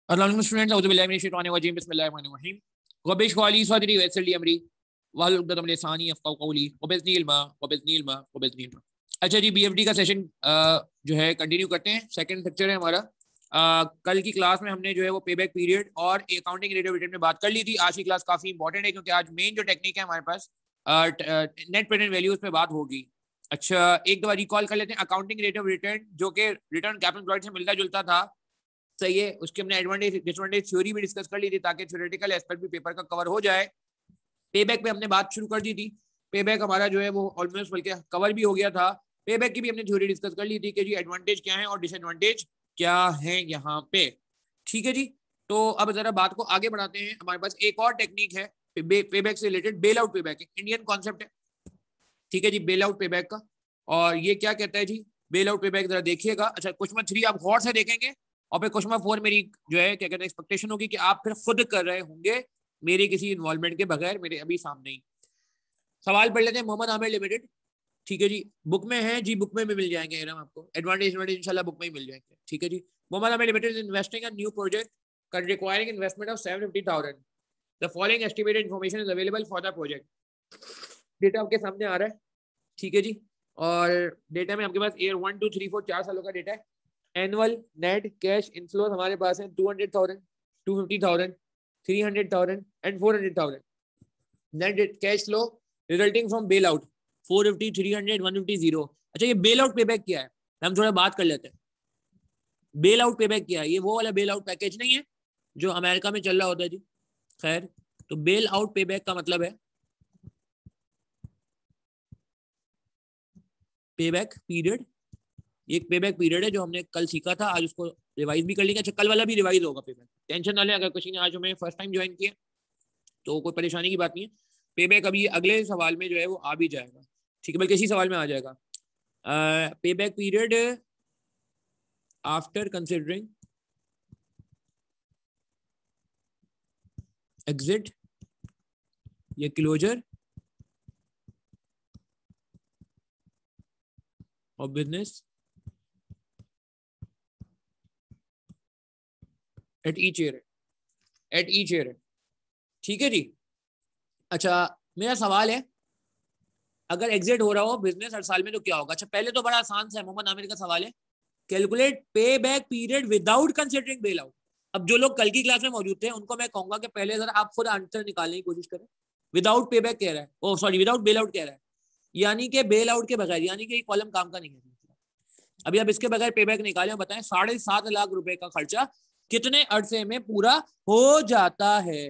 अस्सलाम स्टूडेंट्स औज़ु बिल्लाहि मिनश शैतानिर रजीम बिस्मिल्लाहिर्रहमानिर्रहीम रब्बिश क़ली सदरी वयस्सिर ली अमरी वहलुल उक़दतम मिन लिसानी यफ़क़हू क़ौली वज़िदनी इल्मा। अच्छा जी, बीएफडी का सेशन जो है कंटिन्यू करते हैं। सेकंड लेक्चर है हमारा। कल की क्लास में हमने जो है वो पे बैक पीरियड और अकाउंटिंग रिलेटेड रिटर्न में बात कर ली थी। आज की क्लास काफी इंपॉर्टेंट है क्योंकि आज मेन जो टेक्निक है हमारे पास नेट प्रेजेंट वैल्यूज पे बात होगी। अच्छा, एक दफा रिकॉल कर लेते हैं। अकाउंटिंग रेट ऑफ रिटर्न जो कि रिटर्न कैपिटल एम्प्लॉयड से मिलता जुलता था, सही है। उसके हमने एडवांटेज डिसएडवांटेज थ्योरी भी डिस्कस कर ली थी ताकि थ्योरेटिकल एस्पेक्ट भी पेपर का कवर हो जाए। पे बैक पे हमने बात शुरू कर दी थी। पे बैक हमारा जो है वो ऑलमोस्ट बल्कि कवर भी हो गया था। पे बैक की भी हमने थ्योरी डिस्कस कर ली थी कि जी एडवांटेज क्या है और डिसएडवांटेज क्या है यहाँ पे। ठीक है जी, तो अब जरा बात को आगे बढ़ाते हैं। हमारे पास एक और टेक्निक है पे बैक से रिलेटेड, बेल आउट पे बैक। इंडियन कॉन्सेप्ट है, ठीक है जी, बेल आउट पे बैक का। और ये क्या कहता है जी बेल आउट पे बैक, जरा देखिएगा। अच्छा, क्वेश्चन 3 आप गौर से देखेंगे और फिर क्वेश्चन 4 मेरी जो है क्या कहते हैं एक्सपेक्टेशन होगी कि आप फिर खुद कर रहे होंगे मेरे किसी इन्वॉल्वमेंट के बगैर, मेरे अभी सामने ही। सवाल पढ़ लेते हैं। मोहम्मद आमिर लिमिटेड, ठीक है जी, बुक में है जी, बुक में भी मिल जाएंगे इरम आपको। एडवांटेज इंशाल्लाह बुक में ही मिल जाएंगे, ठीक है जी। Mohammed Aamir limited is investing a new project requiring investment of 750,000। The following estimated information is available for the project. Data आपके सामने आ रहा है, ठीक है जी। और डेटा में आपके पास ईयर 1 2 3 4 4 सालों का डेटा है। एनुअल नेट कैश इनफ्लो हमारे पास है 200,000, 250,000, 300,000 and 400,000। Net cash flow resulting from bail out 450, 300, 150, 0। अच्छा, ये बेल आउट पेबैक क्या है हम थोड़ा बात कर लेते हैं। बेल आउट पेबैक क्या है? ये वो वाला बेल आउट पैकेज नहीं है जो अमेरिका में चल रहा होता है जी। खैर, तो बेल आउट पेबैक का मतलब है पेबैक पीरियड। एक पेबैक पीरियड है जो हमने कल सीखा था, आज उसको रिवाइज भी कर लेंगे। अच्छा, कल वाला भी रिवाइज होगा पेबैक, टेंशन ना लें। अगर किसी ने आज हमें फर्स्ट टाइम ज्वाइन किया तो कोई परेशानी की बात नहीं है। पेबैक अभी अगले सवाल में जो है वो आ भी जाएगा, ठीक है, बल्कि इसी सवाल में आ जाएगा। Payback period after considering exit या closure of business at each year, ठीक है जी। अच्छा, मेरा सवाल है अगर एग्जिट हो रहा हो बिजनेस हर साल में तो क्या होगा? अच्छा, पहले तो बड़ा आसान सा है, मोहम्मद आमिर का सवाल है, कैलकुलेट पे back period without considering bail out. अब जो लोग कल की क्लास में मौजूद थे उनको मैं कहूंगा कि पहले जरा आप खुद आंसर निकालने की कोशिश करें। विदाउट पे बैक कह रहा है, ओ सॉरी, विदाउट बेल आउट कह रहा है, यानी कि बेल आउट के बगैर, यानी कि कॉलम काम का नहीं है। अभी आप इसके बगैर पे बैक निकालें, बताएं 7.5 लाख रुपए का खर्चा कितने अरसे में पूरा हो जाता है?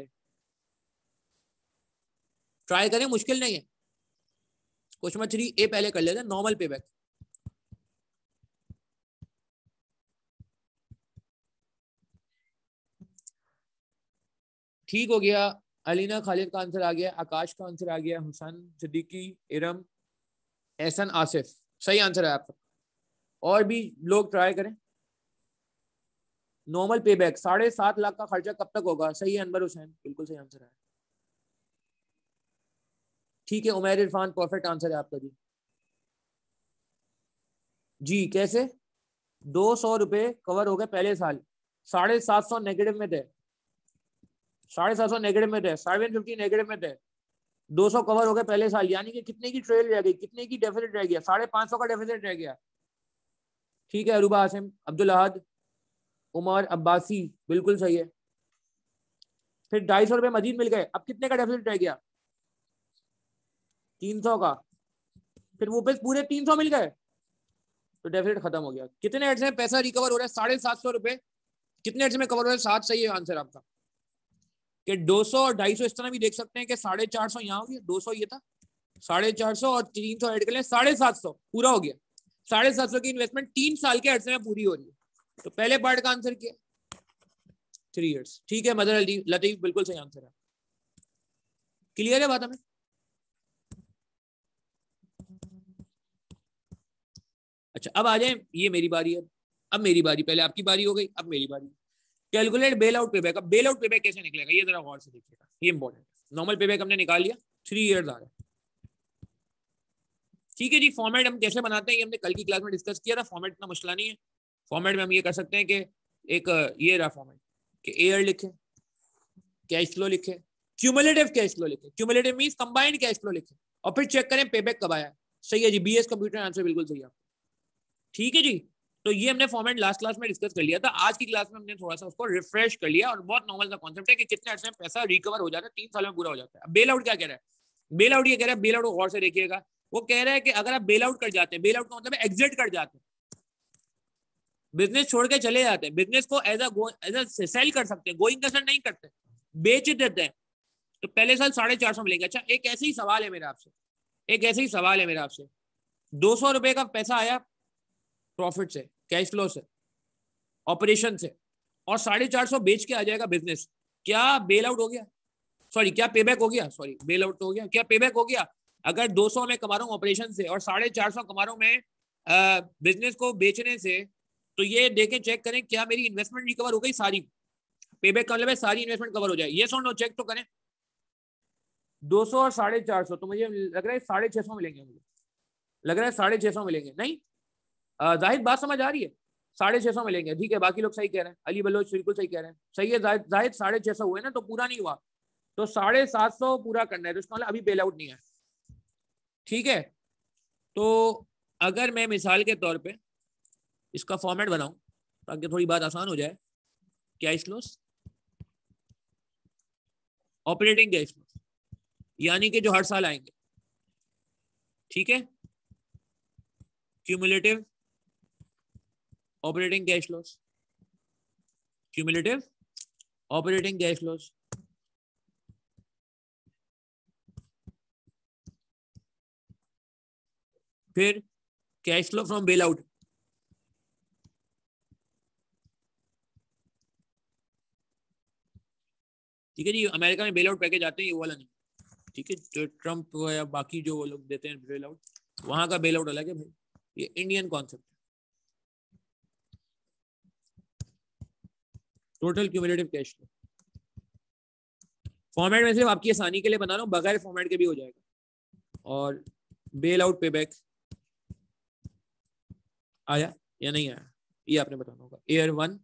ट्राई करें, मुश्किल नहीं है। क्वेश्चन 3 ए पहले कर लेते हैं, नॉर्मल पे बैक। ठीक हो गया, अलीना खालिद का आंसर आ गया, आकाश का आंसर आ गया, हुसैन सिद्दीकी, इरम, एहसन, आसिफ, सही आंसर है आपका। और भी लोग ट्राई करें। नॉर्मल पे बैक 7.5 लाख का खर्चा कब तक होगा? सही है अनवर हुसैन, बिल्कुल सही आंसर है। ठीक है, उमैर इरफान, परफेक्ट आंसर है आपका जी। जी कैसे? 200 रुपए कवर हो गए पहले साल, 750 नेगेटिव में थे, 750 नेगेटिव में थे, 750 नेगेटिव में थे, 200 कवर हो गए पहले साल, यानी कि कितने की ट्रेल रह गई, कितने की डेफिसिट रह गया? 550 का डेफिसिट रह गया। ठीक है, अरूबा आसिम, अब्दुल अहद, उमर अब्बासी, बिल्कुल सही है। फिर 250 रुपए मजीद मिल गए, अब कितने का डेफिसिट रह गया? 300 का। फिर वो पूरे 300 मिल गए तो डेफिसिट खत्म हो गया। कितने अर्से में पैसा रिकवर हो रहा है? 750 रुपए कितने अर्से में कवर हो रहा है? 7, सही है आंसर आपका। कि 200 और 250 इस तरह भी देख सकते हैं कि 450 यहाँ हो गया, 200 ये था, 450 और 300 ऐड कर लें, 750 पूरा हो गया। 750 की इन्वेस्टमेंट 3 साल के अर्से में पूरी हो रही है। तो पहले पार्ट का आंसर क्या? 3 इयर्स। ठीक है, मदर अली लतीफ, बिल्कुल सही आंसर है। क्लियर है बात हमें? अच्छा, अब आ जाए, ये मेरी बारी है, अब मेरी बारी, पहले आपकी बारी हो गई, अब मेरी बारी। Calculate bail out payback. अब बेल आउट पेबैक कैसे निकलेगा ये जरा गौर से देखिएगा, ये इंपॉर्टेंट है। नॉर्मल पेबैक हमने निकाल लिया, 3 इयर्स आ रहा है, ठीक है जी। फॉर्मेट हम कैसे बनाते हैं ये हमने कल की क्लास में डिस्कस किया था, फॉर्मेट इतना मुश्किल नहीं है। फॉर्मेट में हम ये कर सकते हैं कि एक ये रहा फॉर्मेट, कि एयर लिखे, कैश फ्लो लिखे, क्यूमुलेटिव कैश फ्लो लिखे, cumulative means combined cash flow लिखे, और फिर चेक करें पेबैक कब आया। सही है जी, बीएस कंप्यूटर आंसर बिल्कुल सही है। ठीक है जी, तो ये हमने फॉर्मेट लास्ट क्लास में डिस्कस कर लिया था। आज की क्लास में हमने थोड़ा सा उसको रिफ्रेश कर लिया, और बहुत नॉर्मल सा कॉन्सेप्ट है कि कितने अर्से में पैसा रिकवर हो जाता है, 3 साल में पूरा हो जाता है। अब बेल आउट क्या कह रहा है, बेल आउट ये कह रहा है, बेल आउट गौर से देखिएगा, वो कह रहा है कि अगर आप बेल आउट कर जाते हैं, बेल आउट का मतलब एग्जिट कर जाते हैं, बिजनेस छोड़ के चले जाते हैं, बिजनेस को एज अ सेल कर सकते हैं, गोइंग कंसर्न नहीं करते, बेच देते हैं, तो पहले साल 450 मिलेंगे। अच्छा, एक ऐसे ही सवाल है मेरा आपसे, एक ऐसे ही सवाल है मेरा आपसे, 200 रुपए का पैसा आया प्रॉफिट से, कैश फ्लो से, ऑपरेशन से, और 450 बेच के आ जाएगा बिजनेस, क्या बेल आउट हो गया? सॉरी, क्या पेबैक हो गया? सॉरी, बेल आउट हो गया, क्या पेबैक हो गया? अगर 200 में कमा रहा हूँ ऑपरेशन से और 450 कमा रहा हूँ मैं बिजनेस को बेचने से, तो ये देखें, चेक करें क्या मेरी इन्वेस्टमेंट रिकवर हो गई सारी। पेबैक का मतलब है सारी इन्वेस्टमेंट कवर हो जाए, ये सुनो, चेक तो करें। 200 और 450, तो मुझे लग रहा है 650 मिलेंगे, मुझे लग रहा है 650 मिलेंगे। नहीं, जाहिद बात समझ आ रही है? 650 मिलेंगे, ठीक है, बाकी लोग सही कह रहे हैं, अली बलोच बिल्कुल सही कह रहे हैं, सही है जाहिद 650 हुए ना, तो पूरा नहीं हुआ, तो 750 पूरा करना है, तो इसका मतलब अभी बेल आउट नहीं है। ठीक है, तो अगर मैं मिसाल के तौर पे इसका फॉर्मेट बनाऊं ताकि थोड़ी बात आसान हो जाए, cash flows, operating cash flows, यानी कि जो हर साल आएंगे, ठीक है, cumulative operating cash flows, cumulative operating cash flows, फिर cash flow from bail out, ठीक है जी, अमेरिका में बेल आउट पैकेज आते हैं, ये वाला नहीं, ठीक है, जो ट्रम्प या बाकी जो वो लोग देते हैं बेल आउट, वहां का बेल आउट अलग है भाई, ये Indian concept. Total cumulative cash flow format में सिर्फ आपकी आसानी के लिए बना रहा हूँ, बगैर फॉर्मेट के भी हो जाएगा। और बेल आउट पेबैक आया या नहीं आया, ये आपने बताना होगा। एयर 1,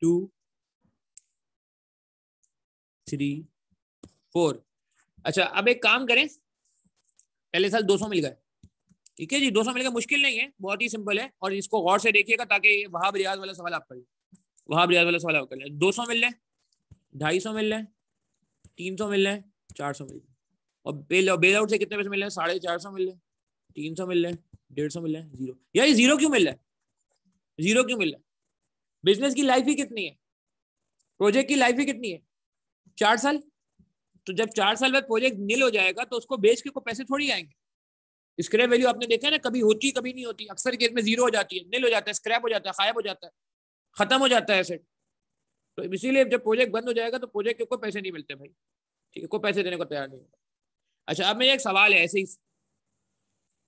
2, 3, 4। अच्छा, अब एक काम करें, पहले साल 200 मिल गए, ठीक है जी, 200 मिल गए, मुश्किल नहीं है, बहुत ही सिंपल है, और इसको गौर से देखिएगा ताकि वहाब रियाज वाला सवाल आप करिए, वहाब रियाज वाला सवाल आप कर लें। 200 मिल रहे, 250 मिल रहे, 300 मिल रहे, 400 मिल रहे, और बेल आउट से कितने पैसे मिल रहे हैं? 450 मिल रहे, 300 मिल रहे, 150 मिल रहे, जीरो। यार ये जीरो क्यों मिल रहा है? जीरो क्यों मिल रहा है? बिजनेस की लाइफ ही कितनी है, प्रोजेक्ट की लाइफ ही कितनी है? 4 साल। तो जब 4 साल बाद प्रोजेक्ट नील हो जाएगा तो उसको बेच के को पैसे थोड़ी आएंगे। स्क्रैप वैल्यू आपने देखा है ना, कभी होती कभी नहीं होती, अक्सर केस में जीरो हो जाती है, नील हो जाता है, स्क्रैप हो जाता है, गायब हो जाता है, खत्म हो जाता है एसेट। तो इसीलिए जब प्रोजेक्ट बंद हो जाएगा तो प्रोजेक्ट के कोई पैसे नहीं मिलते भाई, ठीक है, कोई पैसे देने को तैयार नहीं होगा। अच्छा, अब मेरा एक सवाल है ऐसे ही,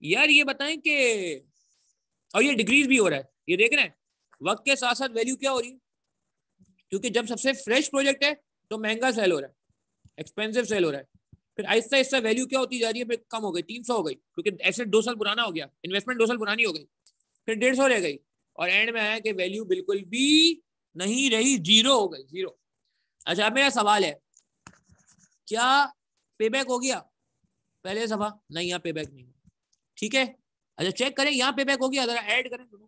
यार ये बताएं कि, और ये डिक्रीज भी हो रहा है, ये देख रहे हैं, वक्त के साथ साथ वैल्यू क्या हो रही है, क्योंकि जब सबसे फ्रेश प्रोजेक्ट है तो महंगा सेल हो रहा है, एक्सपेंसिव सेल हो रहा है, फिर आहिस्ता आहिस्ता वैल्यू क्या होती जा रही है, फिर कम हो गई, 300 हो गई, क्योंकि एसेट 2 साल पुराना हो गया, इन्वेस्टमेंट 2 साल पुरानी हो गई, फिर 150 रह गई, और एंड में आया कि वैल्यू बिल्कुल भी नहीं रही, जीरो हो गई, जीरो। अच्छा, अब मेरा सवाल है, क्या पेबैक हो गया? पहले सफा नहीं, यहाँ पेबैक नहीं, ठीक है। अच्छा, चेक करें यहाँ पेबैक हो गया, जरा ऐड करें दोनों,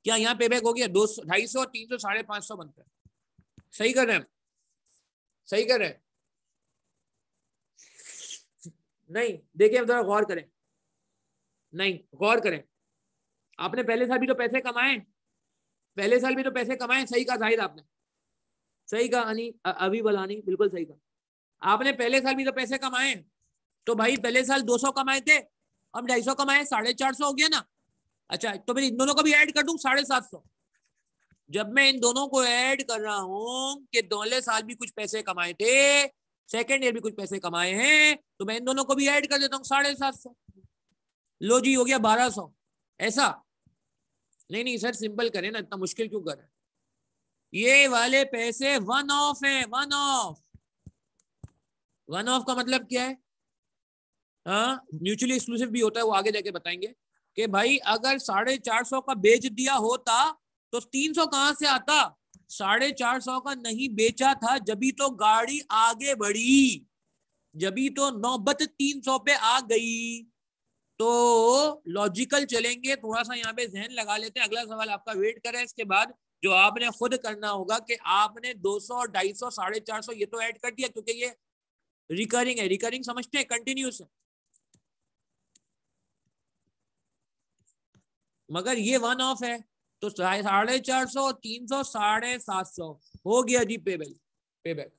क्या यहाँ पेबैक हो गया? 200, 250, 300, 550 बनता है, सही कर रहे हैं, सही कर रहे हैं, नहीं देखिए, अब जरा गौर करें, नहीं गौर करें, आपने पहले साल भी तो पैसे कमाए, पहले साल भी तो पैसे कमाए, सही कहा जाहिद आपने, सही कहा अनी, अभी बलानी बिल्कुल सही कहा, आपने पहले साल भी तो पैसे कमाए, तो भाई पहले साल 200 कमाए थे, अब 250 कमाए, 450 हो गया ना। अच्छा, तो मैं इन दोनों को भी ऐड कर दूं, 750। जब मैं इन दोनों को ऐड कर रहा हूं कि दोनों साल भी कुछ पैसे कमाए थे, सेकेंड ईयर भी कुछ पैसे कमाए हैं, तो मैं इन दोनों को भी ऐड कर देता हूँ, 750। लो जी, हो गया 1200। ऐसा नहीं, नहीं सर, सिंपल करें ना, इतना मुश्किल क्यों कर रहे हैं? ये वाले पैसे वन ऑफ है, वन ऑफ। वन ऑफ का मतलब क्या है? हाँ, म्यूचुअली एक्सक्लूसिव भी होता है, वो आगे जाके बताएंगे। कि भाई अगर 450 का बेच दिया होता तो 300 कहां से आता? 450 का नहीं बेचा था, जभी तो गाड़ी आगे बढ़ी, जभी तो नौबत 300 पे आ गई। तो लॉजिकल चलेंगे, थोड़ा सा यहाँ पे जहन लगा लेते हैं। अगला सवाल आपका वेट करें, इसके बाद जो आपने खुद करना होगा कि आपने 200, 250, 450 ये तो ऐड कर दिया, क्योंकि ये रिकरिंग है। रिकरिंग समझते हैं, कंटिन्यूस है, मगर ये वन ऑफ है। तो 450, 300, 750 हो गया जी पेबैक। पेबैक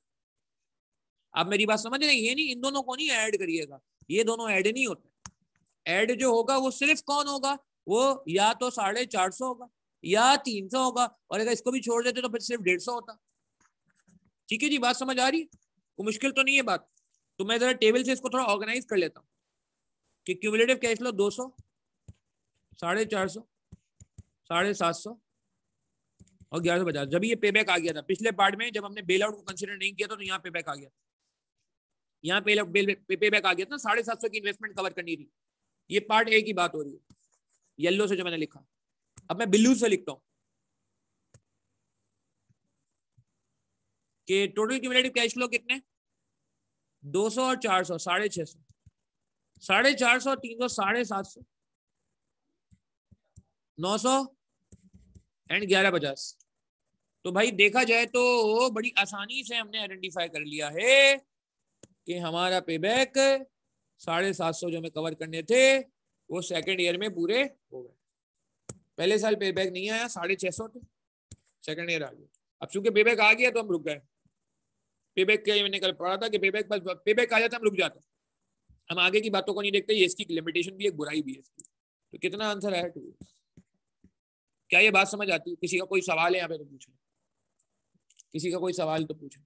आप मेरी बात समझ रहे हैं? ये नहीं, इन दोनों को नहीं ऐड करिएगा, ये दोनों ऐड नहीं होते। ऐड जो होगा वो सिर्फ कौन होगा? वो या तो 450 होगा या 300 होगा, और अगर इसको भी छोड़ देते तो फिर सिर्फ 150 होता। ठीक है जी, बात समझ आ रही है? कोई मुश्किल तो नहीं है बात। तो मैं जरा टेबल से इसको थोड़ा ऑर्गेनाइज कर लेता हूँ कि क्यूमुलेटिव कैश फ्लो 200, 450, 750 और 1150। जब ये पेबैक आ गया था पिछले पार्ट में, जब हमने बेल आउट को कंसीडर नहीं किया था, तो यहाँ पेबैक आ गया, यहाँ पेबैक आ गया था। 750 की इन्वेस्टमेंट कवर करनी थी। ये पार्ट ए की बात हो रही है, येलो से जो मैंने लिखा। अब मैं ब्लू से लिखता हूँ कि टोटल क्यूमुलेटिव कैश फ्लो कितने? 200 और 400, 650, 450, 300, 750, 900 एंड 1150। तो भाई देखा जाए तो बड़ी आसानी से हमने आइडेंटिफाई कर लिया है कि हमारा पेबैक 750 जो हमें कवर करने थे वो सेकेंड ईयर में पूरे हो गए। पहले साल पेबैक नहीं आया, 650 थे, सेकेंड ईयर आ गया। अब चूंकि पेबैक आ गया तो हम रुक गए। पेबैक के मैंने कल पढ़ा था कि पेबैक बस पेबैक आ जाता हम रुक जाते, हम आगे की बातों को नहीं देखते। ये इसकी लिमिटेशन भी एक बुराई भी है इसकी। तो कितना आंसर आया? 2। क्या ये बात समझ आती है? किसी का कोई सवाल है यहाँ पे तो पूछे, किसी का कोई सवाल तो पूछे।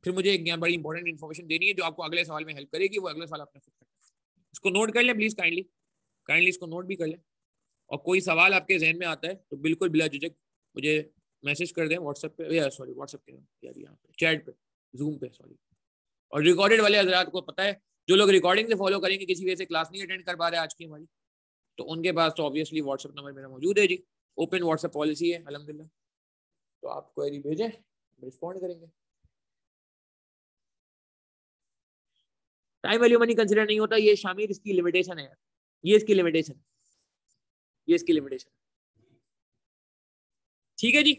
फिर मुझे एक बड़ी इंपॉर्टेंट इन्फॉर्मेशन देनी है जो आपको अगले सवाल में हेल्प करेगी। वो अगले सवाल आपने खुद करना, इसको नोट कर लें प्लीज, काइंडली इसको नोट भी कर लें। और कोई सवाल आपके जहन में आता है तो बिल्कुल बिला झिझक मुझे मैसेज कर दें व्हाट्सएप पे, या सॉरी व्हाट्सएप पे यार, यहाँ पे चैट पे, जूम पे, सॉरी। और रिकॉर्डेड वाले हजरात को पता है, जो लोग रिकॉर्डिंग से फॉलो करेंगे, किसी वजह से क्लास नहीं अटेंड कर पा रहे आज की हमारी, तो उनके पास तो ऑब्वियसली व्हाट्सएप नंबर मेरा मौजूद है जी। ओपन व्हाट्सएप पॉलिसी है अल्हम्दुलिल्लाह। तो आप क्वेरी भेजें, रिस्पॉन्ड करेंगे। टाइम वैल्यू मनी कंसिडर नहीं होता, ये शामिर इसकी लिमिटेशन है यार, ये इसकी लिमिटेशन, ये इसकी लिमिटेशन। ठीक है जी,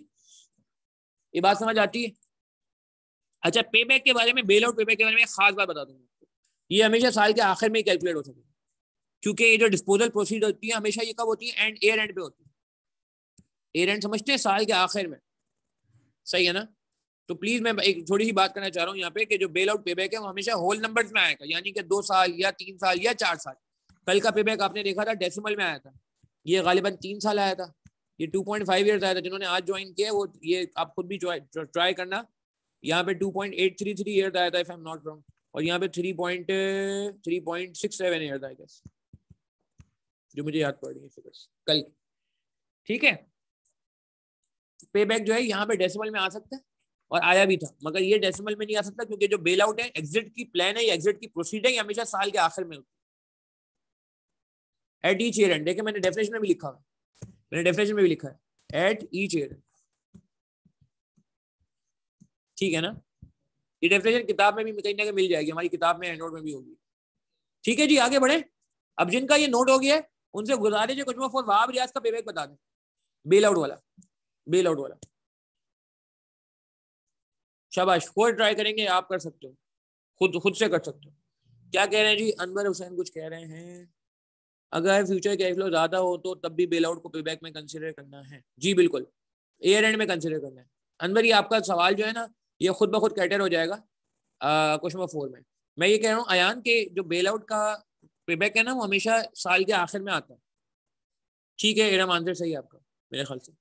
ये बात समझ आती है? अच्छा, पेबैक के बारे में, बेल आउट पेबैक के बारे में खास बात बता दूंगा, ये हमेशा साल के आखिर में कैलकुलेट हो सके, क्योंकि ये जो डिस्पोजल प्रोसीड होती है हमेशा ये कब होती है? एंड, ईयर एंड पे होती है। ईयर एंड समझते हैं, साल के आखिर में, सही है ना? तो प्लीज मैं एक थोड़ी सी बात करना चाह रहा हूँ यहाँ पे कि जो बेल आउट पेबैक है वो हमेशा होल नंबर्स में आएगा, यानी कि 2 साल या 3 साल या 4 साल। कल का पेबैक आपने देखा था डेसिमल में आया था, ये गालिबन 3 साल आया था। ये 2.5 ईयर्स आया था। जिन्होंने आज ज्वाइन किया वो ये आप खुद भी ट्राई करना। यहाँ पे 2.833 ईयर्स आया था if I am not wrong, और यहाँ पे 3.67 ईयर्स आई गेस, जो मुझे याद पड़ रही है फिगर्स कल। ठीक है, पेबैक जो है यहाँ पे डेसिमल में आ सकता है, और आया भी था, मगर ये डेसिमल में नहीं आ सकता क्योंकि जो बेल आउट है, एग्जिट की प्लान है, एग्जिट की प्रोसीड है, हमेशा साल के आखिर में होती है। एट ईच ईयर एंड, देखिए मैंने डेफिनेशन में भी लिखा है, मैंने डेफिनेशन में भी लिखा है एट ईच ईयर। ठीक है ना? ये डेफिनेशन किताब में भी कहीं ना कहीं मिल जाएगी, हमारी किताब में हैंडआउट में भी होगी। ठीक है जी, आगे बढ़े। अब जिनका ये नोट हो गया है उनसे गुजारिश है कुछ फॉर वहाब रियाज का पेबैक बता दें, बेल आउट वाला, बेल आउट वाला। शाबाश, कोई ट्राई करेंगे, आप कर सकते हो, खुद से कर सकते हो। क्या कह रहे हैं जी? अनवर हुसैन कुछ कह रहे हैं, अगर फ्यूचर कैश फ्लो ज्यादा हो तो तब भी बेल आउट को पेबैक में कंसीडर करना है। जी बिल्कुल, ईयर एंड में कंसीडर करना है। अनवर, ये आपका सवाल जो है ना, ये खुद ब खुद कैटर हो जाएगा क्वेश्चन नंबर 4 में। मैं ये कह रहा हूँ अयान के जो बेल आउट का पेबैक है ना, वो हमेशा साल के आखिर में आता है। ठीक है, एरम आंसर सही है आपका मेरे ख्याल से।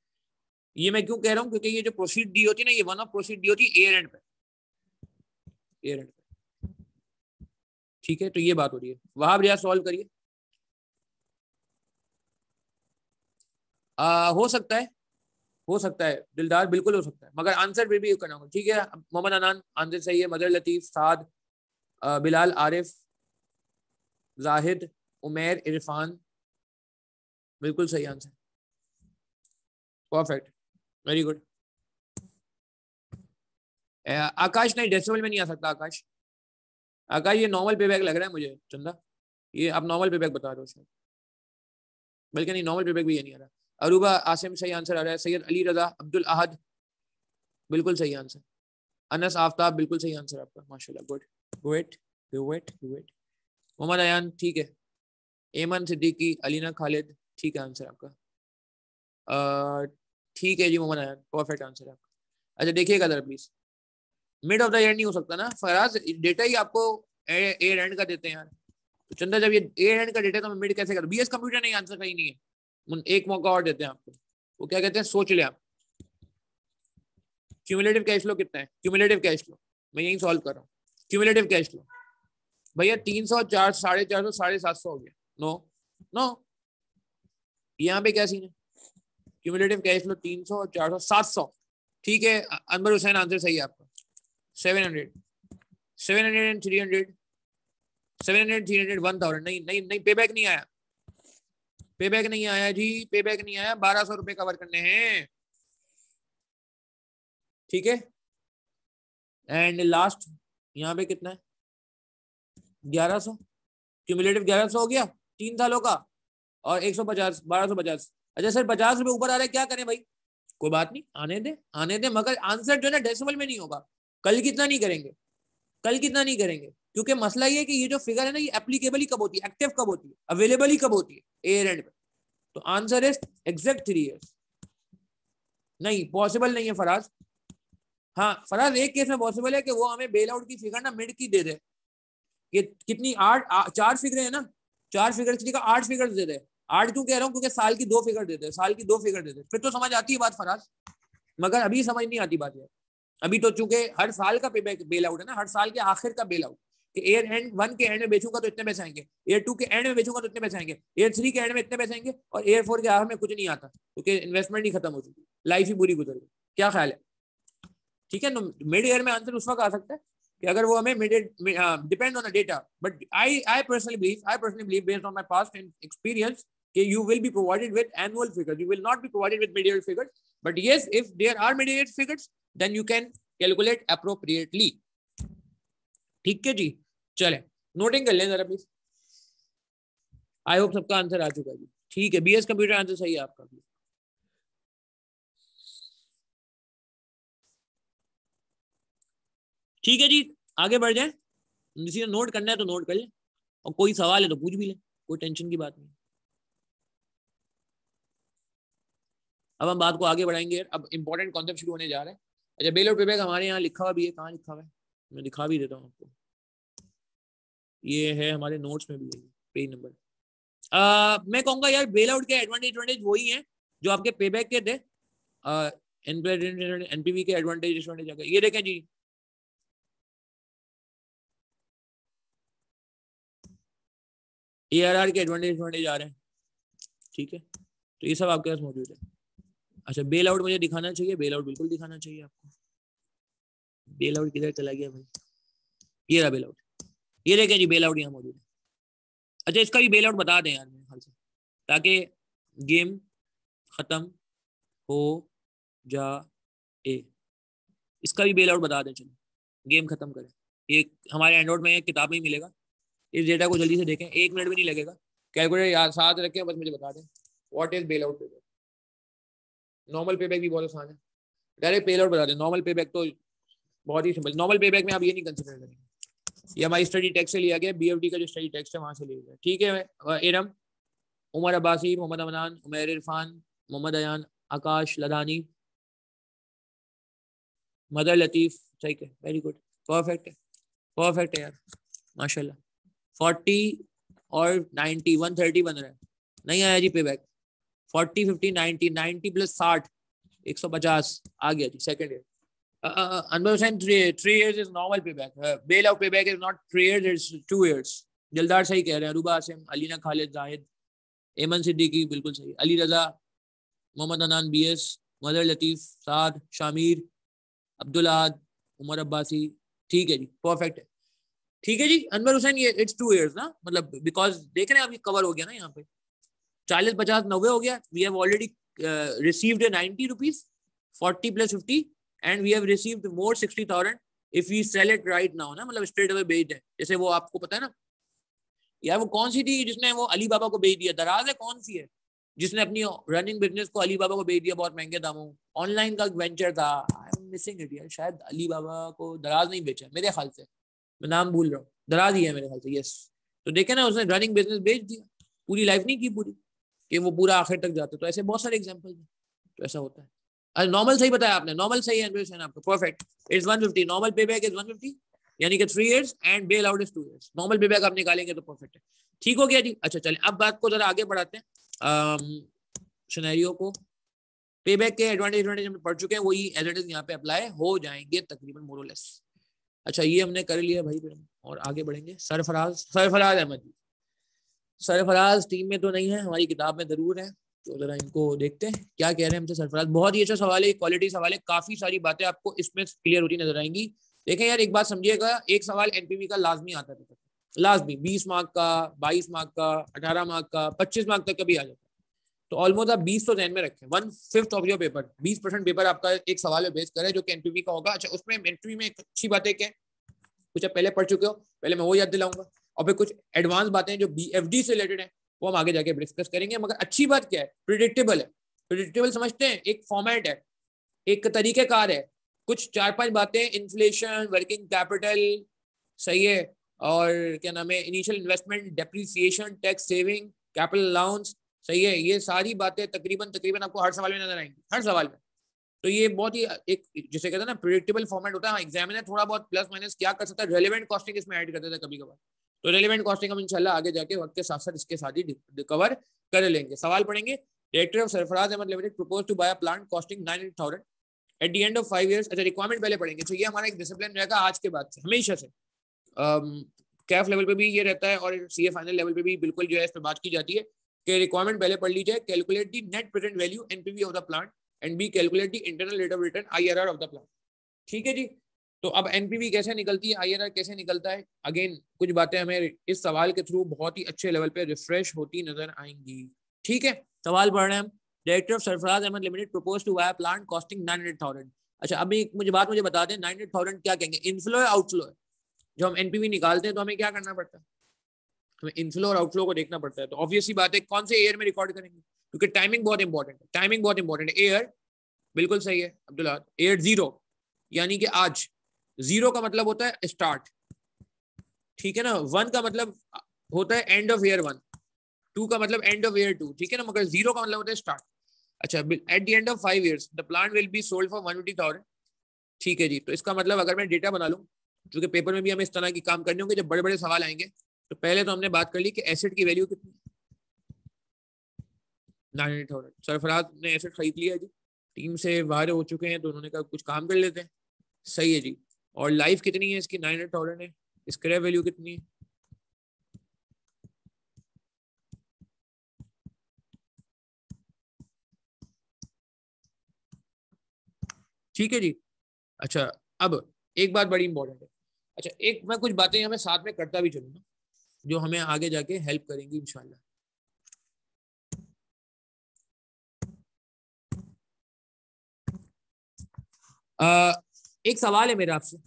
ये मैं क्यों कह रहा हूँ? क्योंकि ये जो प्रोसीड डी होती है ना, ये वन ऑफ प्रोसीड डी होती है एयर एंड पे, एयर एंड पे। ठीक है, तो ये बात हो रही है। वहां रियाज सॉल्व करिए। हो सकता है, हो सकता है दिलदार, बिल्कुल हो सकता है, मगर आंसर फिर भी करना होगा। ठीक है, मोहम्मद अनान आंसर सही है, मदर लतीफ, साद, बिलाल, आरिफ, जाहिद, उमेर, इरफान, बिल्कुल सही आंसर, परफेक्ट, वेरी गुड। आकाश नहीं, डेसिमल में नहीं आ सकता आकाश। आकाश ये नॉर्मल पे बैक लग रहा है मुझे चंदा, ये आप नॉर्मल पे बैक बता रहे हो शायद, बल्कि नहीं नॉर्मल पे बैक भी ये नहीं आ रहा। अरूबा आसिम सही आंसर आ रहा है। सैयद अली रजा अब्दुल अहद बिल्कुल सही आंसर। अनस आफ्ताब बिल्कुल सही आंसर आपका, माशाल्लाह, good, good good good. Mohammad Ayaan ठीक है। एमन सिद्दीकी, अलीना खालिद ठीक है आंसर आपका। ठीक है जी मोहम्मद अयान, परफेक्ट आंसर है आपका। अच्छा देखिएगा जरा please, mid of the year नहीं हो सकता ना फराज, डेटा ही आपको ए एंड का देते हैं यार। तो चंदा जब ये ए एंड का डेटा तो मैं मिड कैसे करूँ? बीएस कंप्यूटर नहीं, आंसर कहीं नहीं है। एक मौका और देते हैं आपको, वो क्या कहते हैं, सोच ले आप। क्यूमुलेटिव कैश फ्लो कितना है? क्यूमुलेटिव कैश फ्लो मैं यही सॉल्व कर रहा हूँ। क्यूमुलेटिव कैश फ्लो भैया 300, 4, 450, 750 हो गया। नो नो, यहाँ पे क्या सीन है? क्यूमुलेटिव कैश फ्लो 300, 400, 700, ठीक है। अनवर हुसैन आंसर सही है आपका। 700, 700 एंड 300, 700, 300, 1000। नहीं नहीं नहीं, पे बैक नहीं आया, पे बैक नहीं आया जी, पे बैक नहीं आया। 1200 रुपए कवर करने हैं, ठीक है। एंड लास्ट यहाँ पे कितना है? 1100, क्यूमुलेटिव 1100 हो गया 3 सालों का, और 150, 1250। अच्छा सर 50 रुपए ऊपर आ रहा है, क्या करें भाई? कोई बात नहीं, आने दे आने दे, मगर आंसर जो है ना डेसिमल में नहीं होगा। कल कितना नहीं करेंगे, कल कितना नहीं करेंगे, क्योंकि मसला ये है कि ये जो फिगर है ना, ये एप्लीकेबल ही कब होती है, एक्टिव कब होती है, अवेलेबल ही कब होती है, एयर एंड पे। तो आंसर इज एग्जैक्ट 3 ईयर्स। नहीं पॉसिबल नहीं है फराज। हाँ फराज, एक केस में पॉसिबल है कि वो हमें बेल आउट की फिगर ना मिड की दे दे। ये कितनी 4 फिगर है ना, 4 फिगर की जगह 8 फिगर दे दे। 8 क्यों कह रहा हूँ? क्योंकि साल की 2 फिगर देते हैं, साल की 2 फिगर देते हैं, फिर तो समझ आती है बात फराज। मगर अभी समझ नहीं आती बात यार। अभी तो चूंकि हर साल का बेल आउट है ना, हर साल के आखिर का बेल आउट, कि एयर एंड 1 के एंड में बेचूंगा तो इतने पैसे आएंगे, एयर 2 के एंड में बेचूंगा तो इतने पैसे आएंगे, एयर 3 के एंड में इतने पैसे आएंगे, और एयर 4 के आखिर में कुछ नहीं आता, क्योंकि इन्वेस्टमेंट ही खत्म हो चुकी, लाइफ ही बुरी गुजर गई। क्या ख्याल है? ठीक है, मिड ईयर में आंसर उस वक्त आ सकता है कि अगर वो हमें depend on the data. But I personally believe based on my past experience कि you will be provided with annual figures, you will not be provided with mid-year figures, but yes, if there are mid-year figures then you can calculate appropriately। ठीक है जी, चले noting कर लें जरा please. I hope सबका answer आ चुका है जी, ठीक है। बीएस कंप्यूटर आंसर सही है आपका भी, ठीक है जी। आगे बढ़ जाए, किसी ने नोट करना है तो नोट कर ले, और कोई सवाल है तो पूछ भी ले, कोई टेंशन की बात नहीं। अब हम बात को आगे बढ़ाएंगे, अब इंपॉर्टेंट कॉन्सेप्ट शुरू होने जा रहे हैं। अच्छा बेल आउट पेबैक हमारे यहाँ लिखा हुआ भी है, कहाँ लिखा हुआ है मैं दिखा भी देता हूँ आपको, ये है हमारे नोट्स में भी है, पेज नंबर। मैं कहूँगा यार बेल आउट के एडवांटेज वही है जो आपके पेबैक के थे। एनपीवी के एडवांटेज ये देखें जी, एआरआर के एडवांटेज आ रहे हैं, ठीक है। तो ये सब आपके पास मौजूद है। अच्छा बेल आउट मुझे दिखाना चाहिए, बेल आउट बिल्कुल दिखाना चाहिए आपको। बेल आउट किधर चला गया भाई? ये रहा बेल आउट, ये देखें जी बेल आउट यहाँ मौजूद है। अच्छा इसका भी बेल आउट बता दें यार मेरे ख्याल से, ताकि गेम खत्म हो जाए। इसका भी बेल आउट बता दें, चलो गेम खत्म करें। ये हमारे एंड्रॉइड में किताब में ही मिलेगा, इस डेटा को जल्दी से देखें, 1 मिनट भी नहीं लगेगा। कैलकुलेटर याद साथ रखें, बस मुझे बता दें what is bail out payback. Normal payback भी बहुत आसान है, डायरेक्ट बेल आउट बता दें। नॉर्मल पेबैक तो बहुत ही सिंपल, नॉर्मल पेबैक में आप ये नहीं कंसिडर करेंगे, ये हमारी स्टडी टेक्स्ट से लिया गया, बीएफडी का जो स्टडी टेक्स्ट है वहां से लिया गया, ठीक है। इरम, उमर अब्बासी, मोहम्मद अमनान, उमैर इरफान, मोहम्मद अयान, आकाश लधानी, मदर लतीफ, ठीक है, वेरी गुड, परफेक्ट है, परफेक्ट है यार माशाल्लाह। 40 और 90, 130 बन रहा है, नहीं आया जी पे बैक। 40, 50, 90, 90 प्लस 60, 150 आ गया जी second year. Anwar Hussain, 3 years is normal payback. Bailout payback is not 3 years, it's 2 years. दिलदार सही कह रहे हैं। अरूबा आसिम, अलीना खालिद, जाहिद, एमन सिद्दीकी बिल्कुल सही, अली रजा, मोहम्मद अनान बीएस, मदर लतीफ, साद, शामिर, अब्दुल आद, उमर अब्बासी, ठीक है जी, परफेक्ट है, ठीक है जी। अनवर हुसैन ये इट्स 2 years ना, मतलब बिकॉज देख रहे हैं अभी कवर हो गया ना यहाँ पे, 40, 50, 90 हो गया. We have already received 90 rupees, 40 plus 50, and we have received more 60,000 if we sell it right now. ना मतलब straight away बेच दें. जैसे वो आपको पता है ना यार, वो कौन सी थी जिसने वो अली बाबा को बेच दिया? दराज है कौन सी है जिसने अपनी रनिंग बिजनेस को अली बाबा को बेच दिया बहुत महंगे दामों? ऑनलाइन का वेंचर था. आई एम मिसिंग इट यार, शायद अली बाबा को दराज नहीं बेचा मेरे ख्याल से, मैं नाम भूल रहा हूँ. दराज ही है मेरे ख्याल से. यस. तो देखे ना, उसने रनिंग बिजनेस बेच दिया, पूरी लाइफ नहीं की पूरी कि वो पूरा आखिर तक जाते. तो ऐसे बहुत सारे एग्जांपल हैं. तो ऐसा होता है. अरे नॉर्मल सही बताया आपने, नॉर्मल सही है आपका. परफेक्ट. इट्स 150. नॉर्मल पे बैक इज 150, यानी कि 3 years and bail out is 2 years. Normal पे बैक आप निकालेंगे तो परफेक्ट है. ठीक हो गया जी. अच्छा चलें अब बात को जरा आगे बढ़ाते हैं. सिनेरियो को पे बैक के एडवांटेज हम पढ़ चुके हैं, वही एज इट इज यहाँ पे अप्लाई हो जाएंगे तकरीबन मोर और लेस. अच्छा ये हमने कर लिया भाई, और आगे बढ़ेंगे. सरफराज अहमद जी. सरफराज टीम में तो नहीं है, हमारी किताब में जरूर है. तो जरा इनको देखते हैं क्या कह रहे हैं हमसे सरफराज. बहुत ही अच्छा सवाल है, क्वालिटी सवाल है, काफी सारी बातें आपको इसमें क्लियर होती नजर आएंगी. देखें यार, एक बात समझिएगा, एक सवाल एनपीवी का लाजमी आता है, लाजमी 20 मार्क का, 22 मार्क का, 18 मार्क का, 25 मार्क तक का भी आ जाता है. तो ऑलमोस्ट आप 20 तो ध्यान में रखें. 1/5 ऑफ योर पेपर, 20% पेपर आपका एक सवाल में बेस करे जो कि एनपीवी का होगा. अच्छा उसमें एनपीवी में एक अच्छी बात है क्या, कुछ आप पहले पढ़ चुके हो, पहले मैं वो याद दिलाऊंगा, और फिर कुछ एडवांस बातें जो बीएफडी से रिलेटेड है वो हम आगे जाके डिस्कस करेंगे. मगर अच्छी बात क्या है, प्रिडिक्टेबल है. प्रिडिक्टेबल समझते हैं, एक फॉर्मेट है, एक तरीकेकार है. कुछ 4-5 बातें, इन्फ्लेशन, वर्किंग कैपिटल, सही है, और क्या नाम है, initial investment, depreciation, tax saving, capital allowance, सही है. ये सारी बातें तकरीबन आपको हर सवाल में नजर आएंगी, हर सवाल में. तो ये बहुत ही एक जिसे कहते हैं ना प्रिडिक्टेबल फॉर्मेट होता है. एग्जामिनर थोड़ा बहुत प्लस माइनस क्या कर सकता है, रेलेवेंट कॉस्टिंग इसमें ऐड कर देता है कभी कभार. तो रेलेवेंट कॉस्टिंग हम इंशाल्लाह आगे जाके वक्त के साथ साथ इसके साथ ही कवर कर लेंगे. सवाल पढ़ेंगे. Director of Sarfaraz Ahmed limited propose to buy a plant costing 900,000 at the end of 5 years. अच्छा रिक्वायरमेंट पहले पढ़ेंगे. तो ये हमारा एक डिसिप्लिन रहेगा आज के बाद से, हमेशा से. कैफ लेवल पे भी ये रहता है और सीए फाइनल लेवल पे भी बिल्कुल जो है इस पर बात की जाती है कि रिक्वायरमेंट पहले पढ़ लीजिए. Calculate the net present value NPV of the plant and b calculate the internal rate of return IRR of the plant. ठीक है जी. तो अब एनपीवी कैसे निकलती है, आईआरआर कैसे निकलता है, अगेन कुछ बातें हमें इस सवाल के थ्रू बहुत ही अच्छे लेवल पे रिफ्रेश होती नजर आएंगी. ठीक है, सवाल पढ़ रहे हैं हम. Director of Sarfaraz Ahmed limited propose to buy a plant costing 900,000. अच्छा अभी मुझे बता दें, 900,000 क्या कहेंगे, इनफ्लो है आउटफ्लो है? जो हम एनपीवी निकालते हैं तो हमें क्या करना पड़ता है, हमें इनफ्लो और आउटफ्लो को देखना पड़ता है. तो ऑब्वियस सी बात है कौन से ईयर में रिकॉर्ड करेंगे, क्योंकि टाइमिंग बहुत इंपॉर्टेंट है. टाइमिंग बहुत इंपॉर्टेंट है. ईयर बिल्कुल सही है अब्दुल्ला. ईयर 0 यानी कि आज. 0 का मतलब होता है स्टार्ट, ठीक है ना. 1 का मतलब होता है एंड ऑफ ईयर 1. 2 का मतलब एंड ऑफ ईयर 2, ठीक है ना. मगर 0 का मतलब होता है स्टार्ट. अच्छा eight the end of 5 years the plant will be sold for 150,000. ठीक है जी. तो इसका मतलब अगर मैं डेटा बना लूं, क्योंकि पेपर में भी हमें इस तरह की काम करने होंगे जब बड़े बड़े सवाल आएंगे. तो पहले तो हमने बात कर ली कि एसेट की वैल्यू कितनी, 900,000. सरफराज ने एसेट खरीद लिया जी, टीम से बाहर हो चुके हैं तो उन्होंने कहा कुछ काम कर लेते हैं. सही है जी. और लाइफ कितनी है इसकी, 900,000 है. स्क्रैप वैल्यू कितनी है, ठीक है जी. अच्छा अब एक बात बड़ी इंपॉर्टेंट है. अच्छा एक मैं कुछ बातें हमें साथ में करता भी चलूंगा जो हमें आगे जाके हेल्प करेंगी इंशाल्लाह. एक सवाल है मेरा आपसे.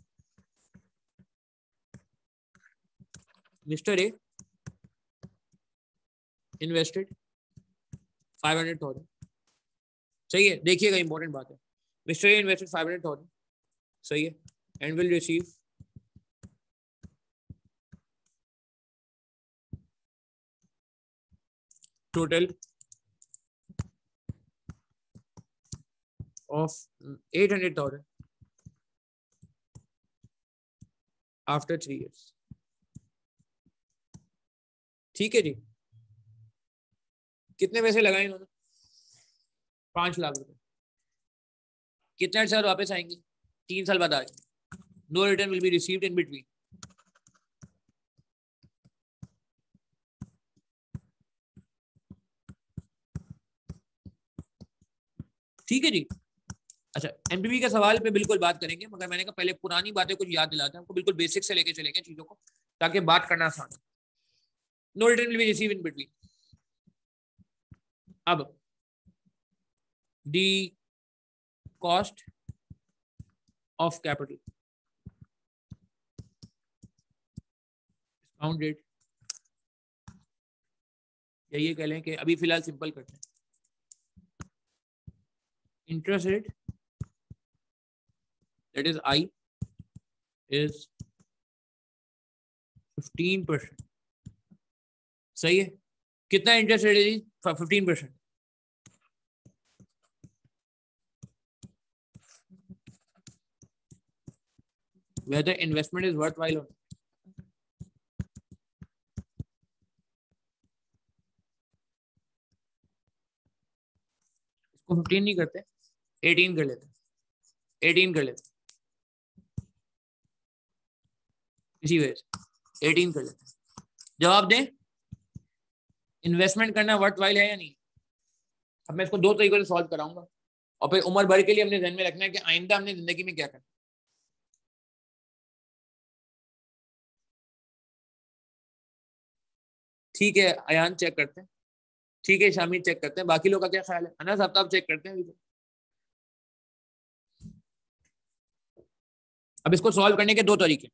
Mister A invested 500,000. सही है, देखिएगा इंपॉर्टेंट बात है. मिस्टर ए इन्वेस्टेड 500,000, सही है, and will receive total of 800,000 after 3 years. ठीक है जी. कितने पैसे लगाए इन्होंने, 5 लाख रुपए. कितने साल वापस आएंगे, 3 साल बाद आएंगे. No return will be received in between. ठीक है जी. अच्छा एमपीवी के सवाल पे बिल्कुल बात करेंगे, मगर मैंने कहा पहले पुरानी बातें कुछ याद दिलाते हैं आपको, बिल्कुल बेसिक से लेके चलेंगे चीजों को ताकि बात करना आसान. No return will be receive in between. अब the cost of capital discount rate, या ये कह लें कि अभी फिलहाल सिंपल करते हैं, interest rate that is I is 15%। सही है, कितना इंटरेस्ट रेट है जी? 15%। whether investment is worthwhile or not। इसको 15 नहीं करते, 18 कर लेते, 18 कर लेते, इसी वजह से 18 कर लेते। जवाब दें, इन्वेस्टमेंट करना वर्थवाइल है या नहीं? अब मैं इसको दो तरीकों से सॉल्व कराऊंगा और फिर उम्र भर के लिए हमने ध्यान में रखना है कि आइंदा हमने जिंदगी में क्या करना। ठीक है अयान चेक करते हैं, ठीक है शामी चेक करते हैं, बाकी लोग का क्या ख्याल है? अनस आफ्ताब चेक करते हैं। अब इसको सॉल्व करने के दो तरीके।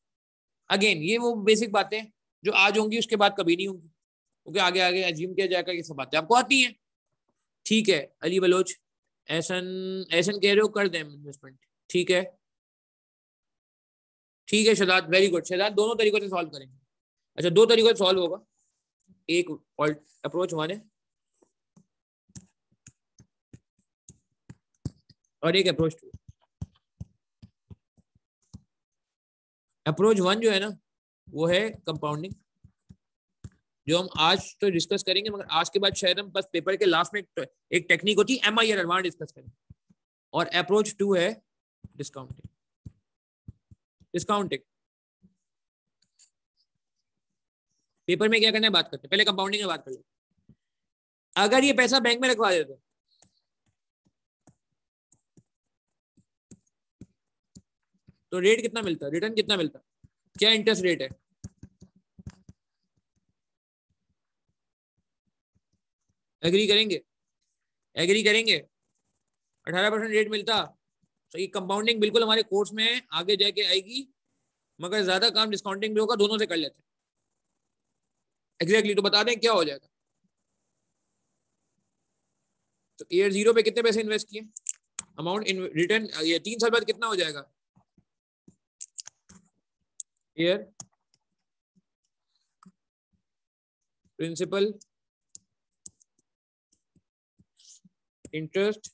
अगेन ये वो बेसिक बातें जो आज होंगी उसके बाद कभी नहीं होंगी, क्योंकि आगे आगे अज्यूम किया जाएगा ये सब बातें आपको आती हैं। ठीक है अली बलोच, ऐसन ऐसन कह रहे हो कर दें इन्वेस्टमेंट, ठीक है ठीक है शहजाद, वेरी गुड शहजाद, दोनों तरीकों से सॉल्व करेंगे। अच्छा दो तरीकों से सॉल्व होगा, एक अप्रोच वन है और एक अप्रोच टू। अप्रोच वन जो है ना वो है कंपाउंडिंग, जो हम आज तो डिस्कस करेंगे, मगर आज के बाद शायद हम बस पेपर के लास्ट में एक टेक्निक होती है MIR वहां डिस्कस करेंगे। और अप्रोच टू है डिस्काउंटिंग। डिस्काउंटिंग पेपर में क्या करना है बात करते हैं, पहले कंपाउंडिंग में बात कर लेते। अगर ये पैसा बैंक में रखवा देते तो रेट कितना मिलता, रिटर्न कितना मिलता, क्या इंटरेस्ट रेट है? एग्री करेंगे? एग्री करेंगे? 18% रेट मिलता। तो ये कंपाउंडिंग बिल्कुल हमारे कोर्स में आगे जाके आएगी, मगर ज्यादा काम डिस्काउंटिंग भी होगा, दोनों से कर लेते हैं। एग्जैक्टली तो बता दें क्या हो जाएगा। तो ईयर 0 पे कितने पैसे इन्वेस्ट किए, अमाउंट इन रिटर्न ये 3 साल बाद कितना हो जाएगा? Year principal interest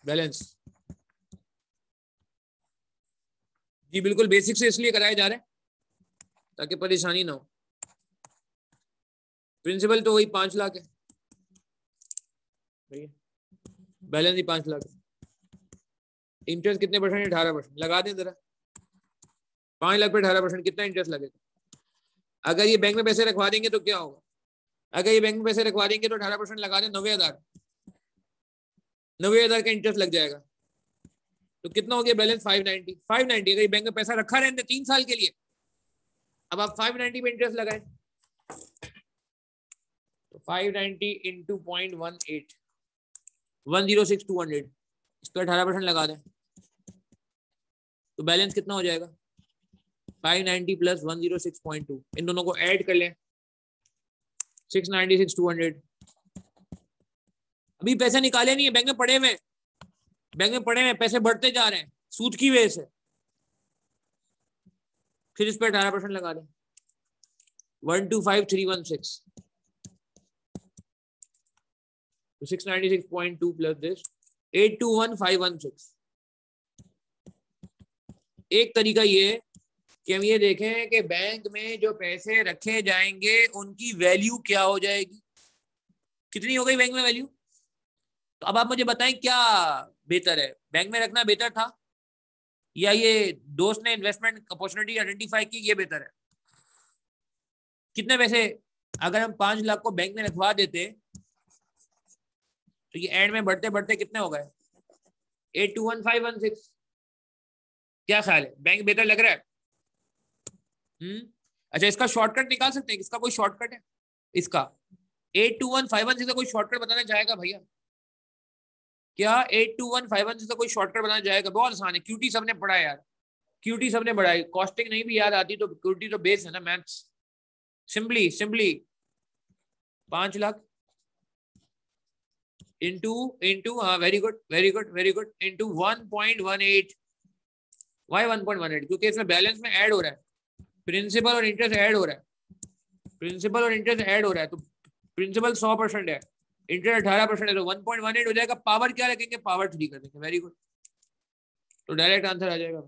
balance. जी बिल्कुल बेसिक से इसलिए कराए जा रहे हैं ताकि परेशानी ना हो। प्रिंसिपल तो वही 5 लाख है, बैलेंस ही 5 लाख है। इंटरेस्ट कितने परसेंट? 18%। लगा दें जरा, 5 लाख पे 18% कितना इंटरेस्ट लगेगा? अगर ये बैंक में पैसे रखवा देंगे तो क्या होगा? अगर ये बैंक में पैसे रखवा देंगे तो 18% लगा दें 90,000, 90,000 का इंटरेस्ट लग जाएगा। तो कितना हो गया बैलेंस? 590। 590 अगर ये बैंक में पैसा रखा रहने 3 साल के लिए, अब आप 590 पे इंटरेस्ट लगाएं तो 590 इंटू 0.18 106,200, इस पर 18% लगा दें तो बैलेंस कितना हो जाएगा? 590 प्लस 106.2, इन दोनों को ऐड कर लें 696,200। अभी पैसे निकाले नहीं है, बैंक में पड़े हुए, बैंक में पड़े हुए, पैसे बढ़ते जा रहे हैं सूद की वजह से। फिर इस पर 18% लगा दें 125,316 तो 696.2 प्लस दिस 821,516। एक तरीका ये है कि हम ये देखें कि बैंक में जो पैसे रखे जाएंगे उनकी वैल्यू क्या हो जाएगी, कितनी हो गई बैंक में वैल्यू। तो अब आप मुझे बताएं क्या बेहतर है, बैंक में रखना बेहतर था या ये दोस्त ने इन्वेस्टमेंट अपॉर्चुनिटी आइडेंटिफाई की ये बेहतर है? कितने पैसे अगर हम 5 लाख को बैंक में रखवा देते तो ये एंड में बढ़ते बढ़ते कितने हो गए? 821,516। क्या ख्याल है, बैंक बेहतर लग रहा है? अच्छा इसका शॉर्टकट निकाल सकते हैं, इसका कोई शॉर्टकट है इसका? 821516 से कोई शॉर्टकट बताना चाहेगा भैया? क्या 821516 से कोई शॉर्टकट बनाना चाहेगा? बहुत आसान है, क्यूटी सबने पढ़ा है यार, क्यूटी सबने पढ़ा है, कॉस्टिंग नहीं भी याद आती तो क्यूटी तो बेस है ना maths. Simply simply 5 lakh into into, हाँ very good very good very good, into 1.18। Why 1.18? क्योंकि इसमें बैलेंस में ऐड हो रहा है, प्रिंसिपल और इंटरेस्ट ऐड हो रहा है, प्रिंसिपल और इंटरेस्ट ऐड हो रहा है, तो प्रिंसिपल 100% है, इंटरेस्ट 18% है, तो 1.18 हो जाएगा। पावर क्या रखेंगे? पावर 3 कर देंगे। वेरी गुड, तो डायरेक्ट आंसर आ जाएगा,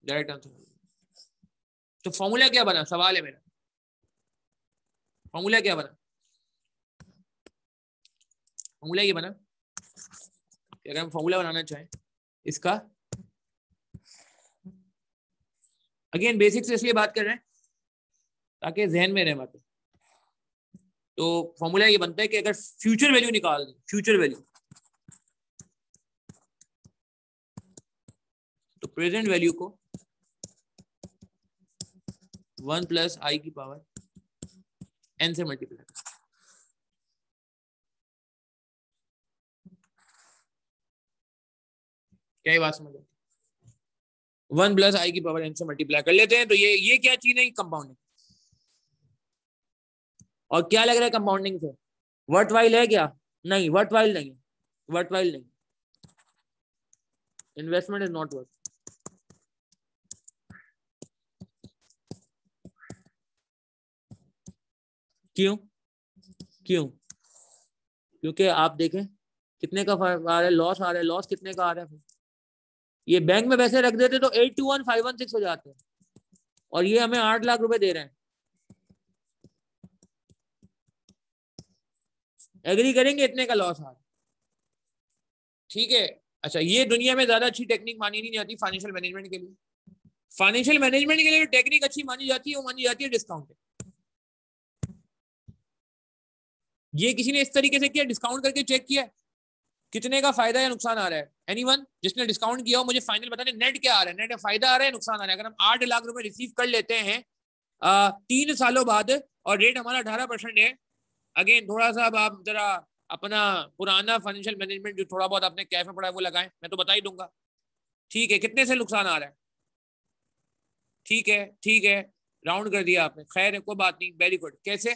डायरेक्ट आंसर। तो फॉर्मूला क्या बना, सवाल है मेरा, फॉर्मूला क्या बना? फॉर्मूला ये बना, अगर हम फॉर्मूला बनाना चाहें इसका, अगेन बेसिक्स इसलिए बात कर रहे हैं ताकि जहन में रहे बातें। तो फॉर्मूला ये बनता है कि अगर फ्यूचर वैल्यू निकाल दें, फ्यूचर वैल्यू, तो प्रेजेंट वैल्यू को 1 प्लस आई की पावर n से मल्टीप्लाई कर, क्या ये बात समझ आती? 1 प्लस आई की पावर n से मल्टीप्लाई कर लेते हैं, तो ये क्या चीज है? कंपाउंडिंग। और क्या लग रहा है कंपाउंडिंग से? वर्थवाइल है क्या? नहीं, वर्थवाइल नहीं है, वर्थवाइल नहीं, इन्वेस्टमेंट इज नॉट वर्थ। क्यों? क्यों? क्योंकि आप देखें कितने का आ रहा है, लॉस आ रहा है, लॉस कितने का आ रहा है? ये बैंक में वैसे रख देते तो 821516 हो जाते हैं, और ये हमें 8 लाख रुपए दे रहे हैं। एग्री करेंगे इतने का लॉस आ रहा है, ठीक है? अच्छा, ये दुनिया में ज्यादा अच्छी टेक्निक मानी नहीं जाती फाइनेंशियल मैनेजमेंट के लिए। फाइनेंशियल मैनेजमेंट के लिए टेक्निक अच्छी मानी जाती है, वो मानी जाती है डिस्काउंटिंग। ये किसी ने इस तरीके से किया, डिस्काउंट करके चेक किया कितने का फायदा या नुकसान आ रहा है? एनीवन जिसने डिस्काउंट किया हो मुझे फाइनल बताने, नेट क्या आ रहा है, नेट फायदा आ रहा है, नुकसान आ रहा है? अगर हम 8 लाख रुपए रिसीव कर लेते हैं 3 सालों बाद और रेट हमारा 18% है, अगेन थोड़ा सा अब आप जरा अपना पुराना फाइनेंशियल मैनेजमेंट जो थोड़ा बहुत आपने कैफ में पढ़ा है वो लगाएं, मैं तो बता ही दूंगा। ठीक है, कितने से नुकसान आ रहा है? ठीक है ठीक है, राउंड कर दिया आपने, खैर है कोई बात नहीं, वेरी गुड। कैसे?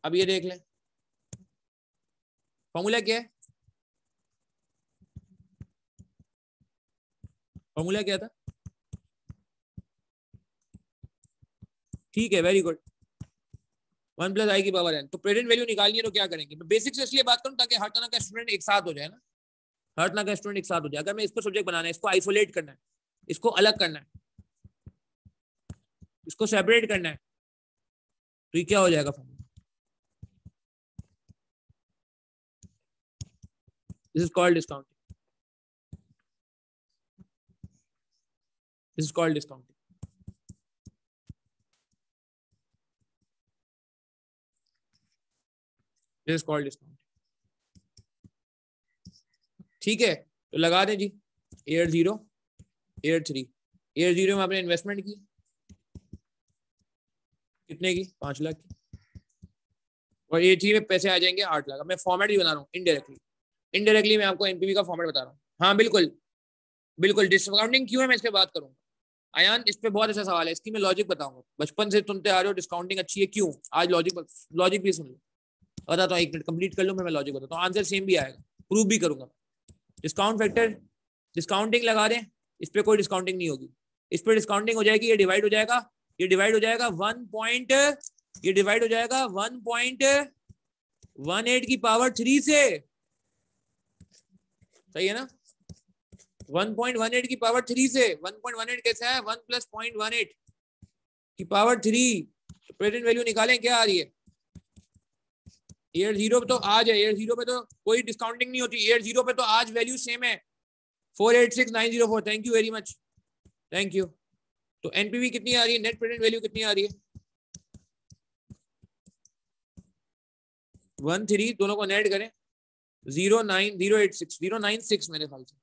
अब ये देख लें, फॉर्मूला क्या है? फॉर्मूला क्या था? ठीक है, वेरी गुड, 1 प्लस आई की पावर n। तो प्रेजेंट वैल्यू निकालनी है तो क्या करेंगे? मैं बेसिक से इसलिए बात करूं ताकि हर तरह का स्टूडेंट एक साथ हो जाए ना, हर तरह का स्टूडेंट एक साथ हो जाए। अगर मैं इसको सब्जेक्ट बनाना है, इसको आइसोलेट करना है, इसको अलग करना है, इसको सेपरेट करना है, तो ये क्या हो जाएगा? Formula this is called discounting, this is called discounting. This is called discounting. ठीक है, तो लगा दें जी, ईयर 0 ईयर 3। ईयर 0 में आपने इन्वेस्टमेंट की कितने की? 5 लाख की, और ईयर 3 में पैसे आ जाएंगे 8 लाख। मैं फॉर्मेट भी बना रहा हूँ इनडायरेक्टली, इनडायरेक्टली मैं आपको एनपीवी का फॉर्मेट बता रहा हूँ। हाँ बिल्कुल बिल्कुल, डिस्काउंटिंग क्यों है मैं इस पर बात करूंगा। अयान इस पे बहुत अच्छा सवाल है, इसकी मैं लॉजिक बताऊंगा, बचपन से सुनते आ रहे हो डिस्काउंटिंग अच्छी है क्यों, आज लॉजिक भी सुन लो, बताता हूँ। 1 मिनट कंप्लीट कर लो, मैं लॉजिक बताता हूँ, आंसर सेम भी आएगा, प्रूव भी करूंगा। डिस्काउंट फैक्टर, डिस्काउंटिंग लगा दें, इस पर कोई डिस्काउंटिंग नहीं होगी, इस पर डिस्काउंटिंग हो जाएगी, ये डिवाइड हो जाएगा, ये डिवाइड हो जाएगा 1 पॉइंट, ये डिवाइड हो जाएगा 1.18 की पावर 3 से, सही है ना? 1.18 की पावर 3 से, 1.18 कैसा है? 1 प्लस 0.18 की पावर 3। तो प्रेजेंट वैल्यू निकालें, क्या आ रही है? ईयर 0 पे तो आज है, ईयर 0 पे तो कोई डिस्काउंटिंग नहीं होती, ईयर 0 पे तो आज वैल्यू सेम है 486904। Thank you very much, thank you. तो एनपीवी कितनी आ रही है, नेट प्रेजेंट वैल्यू कितनी आ रही है? 13, दोनों को नेट करें 09086, 096 मेरे ख्याल से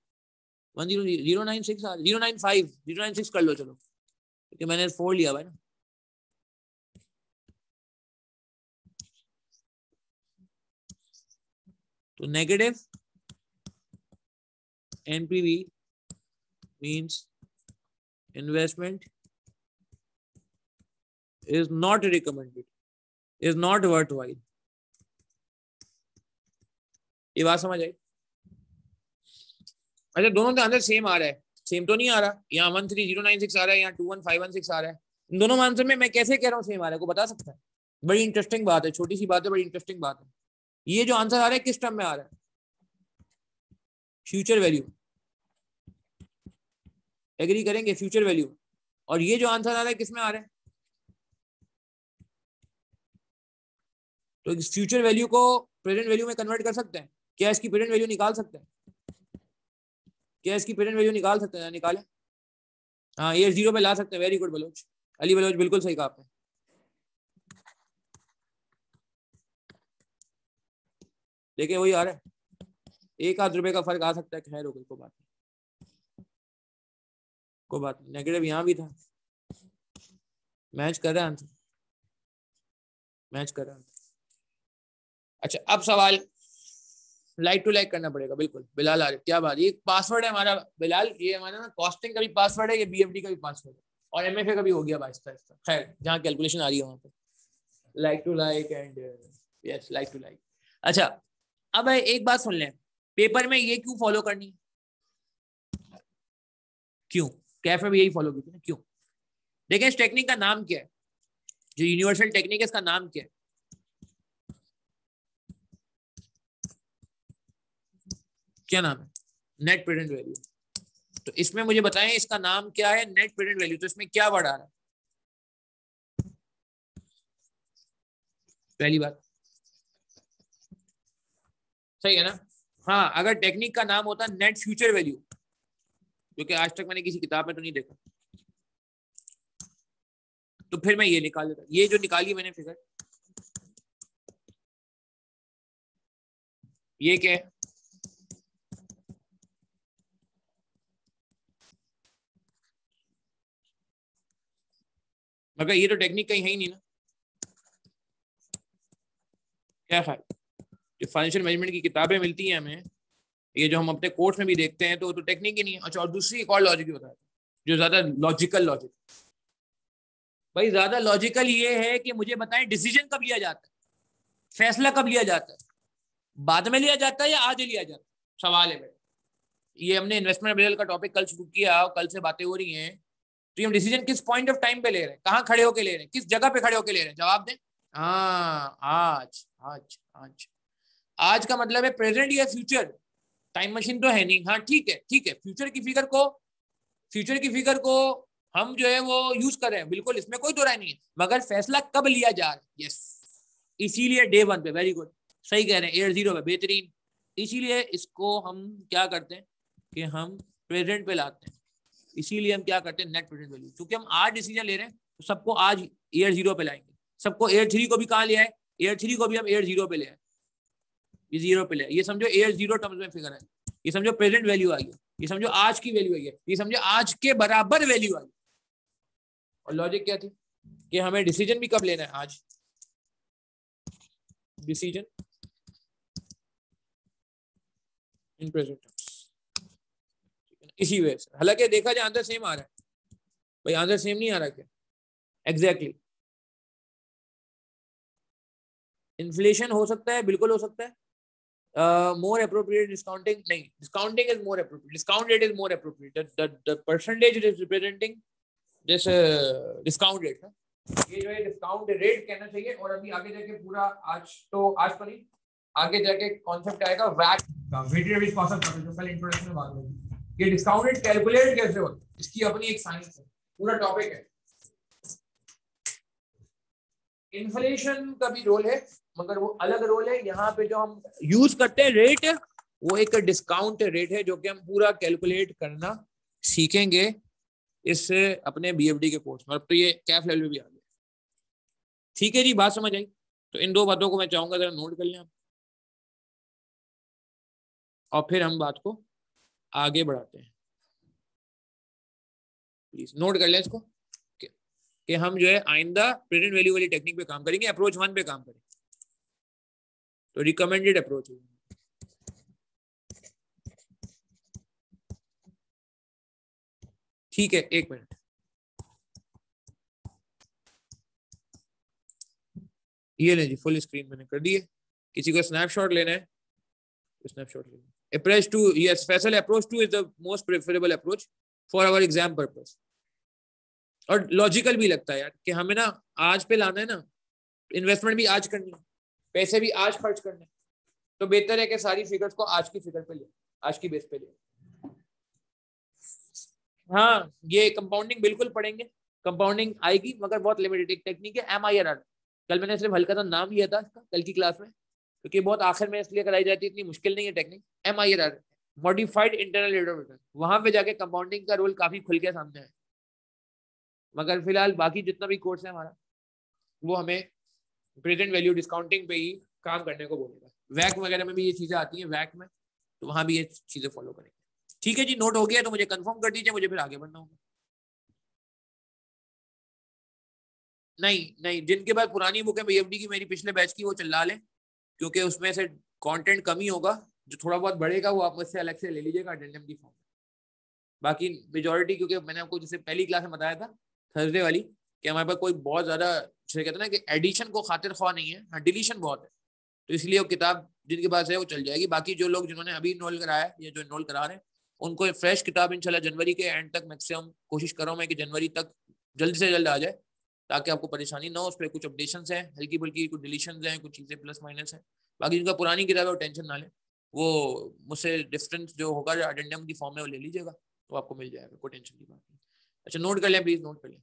096 095 096 कर लो चलो, क्योंकि मैंने 4 लिया हुआ है ना। तो negative NPV means investment is not recommended, is not worthwhile. ये बात समझ आई? अच्छा, दोनों का आंसर सेम आ रहा है? सेम तो नहीं आ रहा, यहाँ 13096 आ रहा है, यहाँ 21516 आ रहा है। इन दोनों आंसर में मैं कैसे कह रहा हूँ सेम आ रहा है, को बता सकता है? बड़ी इंटरेस्टिंग बात है, छोटी सी बात है, बड़ी इंटरेस्टिंग बात है। ये जो आंसर आ रहा है किस टर्म में आ रहा है? Future value. एग्री करेंगे? Future value. और ये जो आंसर आ रहा है किस में आ रहा है? तो इस फ्यूचर वैल्यू को प्रेजेंट वैल्यू में कन्वर्ट कर सकते हैं क्या? इसकी प्रेजेंट वैल्यू निकाल सकते हैं क्या? इसकी प्रेजेंट वैल्यू निकाल सकते हैं? निकालें। हाँ, ये 0 पे ला सकते हैं। वेरी गुड बलोच, अली बलोच, बिल्कुल सही कहा आपने। देखिए वही आ रहा है, 1 आध रुपए का फर्क आ सकता है। खैर हो गई, कोई बात नहीं, कोई बात नहीं। नेगेटिव यहाँ भी था, मैच कर रहा है आंसर, मैच कर रहा है। अच्छा, अब सवाल लाइक टू लाइक करना पड़ेगा। बिल्कुल बिलाल आ रहे, क्या बात। ये पासवर्ड है हमारा बिलाल, ये हमारा ना कॉस्टिंग का भी पासवर्ड है, ये बीएफडी का भी पासवर्ड है, और एमएफए का भी हो गया आहिस्ता आहिस्ता। खैर, जहाँ कैलकुलेशन आ रही है वहां पे like to like and yes, like to like. अच्छा, अब एक बात सुन लें, पेपर में ये क्यों फॉलो करनी? क्यों? कैफ में भी यही फॉलो की थी ना, क्यों? देखें, इस टेक्निक का नाम क्या है? जो यूनिवर्सल टेक्निक है, इसका नाम क्या है? क्या नाम है? Net present value. तो इसमें मुझे बताएं इसका नाम क्या है? Net present value. तो इसमें क्या वर्ड आ रहा है? पहली बात सही है ना? हाँ, अगर टेक्निक का नाम होता नेट फ्यूचर वैल्यू, जो कि आज तक मैंने किसी किताब में तो नहीं देखा, तो फिर मैं ये निकाल लेता। ये जो निकाली मैंने फिगर, ये क्या है? मगर ये तो टेक्निक कहीं है ही नहीं ना। क्या ख्याल? जो फाइनेंशियल मैनेजमेंट की किताबें मिलती हैं हमें, ये जो हम अपने कोर्स में भी देखते हैं, तो टेक्निक ही नहीं है। अच्छा, और दूसरी एक और लॉजिक भी होता है, जो ज्यादा लॉजिकल लॉजिक। भाई ज्यादा लॉजिकल ये है कि मुझे बताएं डिसीजन कब लिया जाता है, फैसला कब लिया जाता है? बाद में लिया जाता है या आज लिया जाता है? सवाल है। ये हमने इन्वेस्टमेंट अप्रेजल का टॉपिक कल शुरू किया और कल से बातें हो रही हैं। तो हम डिसीजन किस पॉइंट ऑफ टाइम पे ले रहे हैं, कहाँ खड़े होके ले रहे हैं, किस जगह पे खड़े होके ले रहे हैं? जवाब दें। हाँ, आज आज आज आज का मतलब है प्रेजेंट या फ्यूचर? टाइम मशीन तो है नहीं। हाँ ठीक है, ठीक है, फ्यूचर की फिगर को हम जो है वो यूज कर रहे हैं, बिल्कुल, इसमें कोई दो राय नहीं है। मगर फैसला कब लिया जा रहा है? यस, इसीलिए डे 1 पे, वेरी गुड, सही कह रहे हैं, 8-0 पे, बेहतरीन। इसीलिए इसको हम क्या करते हैं कि हम प्रेजेंट पे लाते हैं। इसीलिए हम क्या करते हैं, नेट प्रेजेंट वैल्यू। क्योंकि हम आज डिसीजन ले रहे हैं, तो सबको आज 8-0 पे लाएंगे। सबको 8-3 को भी कहाँ ले आए? 8-3 को भी हम 8-0 पे ले आए, ये 0 पे ले आए। ये समझो 8-0 टर्म्स में फिगर है। ये समझो प्रेजेंट वैल्यू आई है, ये समझो आज की वैल्यू आई है, ये समझो आज के बराबर वैल्यू आई। और लॉजिक क्या थी कि हमें डिसीजन भी कब लेना है? आज। डिसीजन इन प्रेजेंट टर्म्स, इसी वजह से। हालांकि देखा जाए आंसर सेम आ रहा है। भाई आंसर सेम नहीं आ रहा क्या? एग्जैक्टली। इन्फ्लेशन हो सकता है, बिल्कुल हो सकता है। More appropriate discounting, नहीं, discounting is more appropriate, discount rate is more appropriate, the percentage it is representing this discount rate है, ये जो है discount rate कहना चाहिए। और अभी आगे जाके पूरा आज तो नहीं, आगे जाके कॉन्सेप्ट आएगा वैट का, weighted average cost of capital, जो कल इंट्रोडक्शन में बात होगी। ये डिस्काउंट रेट कैलकुलेट कैसे होता है, इसकी अपनी एक साइंस है, पूरा टॉपिक है। इन्फ्लेशन का भी रोल है, मगर वो अलग रोल है। यहाँ पे जो हम यूज करते हैं रेट, वो एक डिस्काउंट रेट है, जो कि हम पूरा कैलकुलेट करना सीखेंगे इस अपने बीएफडी के कोर्स में। अब तो ये कैफ लेवल में भी आ गया। ठीक है जी, बात समझ आई? तो इन दो बातों को मैं चाहूंगा जरा नोट कर लें आप, और फिर हम बात को आगे बढ़ाते हैं। प्लीज नोट कर लें इसको कि हम जो है आइंदा प्रेजेंट वैल्यू वाली टेक्निक पे काम करेंगे, अप्रोच 1 पे काम करेंगे। तो रिकमेंडेड अप्रोच है। ठीक है, एक मिनट, ये ले जी, फुल स्क्रीन मैंने कर दी है। किसी को स्नैपशॉट लेना है तो स्नैपशॉट लेना है। Approach two, yes Faisal, approach two is the most preferable approach for our exam purpose. और लॉजिकल भी लगता है यार कि हमें ना आज पे लाना है ना, इन्वेस्टमेंट भी आज करनी है, पैसे भी आज खर्च करने, तो बेहतर है कि सारी फिगर्स को आज की फिगर पे ले, आज की बेस पे ले। हाँ, ये कंपाउंडिंग बिल्कुल पढ़ेंगे, कंपाउंडिंग आएगी मगर बहुत लिमिटेड। एक टेक्निक है MIRR, कल मैंने सिर्फ हल्का सा नाम लिया था इसका कल की क्लास में, क्योंकि बहुत आखिर में इसलिए कराई जाती है, इतनी मुश्किल नहीं है technique. MIRR, modified internal rate of return, वहां पे जाके कंपाउंडिंग का रोल काफी खुल के सामने है। मगर फिलहाल बाकी जितना भी कोर्स है हमारा, वो हमें प्रेजेंट वैल्यू डिस्काउंटिंग पे ही काम करने को बोलेगा। वैक वगैरह में भी ये चीजें आती हैं, वैक में, तो वहां भी ये चीजें फॉलो करेंगे। ठीक है जी, नोट हो गया तो मुझे कंफर्म कर दीजिए, मुझे फिर आगे बढ़ना होगा। नहीं नहीं, जिनके पास पुरानी बुक है BFD की, मेरी पिछले बैच की, वो चला लें, क्योंकि उसमें से कंटेंट कम ही होगा, जो थोड़ा बहुत बढ़ेगा वो आप मुझसे अलग से ले लीजिएगा अडेंडम की फॉर्म में। बाकी मेजोरिटी, क्योंकि मैंने आपको जैसे पहली क्लास में बताया था थर्सडे वाली, कि हमारे पास कोई बहुत ज्यादा जैसे कहते हैं ना कि एडिशन को खातिर ख्वाह नहीं है, हाँ डिलीशन बहुत है, तो इसलिए वो किताब जिनके पास है वो चल जाएगी। बाकी जो लोग जिन्होंने अभी इनरोल कराया है या जो इनरोल करा रहे हैं, उनको फ्रेश किताब इंशाल्लाह जनवरी के एंड तक मैक्सिमम कोशिश कर रहा हूँ मैं कि जनवरी तक जल्द से जल्द आ जाए, ताकि आपको परेशानी ना हो। उस पर कुछ अपडेशन है हल्की बुल्की, कुछ डिलीशन है, कुछ चीज़ें प्लस माइनस है। बाकी जिनका पुरानी किताब है वो टेंशन ना लें, वो मुझसे डिफरेंस जो होगा जो अडेंडम की फॉर्म में वो ले लीजिएगा, तो आपको मिल जाएगा, कोई टेंशन की बात नहीं। अच्छा, नोट कर लें प्लीज, नोट कर लें।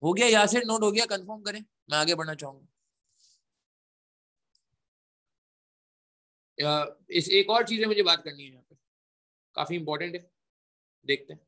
हो गया यासिर, नोट हो गया? कंफर्म करें, मैं आगे बढ़ना चाहूंगा। इस एक और चीज़ है मुझे बात करनी है यहाँ पे, काफी इंपॉर्टेंट है, देखते हैं।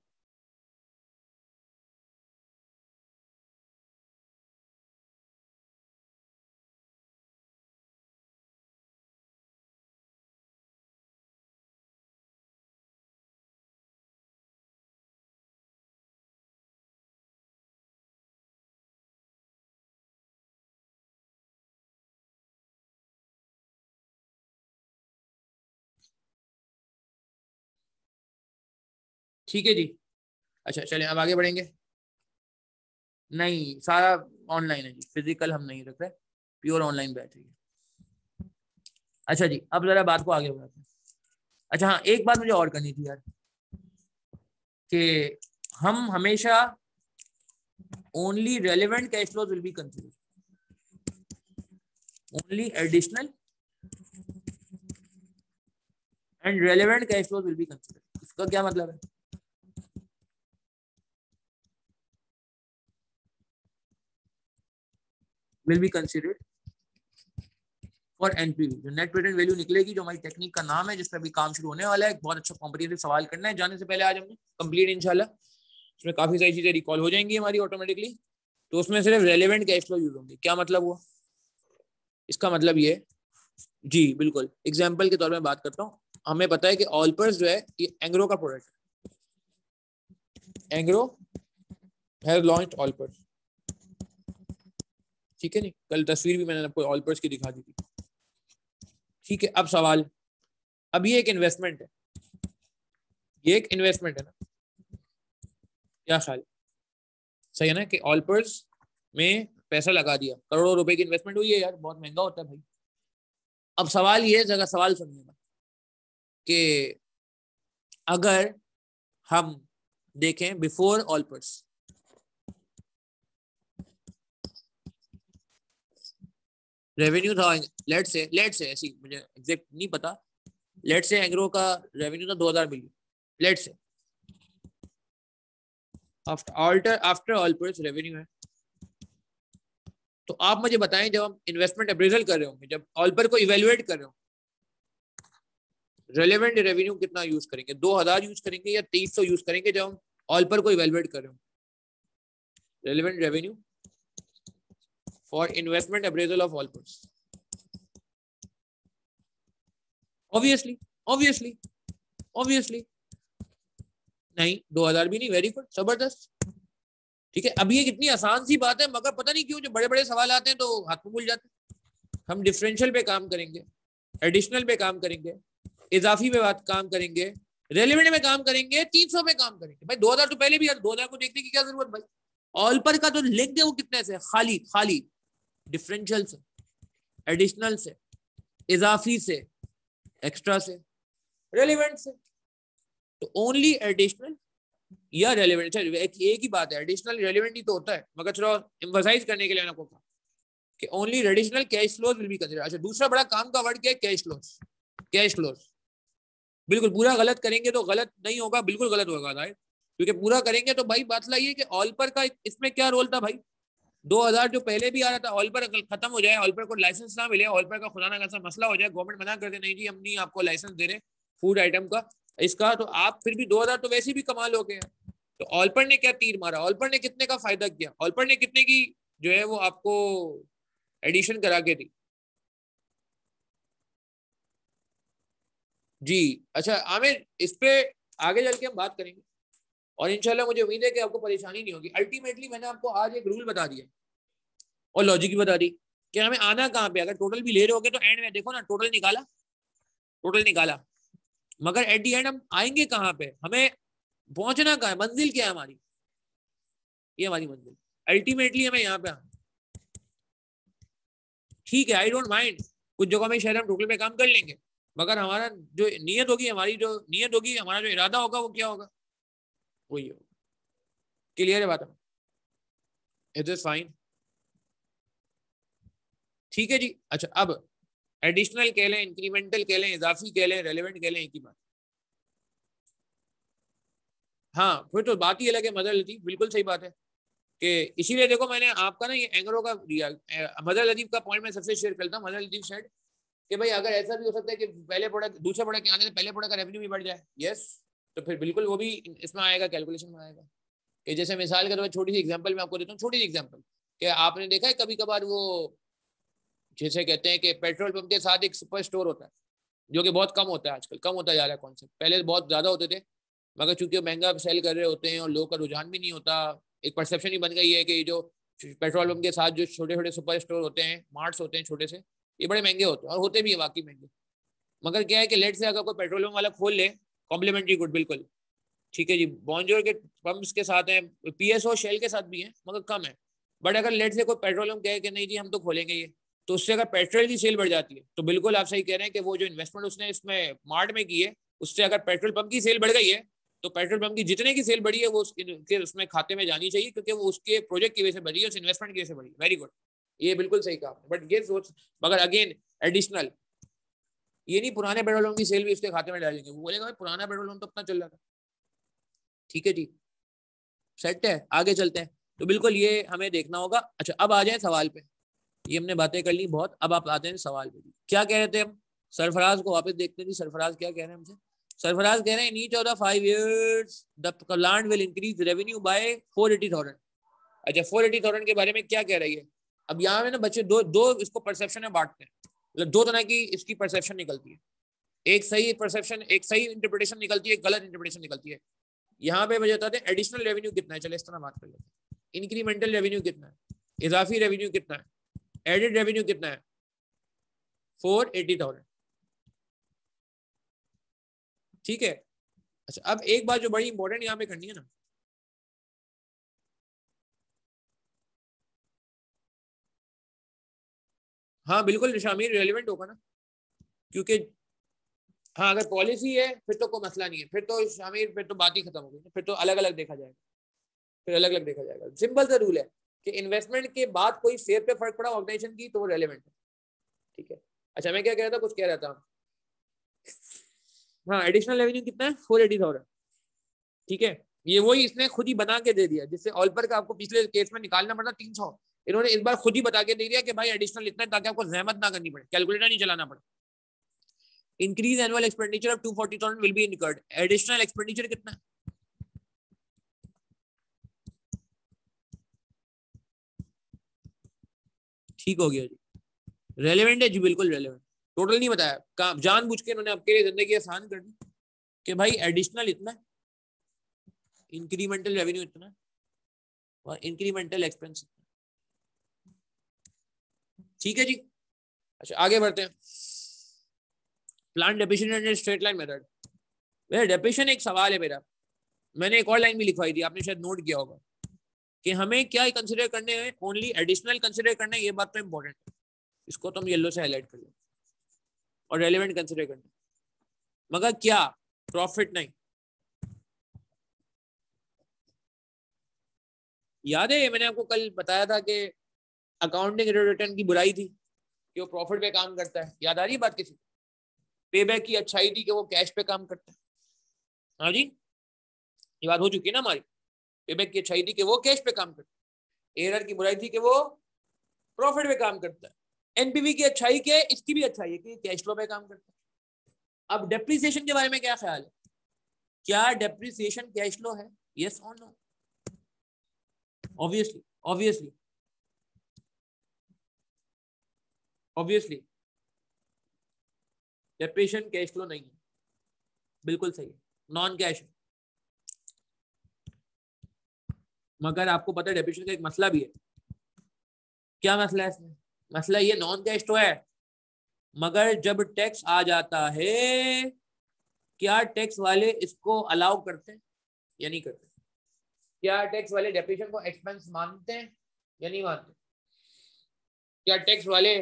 ठीक है जी, अच्छा चलें अब आगे बढ़ेंगे। नहीं, सारा ऑनलाइन है जी, फिजिकल हम नहीं रख रहे, प्योर ऑनलाइन बैच है। अच्छा जी, अब जरा बात को आगे बढ़ाते हैं। अच्छा हाँ, एक बात मुझे और करनी थी यार, कि हम हमेशा only relevant cash flows will be considered, only additional and relevant cash flows will be considered. इसका क्या मतलब है? Will be considered for NPV, जो नेट प्रेजेंट वैल्यू निकलेगी, जो हमारी टेक्निक का नाम है, जिस पर अभी काम शुरू होने वाला है। एक बहुत अच्छा कॉम्पिटिटिव सवाल करना है जाने से पहले, आज हमने कंप्लीट इंशाल्लाह, उसमें काफी सारी चीजें रिकॉल हो जाएंगी हमारी ऑटोमेटिकली। तो उसमें सिर्फ रेलेवेंट कैश फ्लो यूज होंगे। क्या मतलब हुआ इसका? मतलब ये जी बिल्कुल एग्जाम्पल के तौर में बात करता हूँ। हमें पता है कि ऑलपर्स जो है ये एंग्रो का प्रोडक्ट है, एंग्रो हैज लॉन्च्ड ऑलपर्स, ठीक है नहीं, कल तस्वीर भी मैंने आपको ऑलपर्स की दिखा दी थी। ठीक है, अब सवाल, अब ये एक इन्वेस्टमेंट है, ये एक इन्वेस्टमेंट है ना, क्या ख्याल? सही है ना कि ऑलपर्स में पैसा लगा दिया, करोड़ों रुपए की इन्वेस्टमेंट हुई है यार, बहुत महंगा होता है भाई। अब सवाल ये जगह सवाल सुनिएगा कि अगर हम देखें बिफोर ऑलपर्स, रेवेन्यू था, लेट्स से ऐसी, मुझे एग्जैक्ट नहीं पता, लेट्स से एंग्रो का रेवेन्यू था 2000 million, let's say after Olpers revenue है। तो आप मुझे बताएं, जब हम इन्वेस्टमेंट अप्रेजल कर रहे होंगे, जब ऑलपर को इवेल्युएट कर रहे हो, रेलेवेंट रेवेन्यू कितना यूज करेंगे? 2000 यूज करेंगे या 2300 यूज करेंगे जब हम ऑलपर को इवेल्युएट कर रहे हो? Relevant revenue for investment appraisal of Olpers, obviously obviously obviously नहीं, 2000 भी नहीं, वेरी गुड, जबरदस्त। ठीक है, अब ये कितनी आसान सी बात है, मगर पता नहीं क्यों जो बड़े बड़े सवाल आते हैं तो हाथ में भूल जाते हैं। हम डिफरेंशियल पे काम करेंगे, एडिशनल पे काम करेंगे, इजाफी पे बात काम करेंगे, रेलिवेंट में काम करेंगे 300 में काम करेंगे भाई। 2000 तो पहले भी यार, 2000 को देखने की क्या जरूरत भाई। ऑलपर का तो लिख दे वो कितने से, खाली खाली डिफरेंशियल से, एडिशनल से, इजाफी से, एक्स्ट्रा से, रेलिवेंट से। तो ओनली एडिशनल या रेलिवेंट, एक ही बात है, एडिशनल रेलिवेंट ही तो होता है, मगर थोड़ा एम्फसाइज करने के लिए मैंने आपको कहा कि only additional cash flows will be considered. अच्छा, दूसरा बड़ा काम का वर्ड क्या है, कैश फ्लोज। कैश फ्लोज बिल्कुल पूरा गलत करेंगे तो गलत नहीं होगा, बिल्कुल गलत होगा भाई, क्योंकि पूरा करेंगे तो भाई बात लाइए कि ऑलपर का इसमें क्या रोल था भाई। 2000 जो पहले भी आ रहा था, ऑलपर खत्म हो जाए, ऑलपर को लाइसेंस ना मिले, ऑलपर का खुदा ना कैसा मसला हो जाए, गवर्नमेंट मना कर दे नहीं जी हम नहीं आपको लाइसेंस दे रहे फूड आइटम का इसका, तो आप फिर भी 2000 तो वैसे भी कमाल हो गए। तो ऑलपर ने क्या तीर मारा, ऑलपर ने कितने का फायदा किया, ऑलपर ने कितने की जो है वो आपको एडिशन करा के दी जी। अच्छा आमिर, इस पे आगे चल के हम बात करेंगे और इंशाल्लाह मुझे उम्मीद है कि आपको परेशानी नहीं होगी। अल्टीमेटली मैंने आपको आज एक रूल बता दिया और लॉजिक भी बता दी कि हमें आना कहाँ पे। अगर टोटल भी ले रहे होगे तो एंड में देखो ना, टोटल निकाला, टोटल निकाला, मगर एट दी एंड हम आएंगे कहाँ पे, हमें पहुंचना कहाँ है, मंजिल क्या है हमारी, ये हमारी मंजिल अल्टीमेटली हमें यहाँ पे आना। ठीक है, आई डोंट माइंड कुछ जगहों में शायद हम टोटल पे काम कर लेंगे, मगर हमारा जो नीयत होगी, हमारी जो नीयत होगी, हमारा जो इरादा होगा वो क्या होगा, वही होगा। क्लियर है बात, इट इज फाइन। ठीक है जी। अच्छा अब एडिशनल कह लें, इंक्रीमेंटल कह लें, इजाफी कह लें, रेलेवेंट कह लें, एक ही बात। हाँ फिर तो बात ही अलग है मदर लतीफ, बिल्कुल सही बात है कि इसीलिए देखो मैंने आपका ना ये एंग्रो का दिया। मदर लतीफ का पॉइंट मैं सबसे शेयर करता हूँ। मदर लतीफ सेड कि भाई अगर ऐसा भी हो सकता है कि पहले प्रोडक्ट दूसरे प्रोडक्ट के आने से पहले प्रोडक्ट का रेवेन्यू भी बढ़ जाए, यस, तो फिर बिल्कुल वो भी इसमें आएगा, कैलकुलेशन में आएगा। कि जैसे मिसाल के तौर पर छोटी सी एग्जांपल मैं आपको देता हूँ, छोटी सी एग्जांपल कि आपने देखा है कभी कभार वो जैसे कहते हैं कि पेट्रोल पंप के साथ एक सुपर स्टोर होता है, जो कि बहुत कम होता है आजकल, कम होता जा रहा है कॉन्सेप्ट, पहले बहुत ज्यादा होते थे, मगर चूंकि महंगा सेल कर रहे होते हैं और लोगों का रुझान भी नहीं होता, एक परसेप्शन ही बन गई है कि जो पेट्रोल पंप के साथ जो छोटे छोटे सुपर स्टोर होते हैं, मार्ट्स होते हैं छोटे से, ये बड़े महंगे होते हैं और होते भी है वाकई महंगे। मगर क्या है कि लेट से अगर कोई पेट्रोल पंप वाला खोल ले, कॉम्प्लीमेंट्री गुड बिल्कुल ठीक है जी, बॉन्जोर के पंप्स के साथ है, पीएसओ शेल के साथ भी है मगर कम है। बट अगर लेट से कोई पेट्रोल पंप कहे कि नहीं जी हम तो खोलेंगे ये, तो उससे अगर पेट्रोल की सेल बढ़ जाती है, तो बिल्कुल आप सही कह रहे हैं कि वो जो इन्वेस्टमेंट उसने इसमें मार्ट में की है, उससे अगर पेट्रोल पंप की सेल बढ़ गई है, तो पेट्रोल पंप की जितने की सेल बढ़ी है वो उसमें खाते में जानी चाहिए, क्योंकि वो उसके प्रोजेक्ट की वजह से बढ़ी है, उस इन्वेस्टमेंट की वजह से बढ़ी है। वेरी गुड, ये बिल्कुल सही कहा। बट ये सोच, मगर अगेन एडिशनल, ये नहीं पुराने पेट्रोल पंप की सेल भी उसके खाते में डालेंगे, वो बोलेगा पुराना पेट्रोल पंप तो अपना चल रहा था। ठीक है जी, सेट है, आगे चलते हैं। तो बिल्कुल ये हमें देखना होगा। अच्छा अब आ जाए सवाल पे, ये हमने बातें कर ली बहुत, अब आप आते हैं सवाल पे। क्या कह रहे थे हम, सरफराज को वापस देखते हैं जी, सरफराज क्या कह रहे हैं हमसे। सरफराज कह रहे हैं in each of the 5 years the plant will increase revenue by 480,000। अच्छा 480,000 के बारे में क्या कह रही है। अब यहाँ में ना बच्चे दो दो इसको परसेप्शन में बांटते हैं, मतलब दो तरह की इसकी परसेप्शन निकलती है, एक सही परसेप्शन, एक सही इंटरप्रिटेशन निकलती है, एक गलत इंटरप्रिटेशन निकलती है। यहाँ पे मुझे बताते हैं एडिशनल रेवेन्यू कितना है, चले इस तरह बात कर लेते हैं। इंक्रीमेंटल रेवेन्यू कितना है, इजाफी रेवेन्यू कितना है, एडेड रेवेन्यू कितना है, 480,000। ठीक है। अच्छा अब एक बात जो बड़ी इंपॉर्टेंट यहाँ पे करनी है ना, हाँ बिल्कुल शामिर रेलिवेंट होगा ना, क्योंकि हाँ अगर पॉलिसी है फिर तो कोई मसला नहीं है, फिर तो शामिर फिर तो बात ही खत्म हो गई, फिर तो अलग अलग देखा जाएगा, फिर अलग अलग देखा जाएगा। सिंपल सा रूल है कि इन्वेस्टमेंट के बाद कोई शेयर पे फर्क पड़ा ऑर्गेनाइजेशन की तो वो रेलिवेंट है। ठीक है। अच्छा मैं क्या कह रहा था, कुछ कह रहा था, हाँ एडिशनल रेवेन्यू कितना है, 480,000। ठीक है, ये वही इसने खुद ही बना के दे दिया, जिससे ऑलपर का आपको पिछले केस में निकालना पड़ा 300, इन्होंने इस बार खुद ही बता के दे दिया कि भाई एडिशनल इतना है, ताकि आपको जहमत ना करनी पड़े, कैलकुलेटर नहीं चलाना पड़े। Increase annual expenditure of 240,000 will be incurred. Additional expenditure कितना है, ठीक हो गया जी, रेलेवेंट है जी, बिल्कुल रेलेवेंट। टोटल नहीं बताया, काम जानबूझ के इन्होंने आपके लिए जिंदगी आसान कर दी कि भाई एडिशनल इतना है, इंक्रीमेंटल रेवेन्यू इतना है और इंक्रीमेंटल एक्सपेंस। ठीक है जी। अच्छा आगे बढ़ते हैं, plan deficiency and straight line method. मेरा डेप्रिसिएशन एक सवाल है मेरा, मैंने एक और लाइन भी लिखवाई थी, आपने शायद नोट किया होगा कि हमें क्या कंसिडर करने हैं, ओनली एडिशनल कंसिडर करना है, ये बात तो इंपॉर्टेंट है, इसको तो हम येलो से हाईलाइट कर लें, और रेलेवेंट कंसिडर करना है, मगर क्या प्रॉफिट नहीं। याद है मैंने आपको कल बताया था कि अकाउंटिंग रिटर्न की बुराई थी कि वो प्रॉफिट पे काम करता है, याद आ रही है बात किसी? पेबैक की अच्छाई थी कि वो कैश पे काम करता है। हाँ जी, ये बात हो चुकी है ना हमारी। पेबैक की अच्छाई थी कि वो कैश पे काम करता है, एरर की बुराई थी कि वो प्रॉफिट पे काम करता है। एनपीवी की अच्छाई क्या है? इसकी भी अच्छाई है कि कैश फ्लो पे काम करता है। अब डेप्रिसिएशन के बारे में क्या ख्याल है? क्या डेप्रिसिएशन कैश फ्लो है? यस और no? Obviously obviously obviously depreciation cash flow नहीं है, बिल्कुल सही है, नॉन कैश है। मगर आपको पता है डेप्रिसिएशन का एक मसला भी है। क्या मसला है इसमें? मसला ये नॉन कैश तो है, मगर जब टैक्स आ जाता है, क्या टैक्स वाले इसको अलाउ करते हैं या नहीं करते? क्या टैक्स वाले डेप्रिसिएशन को एक्सपेंस मानते हैं या नहीं मानते? क्या टैक्स वाले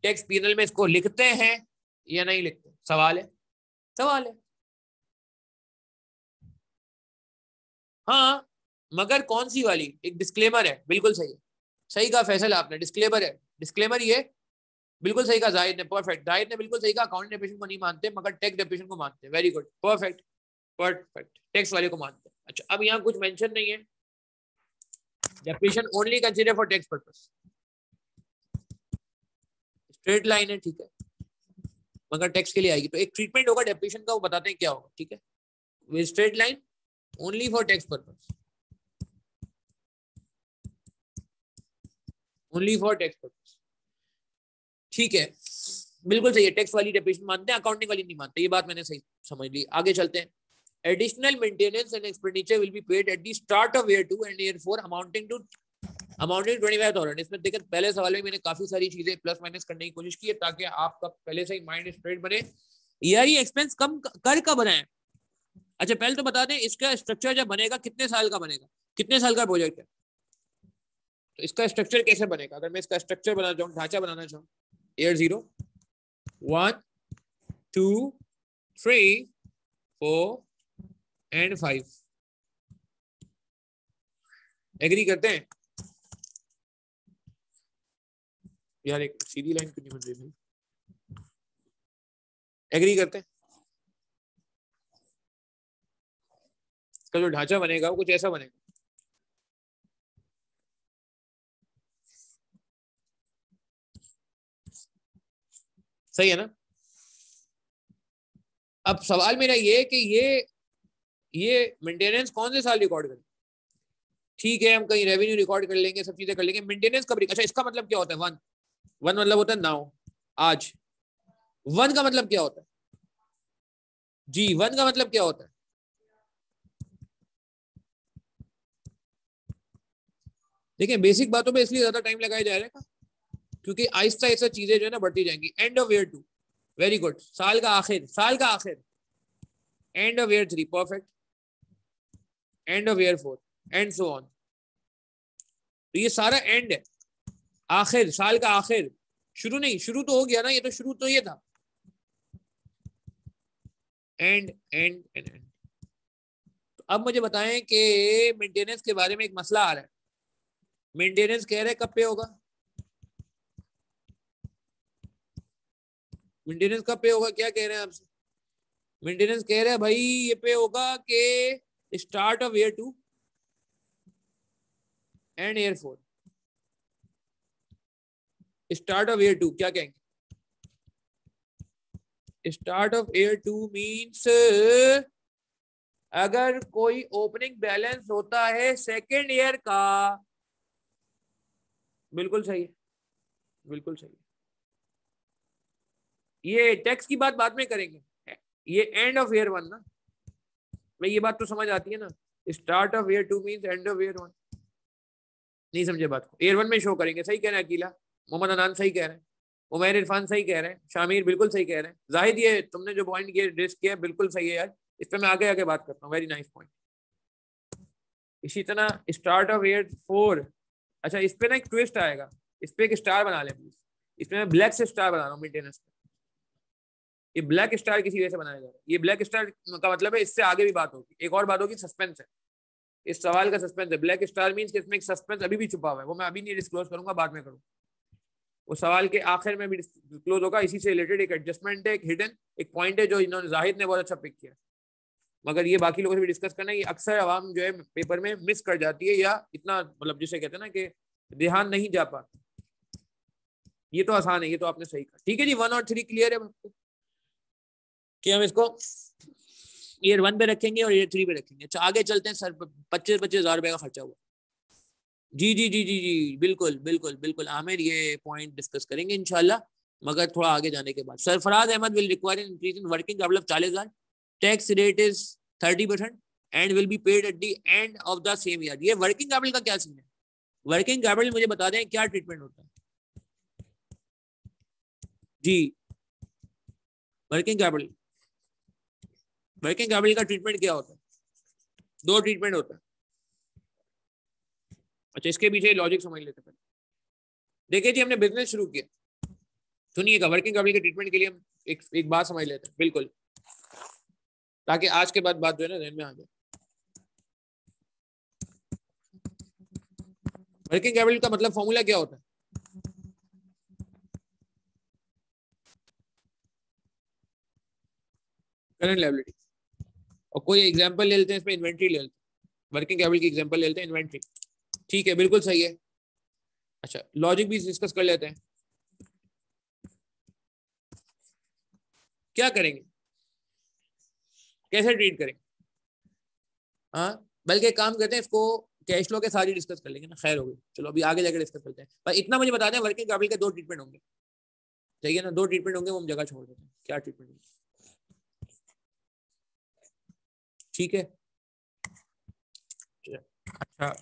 टैक्स पीनल में इसको लिखते हैं या नहीं लिखते? सवाल है, सवाल है। हाँ, मगर कौन सी वाली? एक डिस्क्लेमर है, बिल्कुल सही है, सही कहा फैसल आपने, डिस्क्लेमर है, डिस्क्लेमर ये बिल्कुल सही कहा जाहिद ने, परफेक्ट, जाहिद ने बिल्कुल सही कहा, अकाउंटिंग डेप्रिसिएशन को नहीं मानते मगर टैक्स डेप्रिसिएशन को मानते हैं। Very good, perfect perfect, tax वाले को मानते हैं। अच्छा, अब यहाँ कुछ मेंशन नहीं है, depreciation only consider for tax purpose, straight line है, ठीक है, मगर टैक्स के लिए आएगी तो एक ट्रीटमेंट होगा डेप्रिसिएशन का, वो बताते हैं क्या होगा, ठीक है, with straight line only for tax purpose, only for tax purpose, ठीक है, बिल्कुल सही है। टैक्स वाली डेप्रिसिएशन मानते हैं, अकाउंटिंग वाली नहीं मानते, ये बात मैंने सही समझ ली। आगे चलते हैं। Additional maintenance and expenditure will be paid at the start of year 2 and year 4 amounting to 25,000। इसमें देखिए पहले सवाल में मैंने काफी सारी चीजें प्लस माइनस करने की कोशिश की है ताकि आपका पहले से ही माइंड स्ट्रेट बने। यार ये एक्सपेंस कम कर कब बनाए? अच्छा पहले तो बता दें इसका स्ट्रक्चर जब बनेगा कितने साल का बनेगा, कितने साल का प्रोजेक्ट है, तो इसका स्ट्रक्चर कैसे बनेगा? अगर मैं इसका स्ट्रक्चर बनाना चाहूँ, ढांचा बनाना चाहूँ, ईयर 0 1 2 3 4 एंड 5, एग्री करते हैं? यार एक सीधी लाइन क्यों नहीं बन रही? एग्री करते हैं? इसका जो ढांचा बनेगा वो कुछ ऐसा बनेगा, सही है ना? अब सवाल मेरा ये कि ये मेंटेनेंस कौन से साल रिकॉर्ड करें? ठीक है, हम कहीं रेवेन्यू रिकॉर्ड कर लेंगे, सब चीजें कर लेंगे, मेंटेनेंस कब? अच्छा इसका मतलब क्या होता है? वन, वन मतलब होता है नाउ, आज। वन का मतलब क्या होता है? जी, वन का मतलब क्या होता है? देखिए बेसिक बातों पे इसलिए ज्यादा टाइम लगाया जा रहा है क्योंकि आहिस्ता आहिस्ता चीजें जो है ना बढ़ती जाएंगी। End of year 2, very good, साल का आखिर, साल का आखिर, end of year 3, perfect, end of year 4 and so on. तो ये सारा एंड है, आखिर, साल का आखिर, शुरू नहीं, शुरू तो हो गया ना, ये तो शुरू तो ये था, एंड एंड एंड एंड। तो अब मुझे बताएं कि मेंटेनेंस के बारे में एक मसला आ रहा है, मेंटेनेंस कह रहे हैं कब पे होगा? मेंटेनेंस कब पे होगा? क्या कह रहे हैं आपसे? मेंटेनेंस कह रहे हैं भाई ये पे होगा कि start of year 2 and year 4। Start of year 2 क्या कहेंगे? स्टार्ट ऑफ ईयर 2 मींस अगर कोई ओपनिंग बैलेंस होता है सेकेंड ईयर का, बिल्कुल सही है, बिल्कुल सही है। ये टैक्स की बात बाद में करेंगे, ये एंड ऑफ ईयर 1 ना, मैं ये बात तो समझ आती है ना, start of year 2 means end of year 1। नहीं समझे बात को? ईयर 1 में शो करेंगे, सही कह रहे हैं अकीला, मोहम्मद अनान सही कह रहे हैं, उमैर इरफान सही कह रहे हैं, शामिर बिल्कुल सही कह रहे हैं, जाहिद ये तुमने जो पॉइंट किया डिस्क किया बिल्कुल सही है यार, इस पर मैं आगे आगे बात करता हूँ। Very nice point. इसी तरह स्टार्ट ऑफ ईयर 4। अच्छा, इस पे ना एक ट्विस्ट आएगा, इस पे एक स्टार बना ले प्लीज। इसमें मैं ब्लैक से स्टार बना रहा हूँ मेंटेनेंस पे। ये ब्लैक स्टार किसी वजह से बनाया जा रहा है। ये ब्लैक स्टार का मतलब है इससे आगे भी बात होगी, एक और बात होगी, सस्पेंस है इस सवाल का, सस्पेंस है। ब्लैक स्टार मींस कि इसमें एक सस्पेंस अभी भी छुपा हुआ है, वो मैं अभी नहीं डिस्क्लोज करूंगा, बाद में करूंगा, वो सवाल के आखिर में भी डिस्क्लोज होगा। इसी से रिलेटेड एक एडजस्टमेंट है, एक हिडन एक पॉइंट है जो इन्होंने जाहिद ने बहुत अच्छा पिक किया, मगर ये बाकी लोगों से भी डिस्कस करना है। ये अक्सर आवाम जो है पेपर में मिस कर जाती है, या इतना मतलब जिसे कहते हैं ना कि ध्यान नहीं जा पाता। ये तो आसान है, ये तो आपने सही कहा। ठीक है जी, 1 और 3 क्लियर है आपको कि हम इसको ईयर 1 पे रखेंगे और ईयर 3 पे रखेंगे। अच्छा आगे चलते हैं सर। 25,000 रुपए का खर्चा हुआ। जी जी जी जी जी, बिल्कुल बिल्कुल बिल्कुल आमिर, ये पॉइंट डिस्कस करेंगे इंशाल्लाह, मगर थोड़ा आगे जाने के बाद। Sarfaraz Ahmed will require an increase in working capital of 40,000, tax rate is 30% and will be paid at the end of the same year. ये वर्किंग कैपिटल का क्या सीन है? वर्किंग कैपिटल मुझे बता दें क्या ट्रीटमेंट होता है जी? वर्किंग कैपिटल, वर्किंग कैपिटल का ट्रीटमेंट क्या होता है? 2 ट्रीटमेंट होता है। अच्छा, इसके पीछे लॉजिक समझ लेते हैं। देखिए जी, हमने बिजनेस शुरू किया, सुनिएगा, वर्किंग कैपिटल के ट्रीटमेंट के लिए हम एक बात समझ लेते हैं बिल्कुल, ताकि आज के बाद बात जो है ना ध्यान में आ जाए। वर्किंग कैपिटल का मतलब फॉर्मूला क्या होता है? Current liability. और कोई एग्जांपल ले लेते हैं इसमें, इन्वेंट्री ले लेते हैं, वर्किंग कैपिटल की एग्जांपल ले लेते हैं, इन्वेंट्री। ठीक है, बिल्कुल सही है। अच्छा, लॉजिक भी डिस्कस कर लेते हैं। क्या करेंगे, कैसे ट्रीट करेंगे? हाँ, बल्कि काम करते हैं इसको कैश फ्लो के साथ ही डिस्कस कर लेंगे ना, खैर होगी। चलो अभी आगे जाकर डिस्कस करते हैं, पर इतना मुझे बता दें वर्किंग कैपिटल के 2 ट्रीटमेंट होंगे, चाहिए ना? 2 ट्रीटमेंट होंगे, वो हम जगह छोड़ देते हैं। क्या ट्रीटमेंट होंगे? ठीक है, अच्छा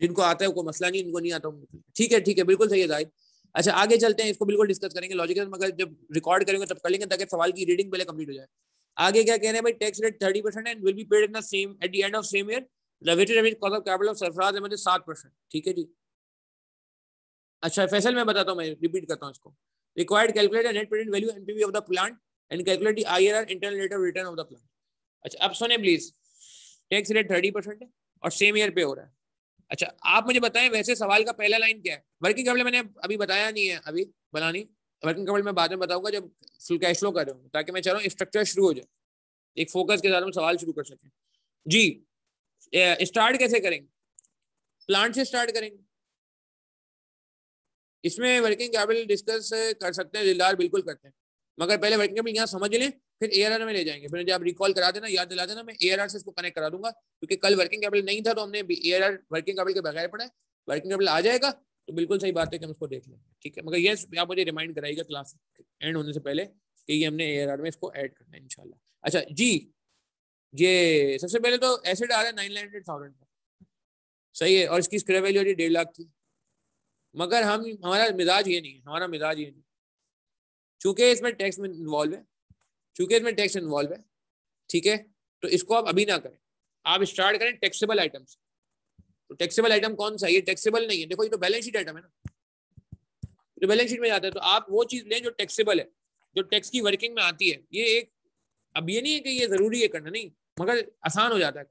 जिनको आता है कोई मसला नहीं, इनको नहीं आता। ठीक है ठीक है, बिल्कुल सही है जाहिद। अच्छा आगे चलते हैं, इसको बिल्कुल डिस्कस करेंगे लॉजिकल, मगर जब रिकॉर्ड करेंगे तब कर लेंगे ताकि सवाल की रीडिंग पहले कंप्लीट हो जाए। आगे क्या कह रहे हैं भाई? Tax rate 30% and will be paid in the same at the end of same year. The weighted average cost of capital of Sarfaraz Ahmed 7%। ठीक है जी। अच्छा फैसल मैं बताता हूँ, मैं रिपीट करता हूँ इसको। Required calculate net present value NPV of the plant and calculate the IRR internal rate of return of the plant. अच्छा अब सुने प्लीज, टैक्स रेट 30% है और सेम ईयर पे हो रहा है। अच्छा आप मुझे बताएं वैसे सवाल का पहला लाइन क्या है? वर्किंग कैपिटल मैंने अभी बताया नहीं है, अभी बनानी। वर्किंग कैपिटल मैं बाद में बताऊंगा जब फुल कैश फ्लो कर रहा हूँ, ताकि मैं चाह रहा हूँ स्ट्रक्चर शुरू हो जाए, एक फोकस के साथ हम सवाल शुरू कर सकें जी। स्टार्ट कैसे करेंगे? प्लांट से स्टार्ट करेंगे। इसमें वर्किंग कैपिटल डिस्कस कर सकते हैं दिलदार, बिल्कुल करते हैं, मगर पहले वर्किंग कैपिटल यहाँ समझ लें, फिर एआरआर में ले जाएंगे। फिर जब रिकॉल करा देना, याद दिला देना, मैं एआरआर से इसको कनेक्ट करा दूंगा, क्योंकि कल वर्किंग कैपिटल नहीं था तो हमने एआरआर वर्किंग कैपिटल के बगैर पढ़ा है। वर्किंग कैपिटल आ जाएगा तो बिल्कुल सही बात है कि हम उसको देख लेंगे। ठीक है, मगर ये आप मुझे रिमाइंड कराइएगा क्लास एंड होने से पहले कि ये हमने एआरआर में इसको ऐड करना है इंशाल्लाह। अच्छा जी, ये सबसे पहले तो एसिड आ रहा है 900,000 का, सही है, और इसकी स्क्रैप वैल्यू 1.5 लाख थी, मगर हम हमारा मिजाज ये नहीं है, हमारा मिजाज ये नहीं, चूंकि इसमें टैक्स में इन्वॉल्व है, चूंकि इसमें टैक्स इन्वॉल्व है, ठीक है, तो इसको आप अभी ना करें, आप स्टार्ट करें टैक्सेबल आइटम से। तो टैक्सेबल आइटम कौन सा? ये टैक्सेबल नहीं है, देखो ये तो बैलेंस शीट आइटम है ना, जो बैलेंस शीट में जाता है, तो आप वो चीज लें जो टैक्सेबल है, जो टैक्स की वर्किंग में आती है। ये एक, अब ये नहीं है कि ये जरूरी है करना, नहीं, मगर आसान हो जाता है,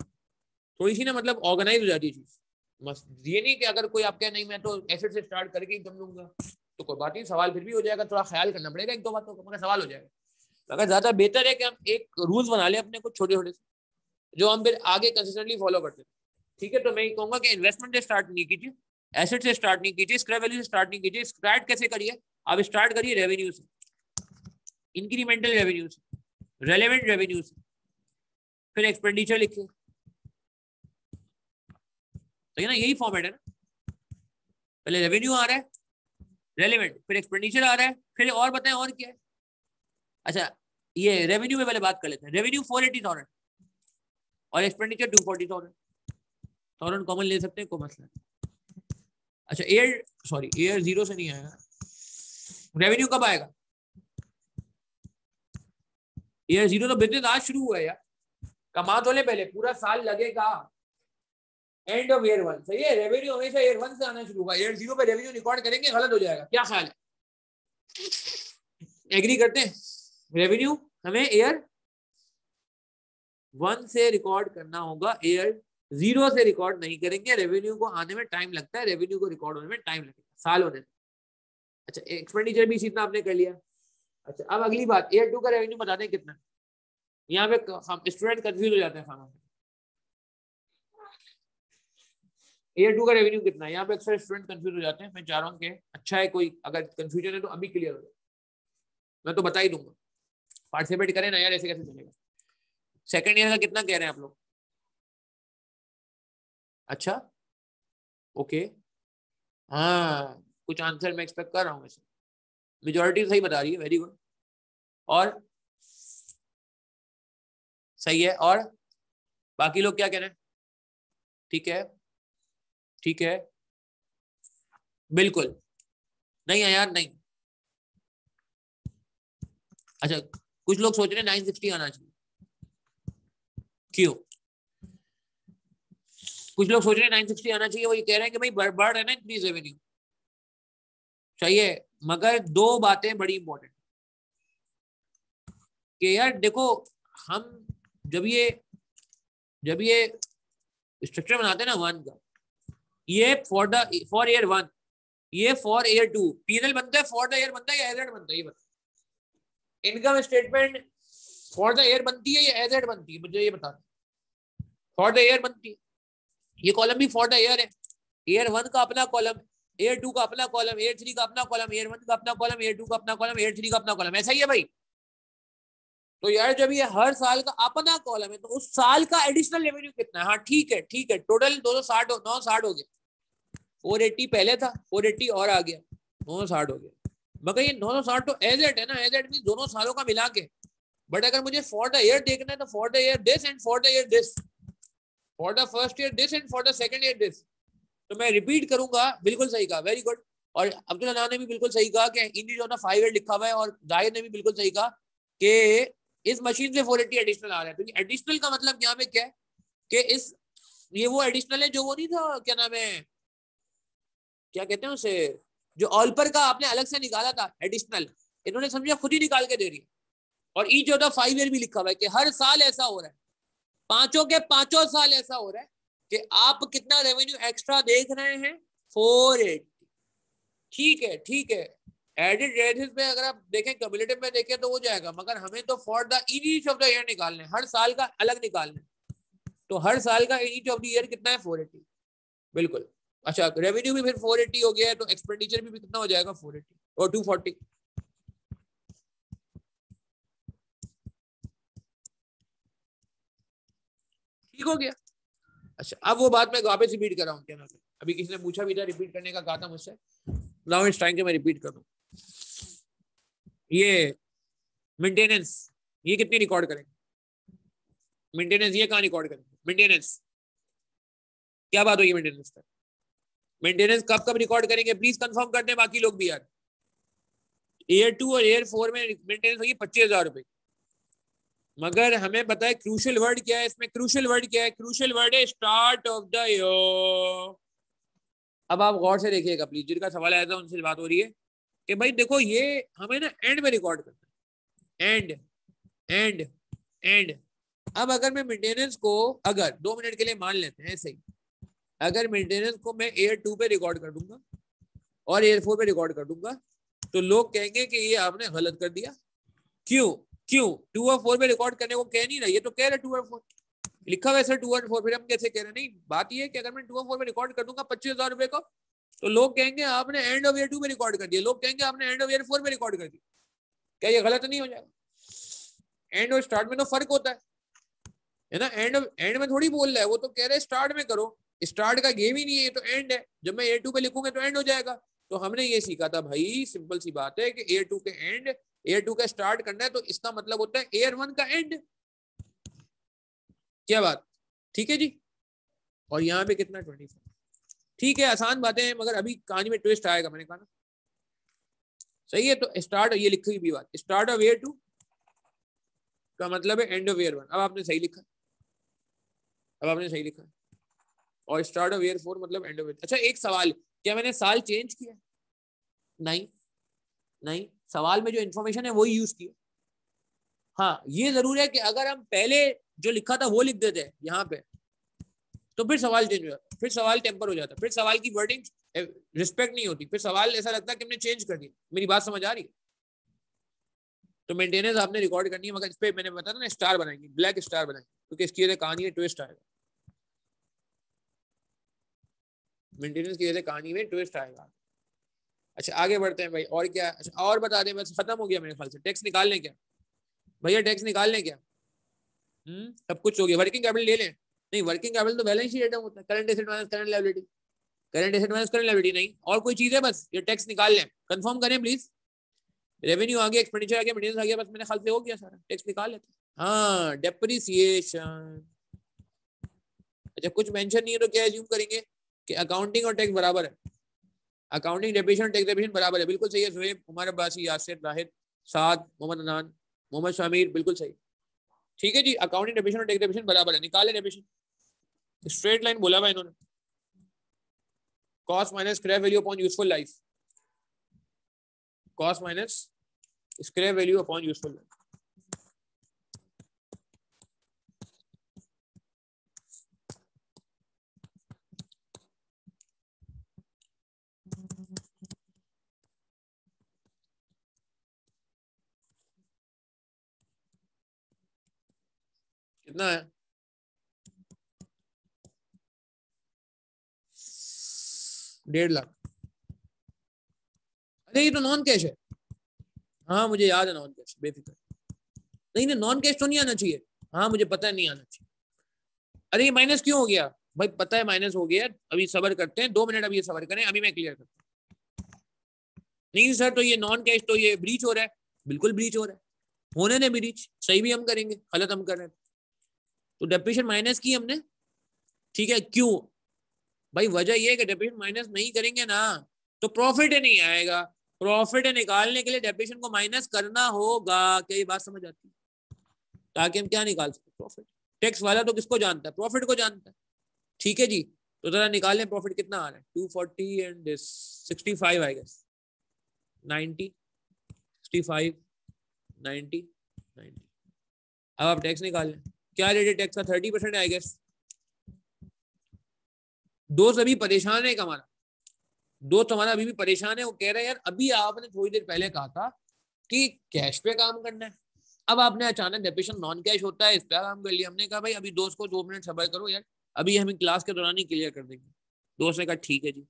थोड़ी सी ना मतलब ऑर्गेनाइज हो जाती है चीज। बस ये नहीं कि अगर कोई आप कहे नहीं मैं तो एसिड से स्टार्ट करके ही कर लूंगा, तो कोई बात नहीं, सवाल फिर भी हो जाएगा, थोड़ा ख्याल करना पड़ेगा 1-2 बातों का, मगर सवाल हो जाएगा। अगर ज्यादा बेहतर है कि हम एक रूल्स बना लें अपने कुछ छोटे छोटे से, जो हम फिर आगे कंसिस्टेंटली फॉलो करते हैं। ठीक है, तो मैं कहूंगा कि इन्वेस्टमेंट से स्टार्ट नहीं कीजिए, एसेट से स्टार्ट नहीं कीजिए, स्क्रैप वैल्यू से स्टार्ट नहीं कीजिए। स्टार्ट कैसे करिए? आप स्टार्ट करिए रेवेन्यू से, इंक्रीमेंटल रेवेन्यू से, रेलेवेंट रेवेन्यू से, फिर एक्सपेंडिचर लिखिए, तो ये ना यही फॉर्मेट है ना, पहले रेवेन्यू आ रहा है, रेलेवेंट, फिर एक्सपेंडिचर आ रहा है, फिर और बताएं और क्या है। अच्छा ये रेवेन्यू में पहले बात कर लेते हैं। रेवेन्यू 480,000 और एक्सपेंडिचर 240,000 कॉमन ले सकते हैं, कोई मसला नहीं। अच्छा एयर 0 से नहीं आएगा, रेवेन्यू कब आएगा? ईयर 0 तो बिजनेस आज शुरू हुआ है यार, कमा तो ले पहले, पूरा साल लगेगा। एंड ऑफ ईयर 1 सही है, रेवेन्यू हमेशा ईयर 1 से आना शुरू होगा, ईयर 0 पे रेवेन्यू रिकॉर्ड करेंगे गलत हो जाएगा, क्या ख्याल है? एग्री करते हैं? रेवेन्यू हमें ईयर 1 से रिकॉर्ड करना होगा, ईयर 0 से रिकॉर्ड नहीं करेंगे। रेवेन्यू को आने में टाइम लगता है, रेवेन्यू को रिकॉर्ड होने में टाइम लगेगा, साल होने में। अच्छा, एक्सपेंडिचर भी इतना आपने कर लिया। अच्छा, अब अगली बात, ईयर 2 का रेवेन्यू बता दें कितना। यहाँ पे हम स्टूडेंट कंफ्यूज हो जाते हैं खाना। ईयर 2 का रेवेन्यू कितना है, यहाँ पे अक्सर स्टूडेंट कंफ्यूज हो जाते हैं। मैं चाह रहा हूँ कि अच्छा है, कोई अगर कंफ्यूजन है तो अभी क्लियर हो जाए, मैं तो बता ही दूंगा। पार्टिसिपेट करें ना यार, ऐसे कैसे चलेगा। सेकंड ईयर का कितना कह रहे हैं आप लोग? अच्छा ओके, हाँ कुछ आंसर मैं एक्सपेक्ट कर रहा हूँ वैसे, मेजोरिटी सही बता रही है, वेरी गुड। और सही है, और बाकी लोग क्या कह रहे हैं? ठीक है, ठीक है, बिल्कुल नहीं है यार, नहीं। अच्छा, कुछ लोग सोच रहे हैं 960 आना चाहिए, क्यों? कुछ लोग सोच रहे हैं 960 आना चाहिए, वो ये कह रहे हैं कि भाई बढ़ रहा है ना इंक्रीज रेवेन्यू, चाहिए। मगर दो बातें बड़ी इंपॉर्टेंट कि यार देखो, हम जब ये स्ट्रक्चर बनाते हैं ना 1 का, ये फॉर ईयर 1, ये फॉर ईयर 2 पीएनएल बनता है, फॉर द ईयर बनता है या एजेड बनता है? ये बता, income statement for the year बनती है या एजेड बनती है, मुझे ये बता। फॉर द ईयर बनती है, ये कॉलम भी फॉर द ईयर है, ईयर 1 का अपना कॉलम, ईयर 2 का अपना कॉलम, ईयर 3 का अपना कॉलम, ईयर 1 का अपना कॉलम, ईयर 2 का अपना कॉलम, ईयर 3 का अपना कॉलम, ऐसा ही है भाई। तो यार जब ये हर साल का अपना कॉलम है, तो उस साल का एडिशनल रेवेन्यू कितना है? हाँ ठीक है, ठीक है, टोटल 960 हो गया, 480 पहले था, 480 और आ गया, 960 हो गया। मगर ये 960 तो एजेड है ना, एजेड मीन दोनों सालों का मिला के। बट अगर मुझे फॉर द ईयर देखना है तो for the year this and for the year this, for the first year this and for the second year this. तो मैं रिपीट करूंगा, बिल्कुल सही कहा, वेरी गुड। और अब्दुल अनान ने भी बिल्कुल सही कहा कि इन जो ना 5 ईयर लिखा हुआ है, और जाहिर ने भी बिल्कुल सही कहा कि इस मशीन से 480 एडिशनल आ रहा है। तो एडिशनल का मतलब यहाँ पे क्या है कि इस ये वो एडिशनल है जो वो नहीं था, क्या नाम है, क्या कहते हैं उसे, जो ऑल पर का आपने अलग से निकाला था एडिशनल, इन्होंने समझा खुद ही निकाल के दे रही है। और ईच ऑफ द 5 ईयर भी लिखा हुआ है कि हर साल ऐसा हो रहा है, पांचों के पांचों साल ऐसा हो रहा है कि आप कितना रेवेन्यू एक्स्ट्रा देख रहे हैं, 480। ठीक है, ठीक है, एडिड रेडिस में अगर आप देखें, क्यूमुलेटिव में देखें तो हो जाएगा, मगर हमें तो for the each of the year निकालने, हर साल का अलग निकालने। तो हर साल का ईच ऑफ द ईयर कितना है? 480, बिल्कुल। अच्छा, रेवेन्यू भी फिर 480 हो गया है, तो एक्सपेंडिचर भी कितना हो जाएगा? 480 और 240। ठीक हो गया। अच्छा, अब वो बात मैं वापस रिपीट कर रहा हूँ, क्या नाम है, अभी किसी ने पूछा भी था, रिपीट करने का कहा था मुझसे, नाउ इट्स टाइम कि मैं रिपीट करूँ। ये मेंटेनेंस, ये कितनी रिकॉर्ड करेंगे? मेंटेनेंस ये कहाँ रिकॉर्ड करेंगे? मेंटेनेंस क्या बात होगी मेंटेनेंस पर? मेंटेनेंस कब कब रिकॉर्ड करेंगे? प्लीज कंफर्म कर दें बाकी लोग भी यार। ईयर 2 और ईयर 4 में मेंटेनेंस होगी 25,000 रुपए। मगर हमें पता है क्रूशियल वर्ड क्या है इसमें, क्रूशियल वर्ड क्या है? क्रूशियल वर्ड है स्टार्ट ऑफ द ईयर। अब आप गौर से देखिएगा प्लीज, जिनका सवाल आया था उनसे बात हो रही है कि भाई देखो, ये हमें ना एंड में रिकॉर्ड करना है, एंड एंड एंड। अब अगर मैं मेंटेनेंस को, अगर 2 मिनट के लिए मान लेते हैं ऐसे ही, अगर मेंटेनेंस को मैं ईयर 2 पे रिकॉर्ड कर दूंगा और ईयर 4 पे रिकॉर्ड कर दूंगा, तो लोग कहेंगे कि ये आपने गलत कर दिया। क्यों? क्यों 2 और 4 पे रिकॉर्ड करने को कह नहीं रहा, ये तो कह रहा 2 और 4 लिखा हुआ है सर, 2 और 4, फिर हम कैसे कह रहे हैं? नहीं, बात ये है कि अगर मैं 2 और 4 पे रिकॉर्ड कर दूंगा 25,000 रुपए को, तो लोग कहेंगे आपने एंड ऑफ ईयर 2 पे रिकॉर्ड कर दिया, लोग कहेंगे आपने एंड ऑफ ईयर 4 पे रिकॉर्ड कर दिया। क्या ये गलत नहीं हो जाएगा? एंड और स्टार्ट में तो फर्क होता है ना, एंड में थोड़ी बोल रहा है, वो तो कह रहे स्टार्ट में करो, स्टार्ट का गेम ही नहीं है, तो एंड है, जब मैं ईयर 2 पे लिखूंगा तो एंड हो जाएगा। तो हमने ये सीखा था भाई, सिंपल सी बात है कि ईयर 2 के एंड, ईयर 2 का स्टार्ट करना है, तो इसका मतलब होता है ईयर 1 का एंड। क्या बात ठीक है जी? और यहाँ पे कितना 24। ठीक है, आसान बातें हैं, मगर अभी कहानी में ट्विस्ट आएगा, मैंने कहा ना। सही है, तो स्टार्ट, ये लिखी हुई भी बात, स्टार्ट ऑफ ईयर 2 का मतलब है एंड ऑफ ईयर 1। अब आपने सही लिखा, अब आपने सही लिखा। और स्टार्ट ऑफ ईयर 4 मतलब एंड ऑफ ईयर। अच्छा एक सवाल, क्या मैंने साल चेंज किया? नहीं नहीं, सवाल में जो इन्फॉर्मेशन है वही यूज किया। हाँ ये जरूर है कि अगर हम पहले जो लिखा था वो लिख देते हैं यहाँ पे तो फिर सवाल चेंज हो जाता, फिर सवाल टेम्पर हो जाता, फिर सवाल की वर्डिंग रिस्पेक्ट नहीं होती, फिर सवाल ऐसा लगता है कि हमने चेंज कर दिया। मेरी बात समझ आ रही है? तो मेंटेनेंस आपने रिकॉर्ड करनी है, मगर इस पे मैंने बताया ना स्टार बनाएंगे, ब्लैक स्टार बनाएंगे, क्योंकि इसकी वजह कहानी है ट्विस्ट आएगा। मेंटेनेंस की वजह से कहानी में ट्विस्ट आएगा। अच्छा आगे बढ़ते हैं भाई, और क्या? अच्छा और बता दें, बस खत्म हो गया मेरे ख्याल से। टैक्स निकाल लें क्या भैया? टैक्स निकाल लें क्या? सब कुछ हो गया। वर्किंग कैपिटल ले लें? नहीं, वर्किंग कैपिटल तो बैलेंस शीट होता है, current asset minus current liability, current asset minus current liability. नहीं और कोई चीज है? बस ये टैक्स निकाल लें, कंफर्म करें प्लीज। रेवेन्यू आ गया, एक्सपेंडिचर आ गया, मेंटेनेंस आ गया, बस मेरे ख्याल से हो गया सारा। टैक्स निकाल लेते हैं। हाँ डेप्रिसिएशन। अच्छा कुछ मेंशन नहीं है तो क्या एज्यूम करेंगे कि अकाउंटिंग और टैक्स बराबर है? अकाउंटिंग डेप्रिसिएशन टैक्स डेप्रिसिएशन बराबर है, बिल्कुल सही है। जोहेब, उमर अब्बासी, यासिर, राहिद, साद, मोहम्मद अनान, मोहम्मद शामिर, बिल्कुल सही। ठीक है जी, अकाउंटिंग डेप्रिसिएशन और टैक्स डेप्रिसिएशन बराबर है, निकाले डेप्रिसिएशन। स्ट्रेट लाइन बोला हुआ इन्होंने, cost minus scrap value upon useful life, cost minus scrap value upon useful life. कितना है? 1.5 लाख। अरे ये तो नॉन कैश है। हाँ मुझे याद है नॉन कैश, बेफिक्र। नहीं नहीं नॉन कैश तो नहीं आना चाहिए। हाँ मुझे पता है नहीं आना चाहिए। अरे ये माइनस क्यों हो गया भाई? पता है माइनस हो गया, अभी सबर करते हैं 2 मिनट, अभी ये सबर करें, अभी मैं क्लियर करता हूँ। नहीं सर तो ये नॉन कैश तो ये ब्रीच हो रहा है, बिल्कुल ब्रीच हो रहा है, होने ने ब्रीच, सही भी हम करेंगे, गलत हम कर रहे हैं। तो डेप्रिसिएशन माइनस की हमने, ठीक है, क्यों भाई? वजह ये है कि डेप्रिसिएशन माइनस नहीं करेंगे ना तो प्रॉफिट ही नहीं आएगा। प्रॉफिट निकालने के लिए डेप्रिसिएशन को माइनस करना होगा। क्या ये बात समझ आती है? ताकि हम क्या निकाल सके? प्रॉफिट। टैक्स वाला तो किसको जानता है? प्रॉफिट को जानता है। ठीक है जी, तो जरा निकालें प्रॉफिट कितना आ रहा है। 240 एंड 65 आई गेस, 90, 65, 90, 90। अब आप टैक्स निकाल लें। क्या रेट है टैक्स का? 30% आई गेस। दोस्त अभी परेशान है हमारा, दोस्त हमारा अभी भी परेशान है। वो कह रहे हैं यार अभी आपने थोड़ी देर पहले कहा था कि कैश पे काम करना है, अब आपने अचानक डेप्रिसिएशन नॉन कैश होता है इस पर काम कर लिया। हमने कहा भाई अभी दोस्त को 2 मिनट सब्र करो यार, अभी हम क्लास के दौरान ही क्लियर कर देंगे। दोस्त ने कहा ठीक है जी।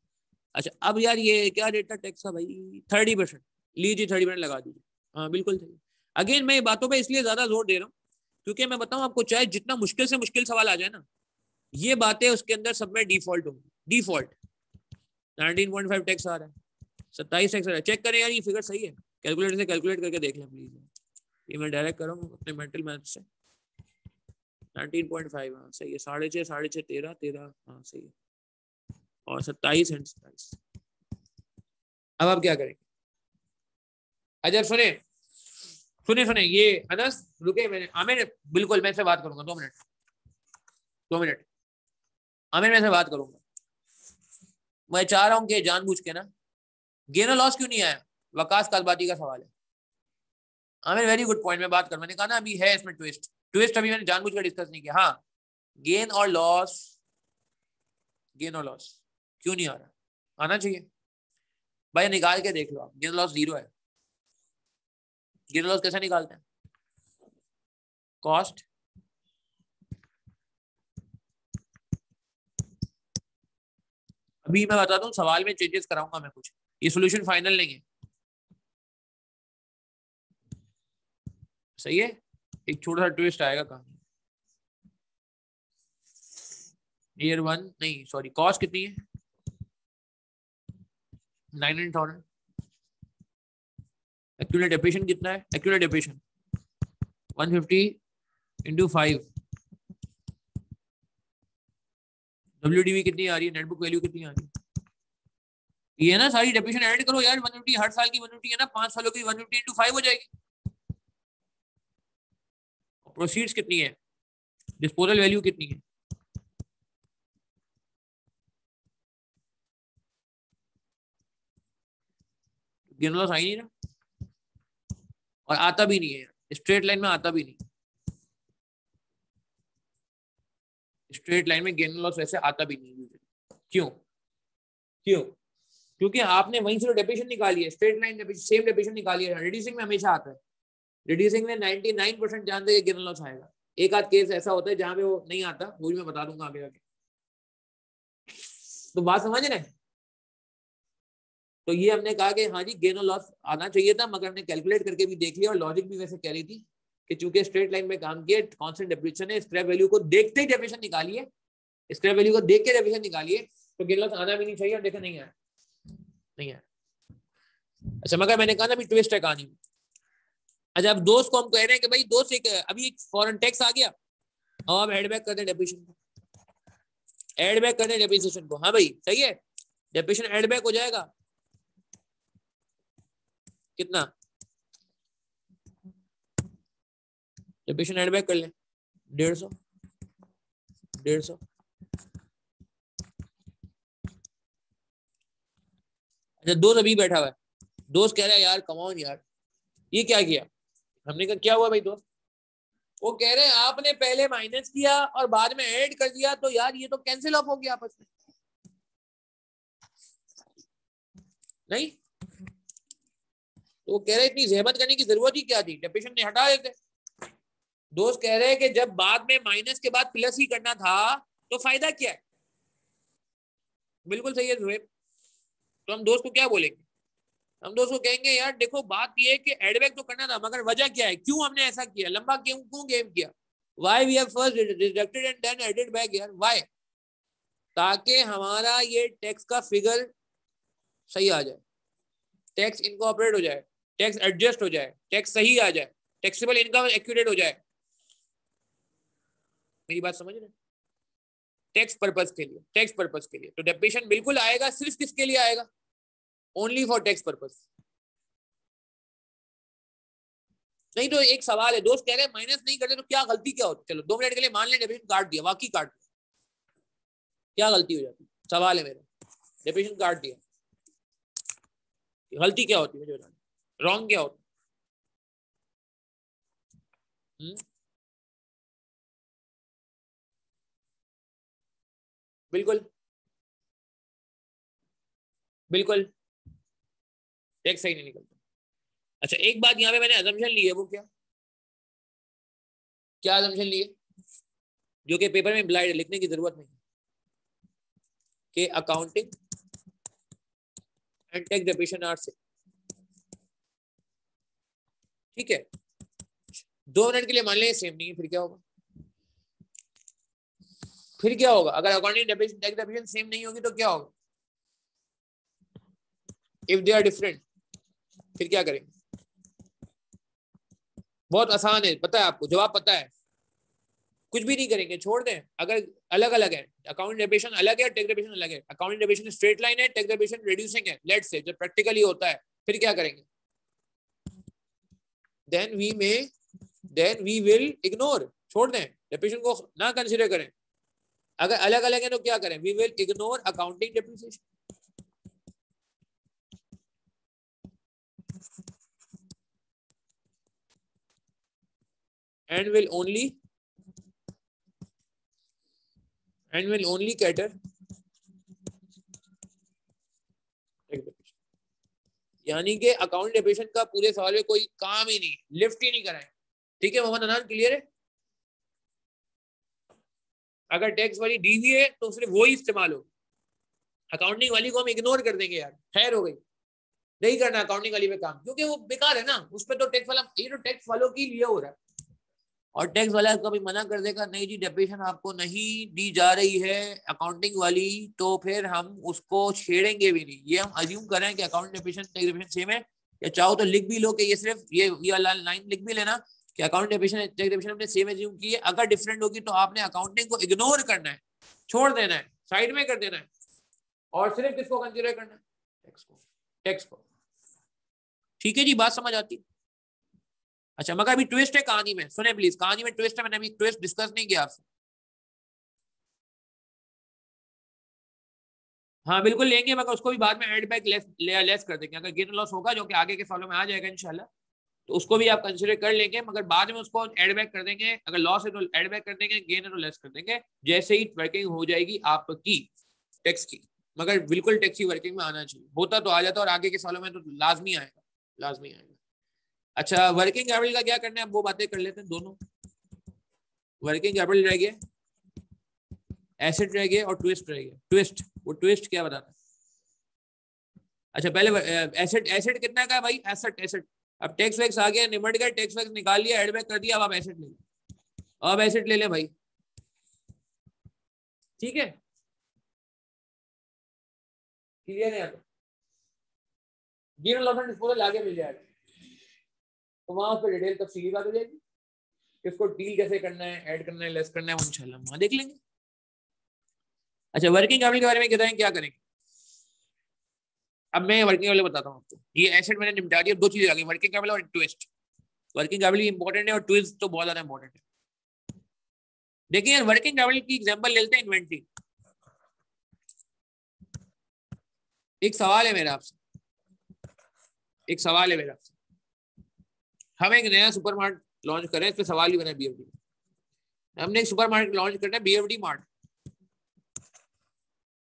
अच्छा अब यार ये क्या रेट था टैक्स का भाई? 30%। लीजिए 30% लगा दीजिए। हाँ बिल्कुल सही। अगेन मैं बातों पर इसलिए ज्यादा जोर दे रहा हूँ क्योंकि मैं बताऊं आपको, चाहे जितना मुश्किल से मुश्किल सवाल आ जाए ना, ये बातें उसके अंदर सब में डिफॉल्ट होंगी। डिफॉल्ट 19.5 टैक्स आ रहा है, 27 टैक्स आ रहा है। चेक करें यार ये फिगर सही है, कैलकुलेटर से कैलकुलेट करके देख लें प्लीज। ये मैं डायरेक्ट कर रहा हूँ अपने मेंटल मैथ से। 19.5 हाँ सही है, 6.5 6.5 13 13 हाँ सही है, और 27 एंड 27। अब आप क्या करेंगे? अच्छा सुने सुने सुने, ये अनस रुके, मैंने आमिर बिल्कुल मैं से बात करूंगा 2 मिनट, 2 मिनट। आमिर मैं से बात करूंगा। मैं चाह रहा हूँ कि जानबूझ के ना गेन और लॉस क्यों नहीं आया, वकास कालबाती का सवाल है। आमिर वेरी गुड पॉइंट, मैं बात कर, मैंने कहा ना अभी है इसमें ट्विस्ट, ट्विस्ट अभी मैंने जानबूझ कर डिस्कस नहीं किया। हाँ गेन और लॉस, गेन और लॉस क्यों नहीं आ रहा? आना चाहिए भाई, निकाल के देख लो आप, गेन लॉस 0 है। गेन लॉस कैसे निकालते हैं? कॉस्ट अभी मैं बताता हूँ, सवाल में चेंजेस कराऊंगा मैं कुछ, ये सोल्यूशन फाइनल नहीं है। सही है, एक छोटा सा ट्विस्ट आएगा कहानी। ईयर 1 नहीं सॉरी, कॉस्ट कितनी है? 900,000। एक्यूमुलेट डेप्रिसिएशन कितना है? Accumulate depreciation 150 into 5। WDV कितनी आ रही है? नेटबुक वैल्यू कितनी आ रही है? ये ना सारी डेप्रिसिएशन ऐड करो यार, 150 हर साल की 150 है ना, 5 सालों की 150 इंटू 5 हो जाएगी। प्रोसीड्स कितनी है, डिस्पोजल वैल्यू कितनी है। गेन लॉस आ ही नहीं रहा और आता भी नहीं है, स्ट्रेट लाइन में आता भी नहीं, स्ट्रेट लाइन में गेन लॉस वैसे आता भी नहीं। क्यों क्यों? क्योंकि आपने वहीं से डेफिनेशन निकाली है, स्ट्रेट लाइन सेम डेफिनेशन निकाली है। रिड्यूसिंग में हमेशा आता है, रिड्यूसिंग में 99% जानते हैं गेन लॉस आएगा। एक आध केस ऐसा होता है जहां पे वो नहीं आता, वो भी मैं बता दूंगा आगे आगे। तो बात समझ रहे हैं? तो ये हमने कहा कि हाँ जी गेन और लॉस आना चाहिए था, मगर हमने कैलकुलेट करके भी देख लिया और लॉजिक भी वैसे कह रही थी कि चूंकि स्ट्रेट लाइन में काम किया, कांस्टेंट डेप्रिसिएशन है, स्क्रैप वैल्यू को देखते ही डेफिनेशन निकालिए, स्क्रैप वैल्यू को देख के डेफिनेशन निकालिए, तो गेन लॉस आना भी नहीं चाहिए। और देखा नहीं आया, नहीं आया। अच्छा, मगर मैंने कहा ना अभी ट्विस्ट है कहानी। अच्छा, अब दोस्त को हम कह रहे हैं कि भाई दोस्त एक अभी एक फॉरेन टैक्स आ गया और हम एड बैक कर दें डेप्रिसिएशन को, एड बैक कर दें डेप्रिसिएशन को। हाँ भाई सही है, डेप्रिसिएशन एड बैक हो जाएगा कितना, डेप्रिसिएशन एड बैक कर ले 150 150। अच्छा, दोस्त अभी बैठा हुआ है, दोस्त कह रहा है यार कमाओ यार, ये क्या किया? हमने कहा क्या हुआ भाई दोस्त? वो कह रहे हैं आपने पहले माइनस किया और बाद में ऐड कर दिया, तो यार ये तो कैंसिल ऑफ हो गया आपस में। नहीं, तो वो कह रहे इतनी जहमत करने की जरूरत ही क्या थी, डेप्रिसिएशन ने हटा देते। दोस्त कह रहे हैं कि जब बाद में माइनस के बाद प्लस ही करना था तो फायदा क्या है। बिल्कुल सही है जुहेब। तो हम दोस्त को क्या बोलेंगे? हम दोस्त को कहेंगे यार देखो बात ये है कि एडबैक तो करना था, मगर वजह क्या है, क्यों हमने ऐसा किया, लंबा क्यों गेम किया, why we have first deducted and then added back यार, व्हाई? ताकि हमारा ये टैक्स का फिगर सही आ जाए, टैक्स इनकॉर्पोरेट हो जाए, टैक्स एडजस्ट हो जाए, टैक्स सही आ जाए, टैक्सेबल इनकम एक्यूरेट हो जाए। मेरी बात समझ रहे? टैक्स पर्पस के लिए, टैक्स पर्पस के लिए तो डेप्रिसिएशन बिल्कुल आएगा, सिर्फ किसके लिए आएगा? Only for tax purpose. नहीं तो एक सवाल है, दोस्त कह रहे हैं माइनस नहीं करते तो क्या गलती क्या होती? चलो 2 मिनट के लिए मान लें डेप्रिसिएशन काट दिया, वाकई काट दिया, क्या गलती हो जाती? सवाल है मेरा, डेप्रिसिएशन काट दिया, गलती क्या होती है मुझे बताना, रॉन्ग क्या होता? बिल्कुल बिल्कुल, टैक्स सही नहीं निकलता। अच्छा, एक बात यहाँ पे मैंने अजम्पशन ली है, वो क्या क्या अजम्पशन ली है, जो कि पेपर में इम्प्लाइड है, लिखने की जरूरत नहीं, कि accounting and tax depreciation are से, ठीक है। 2 मिनट के लिए मान लें सेम नहीं है, फिर क्या होगा? फिर क्या होगा अगर accounting depreciation tax depreciation same नहीं होगी तो क्या होगा? इफ दे आर डिफरेंट फिर क्या करेंगे? बहुत आसान है, पता है आपको, जवाब पता है, कुछ भी नहीं करेंगे, छोड़ दें। अगर अलग अलग है, अकाउंटिंग डेप्रिसिएशन अलग है, टैक्स डेप्रिसिएशन अलग है, अकाउंटिंग डेप्रिसिएशन स्ट्रेट लाइन है, टैक्स डेप्रिसिएशन रिड्यूसिंग है, लेट्स से जब प्रैक्टिकली होता है, फिर क्या करेंगे? देन वी विल इग्नोर, छोड़ दें, डेप्रिसिएशन को ना कंसीडर करें। अगर अलग अलग है तो क्या करें? We will ignore accounting depreciation and will only cater, यानी कि अकाउंट डेप्रिसिएशन का पूरे सवाल में कोई काम ही नहीं, लिफ्ट ही नहीं कराए। ठीक है मोहम्मद अनान, क्लियर है? अगर टैक्स वाली दी हुई है तो सिर्फ वो ही इस्तेमाल हो, अकाउंटिंग वाली को हम इग्नोर कर देंगे यार, खैर हो गई, नहीं करना अकाउंटिंग वाली पे काम, क्योंकि वो बेकार है ना, उस पर तो टैक्स वाला, ये तो टैक्स वालों की लिए हो रहा है। और टैक्स वाला कभी मना कर देगा नहीं जी डेप्रिसिएशन आपको नहीं दी जा रही है अकाउंटिंग वाली, तो फिर हम उसको छेड़ेंगे भी नहीं। ये हम अज्यूम करें कि accounting depreciation tax depreciation same है, या चाहो तो लिख भी लो कि ये सिर्फ ये वाला लाइन लिख भी लेना कि अकाउंटिंग डेप्रिसिएशन टैक्स डेप्रिसिएशन हमने सेम अज्यूम की है। अगर डिफरेंट होगी तो आपने अकाउंटिंग को इग्नोर करना है, छोड़ देना है, साइड में कर देना है, और सिर्फ किसको कंसीडर करना है? टैक्स को, टैक्स को। ठीक है जी, बात समझ आती है? अच्छा मगर अभी ट्विस्ट है कहानी में, सुने प्लीज, कहानी में ट्विस्ट है, मैंने अभी ट्विस्ट डिस्कस नहीं किया आपसे। हाँ बिल्कुल लेंगे, मगर उसको भी बाद में एड बैक लेस कर देंगे, अगर गेन लॉस होगा जो कि आगे के सालों में आ जाएगा इंशाल्लाह, तो उसको भी आप कंसिडर कर लेंगे, मगर बाद में उसको एड बैक कर देंगे, अगर लॉस है तो एड बैक कर देंगे, गेन है तो लेस कर देंगे, जैसे ही वर्किंग हो जाएगी आपकी टैक्स की। मगर बिल्कुल टैक्स की वर्किंग में आना चाहिए, होता तो आ जाता, और आगे के सालों में तो लाजमी आएगा, लाजमी आएगा। अच्छा वर्किंग कैपिटल का क्या करना है, वो बातें कर लेते हैं दोनों। वर्किंग कैपिटल रह गया, एसेट रह गया और ट्विस्ट रह गया। ट्विस्ट, वो ट्विस्ट क्या बताता है? अच्छा पहले एसेट, एसेट कितना का है भाई? एसेट, एसेट अब टैक्स वैक्स आ गया, निमट गया, टैक्स वैक्स निकाल लिया, एड बैक कर दिया, अब आप एसेट ले लें, अब एसेट ले लें भाई, ठीक है, क्लियर है? यहाँ गेन लॉस एंड डिस्पोजल आगे मिल जाएगा, तो वहां पर डिटेल तब सीधी बात हो जाएगी, इसको डील कैसे करना है, ऐड करना है, लेस करना है, वो इंशाल्लाह वहां देख लेंगे। अच्छा वर्किंग कैपिटल के बारे में कहते हैं क्या करेंगे? अब मैं वर्किंग कैपिटल बताता हूँ आपको, ये एसेट मैंने निपटा दिया, दो चीजें आ गई, वर्किंग कैपिटल और ट्विस्ट। वर्किंग कैपिटल इंपॉर्टेंट है और ट्विस्ट तो बहुत ज्यादा इंपॉर्टेंट है। देखिए यार वर्किंग कैपिटल की एग्जांपल लेते हैं, इन्वेंट्री। एक सवाल है मेरा आपसे, एक सवाल है मेरा आपसे, हम एक नया सुपरमार्केट लॉन्च करें, इस पे सवाल ही बना बीएफडी, हमने एक सुपरमार्केट लॉन्च करना है, बीएफडी मार्ट,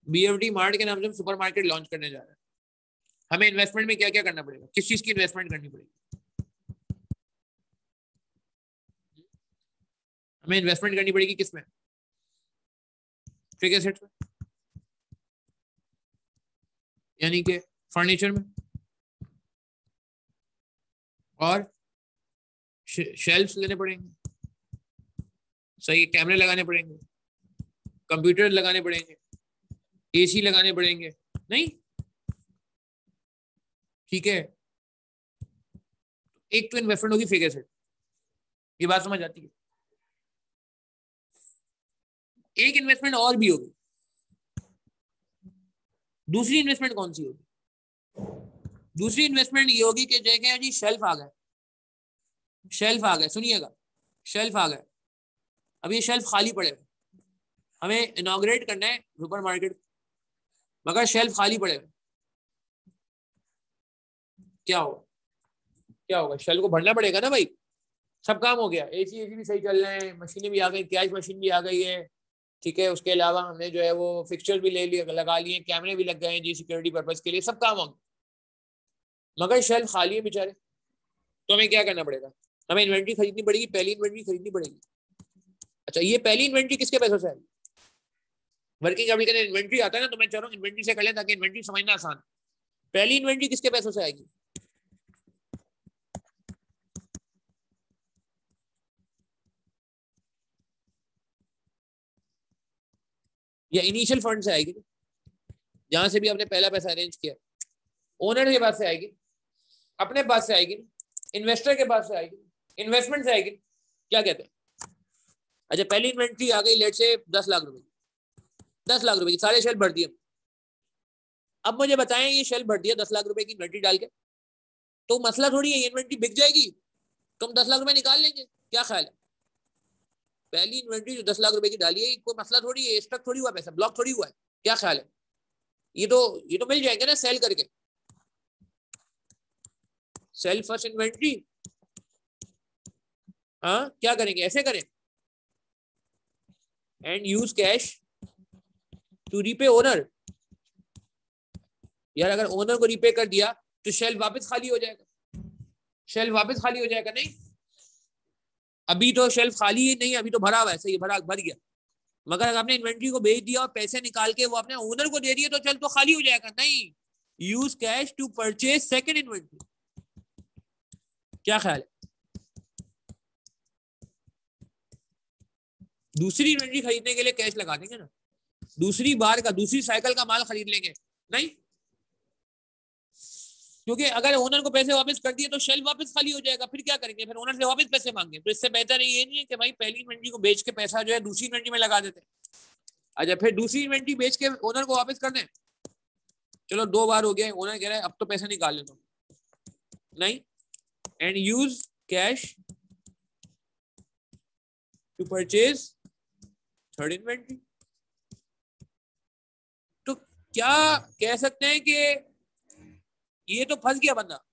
बीएफडी मार्ट के नाम से हम सुपरमार्केट लॉन्च करने जा रहे हैं। हमें इन्वेस्टमेंट में क्या क्या करना पड़ेगा, किस चीज की इन्वेस्टमेंट करनी पड़ेगी? हमें इन्वेस्टमेंट करनी पड़ेगी किसमें? फिक्स्ड एसेट्स में, यानी कि फर्नीचर में, और शेल्फ्स लेने पड़ेंगे, सही, कैमरे लगाने पड़ेंगे, कंप्यूटर लगाने पड़ेंगे, एसी लगाने पड़ेंगे, नहीं? ठीक है, एक तो इन्वेस्टमेंट होगी फिक्स्ड एसेट, ये बात समझ आती है? एक इन्वेस्टमेंट और भी होगी, दूसरी इन्वेस्टमेंट कौन सी होगी? दूसरी इन्वेस्टमेंट ये होगी कि जगह जी शेल्फ आ गए, शेल्फ आ गए, सुनिएगा, शेल्फ आ गए, अब ये शेल्फ खाली पड़े, हमें इनॉग्रेट करना है सुपर मार्केट, मगर शेल्फ खाली पड़े, क्या होगा? क्या होगा? शेल्फ को भरना पड़ेगा ना भाई, सब काम हो गया, एसी भी सही चल रहे हैं, मशीनें भी आ गई, कैश मशीन भी आ गई है, ठीक है, उसके अलावा हमने जो है वो फिक्सचर भी ले लिए, लगा लिए, कैमरे भी लग गए हैं जी सिक्योरिटी पर्पज के लिए, सब काम हो गया, मगर शेल्फ खाली है बेचारे, तो हमें क्या करना पड़ेगा? हमें इन्वेंट्री खरीदनी पड़ेगी, पहली इन्वेंट्री खरीदनी पड़ेगी। अच्छा ये पहली इन्वेंट्री किसके पैसों से आएगी? वर्किंग कैपिटल के इन्वेंट्री आता है ना, तो मैं चाह रहा हूँ इन्वेंट्री से कर लें ताकि इन्वेंट्री समझना आसान। पहली इन्वेंट्री किसके पैसों से आएगी? या इनिशियल फंड से आएगी, जहां से भी आपने पहला पैसा अरेंज किया, ओनर के पास से आएगी, अपने पास से आएगी, इन्वेस्टर के पास से आएगी, इन्वेस्टमेंट से आएगी, क्या कहते हैं? अच्छा पहली इन्वेंट्री आ गई लेट से 10 लाख रुपए, 10 लाख रुपए की सारे शेल्फ भर दिए, अब मुझे बताएं ये शेल्फ भर दिया 10 लाख रुपए की इन्वेंट्री डाल के, तो मसला थोड़ी है, ये इन्वेंट्री बिक जाएगी तो हम 10 लाख रुपए निकाल लेंगे, क्या ख्याल है? पहली इन्वेंट्री जो 10 लाख रुपए की डाली है, कोई मसला थोड़ी है, स्टक थोड़ी हुआ पैसा, ब्लॉक थोड़ी हुआ है, क्या ख्याल है? ये तो मिल जाएंगे ना सेल करके, सेल फर्स्ट इन्वेंट्री, हाँ क्या करेंगे, ऐसे करें, and use cash to repay owner. यार अगर ओनर को रीपे कर दिया तो शेल्फ वापस खाली हो जाएगा, शेल्फ वापस खाली हो जाएगा, नहीं? अभी तो शेल्फ खाली ही नहीं, अभी तो भरा हुआ है, सही भर गया, मगर अगर आपने इन्वेंट्री को बेच दिया और पैसे निकाल के वो अपने ओनर को दे दिए तो चल तो खाली हो जाएगा, नहीं? Use cash to purchase second inventory, क्या ख्याल है? दूसरी इन्वेंट्री खरीदने के लिए कैश लगा देंगे ना, दूसरी बार का, दूसरी साइकिल का माल खरीद लेंगे, नहीं? क्योंकि अगर ओनर को पैसे वापस कर दिए तो शेल्फ वापस खाली हो जाएगा, फिर क्या करेंगे? फिर ओनर से वापस पैसे मांगे, तो इससे बेहतर ये नहीं है कि भाई पहली इन्वेंट्री को बेच के पैसा जो है दूसरी इन्वेंट्री में लगा देते हैं। अच्छा फिर दूसरी इन्वेंट्री बेच के ओनर को वापस कर दें, चलो 2 बार हो गया, ओनर कह रहा है अब तो पैसा निकाल लेना, नहीं? And use cash to purchase third inventory. तो क्या कह सकते हैं कि ये तो फंस गया बंदा,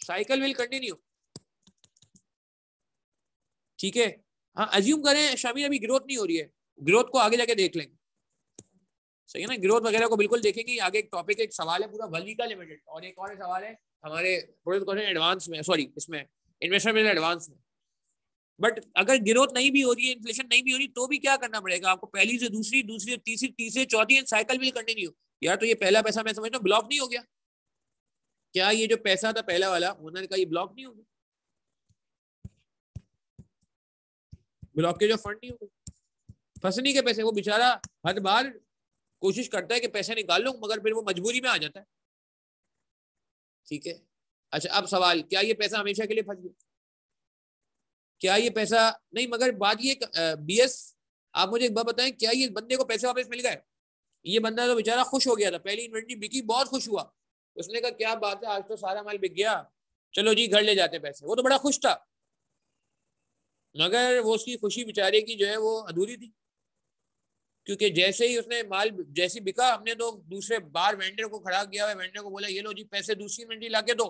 साइकिल विल कंटिन्यू। ठीक है, हाँ अज्यूम करें शामिर अभी ग्रोथ नहीं हो रही है, ग्रोथ को आगे जाके देख लेंगे, सही है ना, ग्रोथ वगैरह को बिल्कुल देखेंगे। आगे एक टॉपिक, एक सवाल है पूरा वलीका लिमिटेड, और एक और सवाल है हमारे एडवांस में, सॉरी इसमें इन्वेस्टमेंट एडवांस में। बट अगर ग्रोथ नहीं भी हो रही है, इन्फ्लेशन नहीं भी हो रही, तो भी क्या करना पड़ेगा आपको, पहली से दूसरी, दूसरी से तीसरी, तीसरी चौथी, साइकिल विल कंटिन्यू। यार तो ये पहला पैसा मैं समझता हूँ ब्लॉक नहीं हो गया क्या? ये जो पैसा था पहला वाला ओनर का, ये ब्लॉक नहीं हो गया? ब्लॉक के जो फंड नहीं हो गए, फंसने के पैसे, वो बेचारा हर बार कोशिश करता है कि पैसे निकाल लो, मगर फिर वो मजबूरी में आ जाता है। ठीक है, अच्छा अब सवाल, क्या ये पैसा हमेशा के लिए फंस गया? क्या ये पैसा नहीं, मगर बात ये बीएस आप मुझे एक बात बताएं, क्या ये बंदे को पैसे वापस मिल गए? ये बंदा तो बेचारा खुश हो गया था, पहली इन्वेंट्री बिकी, बहुत खुश हुआ, उसने कहा क्या बात है, आज तो सारा माल बिक गया, चलो जी घर ले जाते पैसे। वो तो बड़ा खुश था, मगर वो उसकी खुशी बेचारे की जो है वो अधूरी थी, क्योंकि जैसे ही उसने माल जैसे बिका, हमने तो दूसरे बार वेंडर को खड़ा किया हुआ, वेंडर को बोला ये लो जी पैसे दूसरी इन्वेंट्री लाके दो,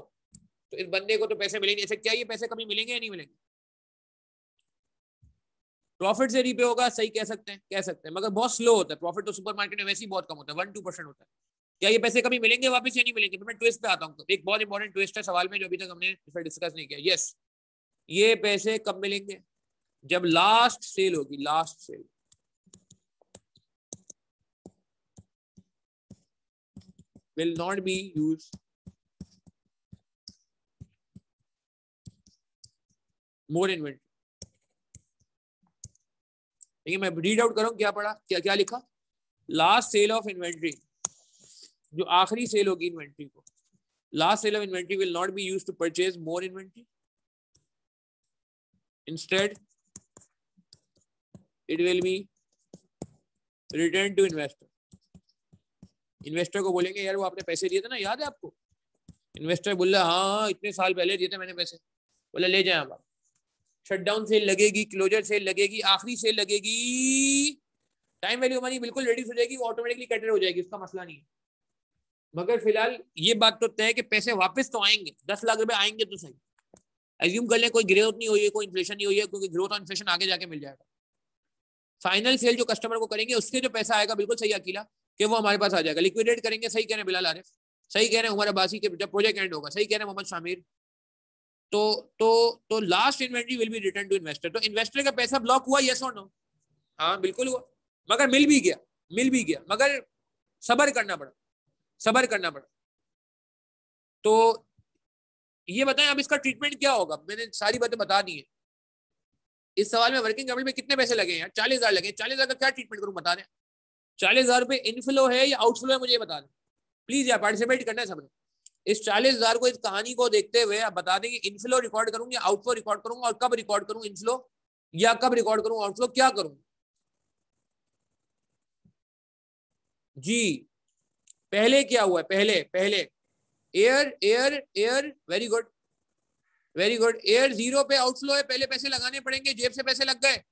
तो इस बंदे को तो पैसे मिलेंगे। ऐसे क्या ये पैसे कभी मिलेंगे या नहीं मिलेंगे? प्रॉफिट से रीपे होगा, सही कह सकते हैं, मगर बहुत स्लो होता है प्रॉफिट, तो सुपरमार्केट में वैसे ही बहुत कम होता है, 1-2% होता है। क्या ये पैसे कभी मिलेंगे वापस या नहीं मिलेंगे? तो मैं ट्विस्ट पे आता हूँ, एक बहुत इंपॉर्टेंट ट्विस्ट है सवाल में जो अभी तक हमने डिस्कस नहीं किया। यस, ये पैसे कब मिलेंगे? जब लास्ट सेल होगी, last sale. will not be used more inventory। देखिए मैं रीड आउट कर रहा हूं, क्या पढ़ा, क्या क्या लिखा, लास्ट सेल ऑफ इन्वेंट्री, जो आखिरी सेल होगी इन्वेंट्री को, last sale of inventory will not be used to purchase more inventory, instead it will be return to investor. Investor को बोलेंगे यार वो आपने पैसे दिए थे ना, याद है आपको? इन्वेस्टर बोला हाँ इतने साल पहले दिए थे मैंने पैसे। बोला ले जाए आप, शटडाउन सेल लगेगी, क्लोजर सेल लगेगी, आखिरी सेल लगेगी, टाइम वैल्यू मनी बिल्कुल रेडी हो जाएगी, वो ऑटोमेटिकली कैटर हो जाएगी, उसका मसला नहीं है। मगर फिलहाल ये बात तो तय है कि पैसे वापस तो आएंगे, 10 लाख रुपए आएंगे तो सही। एज्यूम कर लें कोई ग्रोथ नहीं हुई है, कोई इन्फ्लेशन नहीं हुई है, क्योंकि ग्रोथ और इन्फ्लेशन आगे जाके मिल जाएगा। फाइनल सेल जो कस्टमर को करेंगे उससे जो पैसा आएगा, बिल्कुल सही अकीला, कि वो हमारे पास आ जाएगा, लिक्विडेट करेंगे। सही कह रहे हैं बिलाल आरिफ, सही कह रहे हैं उमर अब्बासी के, जब प्रोजेक्ट एंड होगा, सही कह रहे हैं मोहम्मद शामिर। तो last inventory will be return to investor. तो इन्वेस्टर का पैसा ब्लॉक हुआ, यस और नो? हाँ बिल्कुल हुआ, मगर मिल भी गया, मगर सबर करना पड़ा। तो ये बताएं अब इसका ट्रीटमेंट क्या होगा? मैंने सारी बातें बता दी है। इस सवाल में वर्किंग कैपिटल में कितने पैसे लगे यार? 40,000 लगे। 40,000 का क्या ट्रीटमेंट करूं, बता दें। 40,000 रुपए इनफ्लो है या आउटफ्लो है, मुझे बता दें प्लीज यार, पार्टिसिपेट करना है सबने। इस 40,000 को, इस कहानी को देखते हुए आप बता दें कि इनफ्लो रिकॉर्ड करूं या आउटफ्लो रिकॉर्ड करूंगा, और कब रिकॉर्ड करूं इनफ्लो या कब रिकॉर्ड करूं आउटफ्लो, क्या करूं जी? पहले क्या हुआ है? पहले एयर वेरी गुड। एयर 0 पे आउटफ्लो है, पहले पैसे लगाने पड़ेंगे, जेब से पैसे लग गए।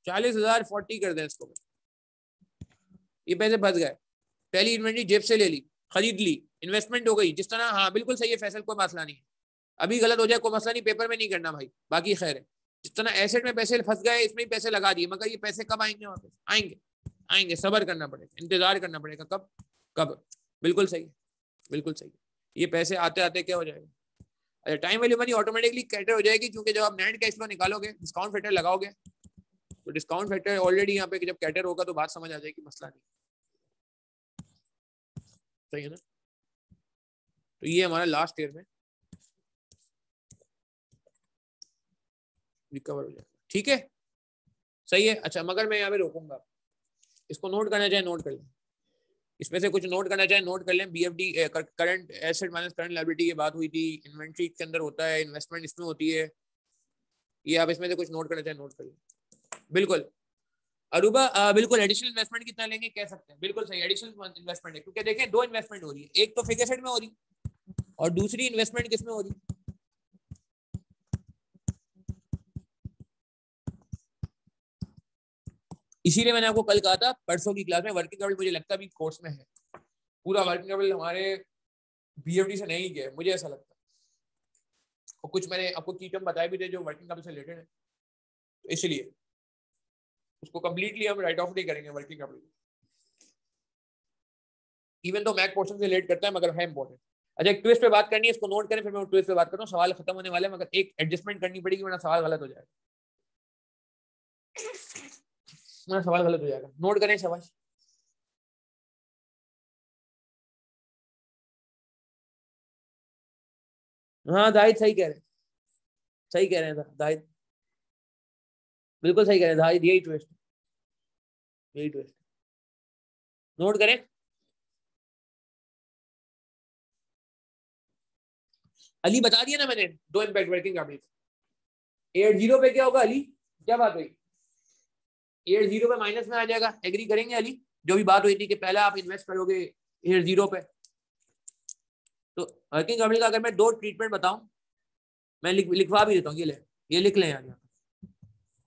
40,000 40 कर दें इसको, ये पैसे बच गए, पहली इन्वेंट्री जेब से ले ली, खरीद ली, इन्वेस्टमेंट हो गई जिस तरह। हाँ बिल्कुल सही है फैसल, कोई मसला नहीं है, अभी गलत हो जाए कोई मसला नहीं, पेपर में नहीं करना भाई, बाकी खैर है। जिस तरह एसेट में पैसे फंस गए, इसमें भी पैसे लगा दिए, मगर ये पैसे कब आएंगे वापस? आएंगे, सब्र करना पड़ेगा, इंतजार करना पड़ेगा। कब? बिल्कुल सही। ये पैसे आते आते क्या हो जाएगा? अच्छा, time value money automatically cater हो जाएगी, क्योंकि जब आप नेट कैश फ्लो निकालोगे, डिस्काउंट फैक्टर लगाओगे, तो डिस्काउंट फैक्टर ऑलरेडी यहाँ पे जब कैटर होगा तो बात समझ आ जाएगी, मसला नहीं, सही है ना? तो ये हमारा लास्ट ईयर में रिकवर हो जाएगा, ठीक है, सही है। अच्छा, मगर मैं यहाँ पे रोकूंगा, इसको नोट करना चाहे नोट कर लें, इसमें से कुछ नोट करना चाहे नोट कर लें। BFD current asset minus current liability की बात हुई थी, इन्वेंट्री के अंदर होता है, इन्वेस्टमेंट इसमें होती है, ये आप इसमें से कुछ नोट करना चाहे नोट कर लें। बिल्कुल अरूबा, बिल्कुल एडिशनल इन्वेस्टमेंट कितना लेंगे कह सकते हैं, बिल्कुल सही, एडिशनल इन्वेस्टमेंट है, क्योंकि देखें 2 इन्वेस्टमेंट हो रही है, एक तो फिक्स एसेट में हो रही है, और दूसरी इन्वेस्टमेंट किसमें हो रही? इसीलिए मैंने आपको कल कहा था परसों की क्लास में वर्किंग कैपिटल मुझे लगता भी कोर्स में है, पूरा वर्किंग कैपिटल हमारे बीएफडी से नहीं गया मुझे ऐसा लगता है। और कुछ मैंने आपको की टर्म बताए भी थे जो वर्किंग कैपिटल से रिलेटेड है, तो इसलिए उसको कंप्लीटली हम राइट ऑफ नहीं करेंगे वर्किंग कैपिटल, इवन तो मैथ पोर्शन से रिलेट करता है मगर है इंपॉर्टेंट। अच्छा एक ट्विस्ट पे बात करनी है, इसको नोट करें, फिर मैं ट्विस्ट पे बात करता हूँ। सवाल खत्म होने वाले हैं मगर एक एडजस्टमेंट करनी पड़ेगी वरना सवाल गलत हो जाएगा, वरना सवाल गलत हो जाएगा। नोट करें सवाल। हाँ जाहिद सही कह रहे हैं, सही कह रहे हैं जाहिद, बिल्कुल सही कह रहे हैं जाहिद, यही ट्विस्ट, यही ट्विस्ट। नोट करें। अली बता दिया ना मैंने, दो इम्पैक्ट वर्किंग कैपिटल। 8-0 पे क्या होगा अली, क्या बात हुई? 8-0 पे माइनस में आ जाएगा, एग्री करेंगे अली? जो भी बात हुई थी कि पहले आप इन्वेस्ट करोगे 8-0 पे, तो वर्किंग कैपिटल का अगर मैं दो ट्रीटमेंट बताऊं, मैं लिखवा भी देता हूँ, ये लिख लें यार,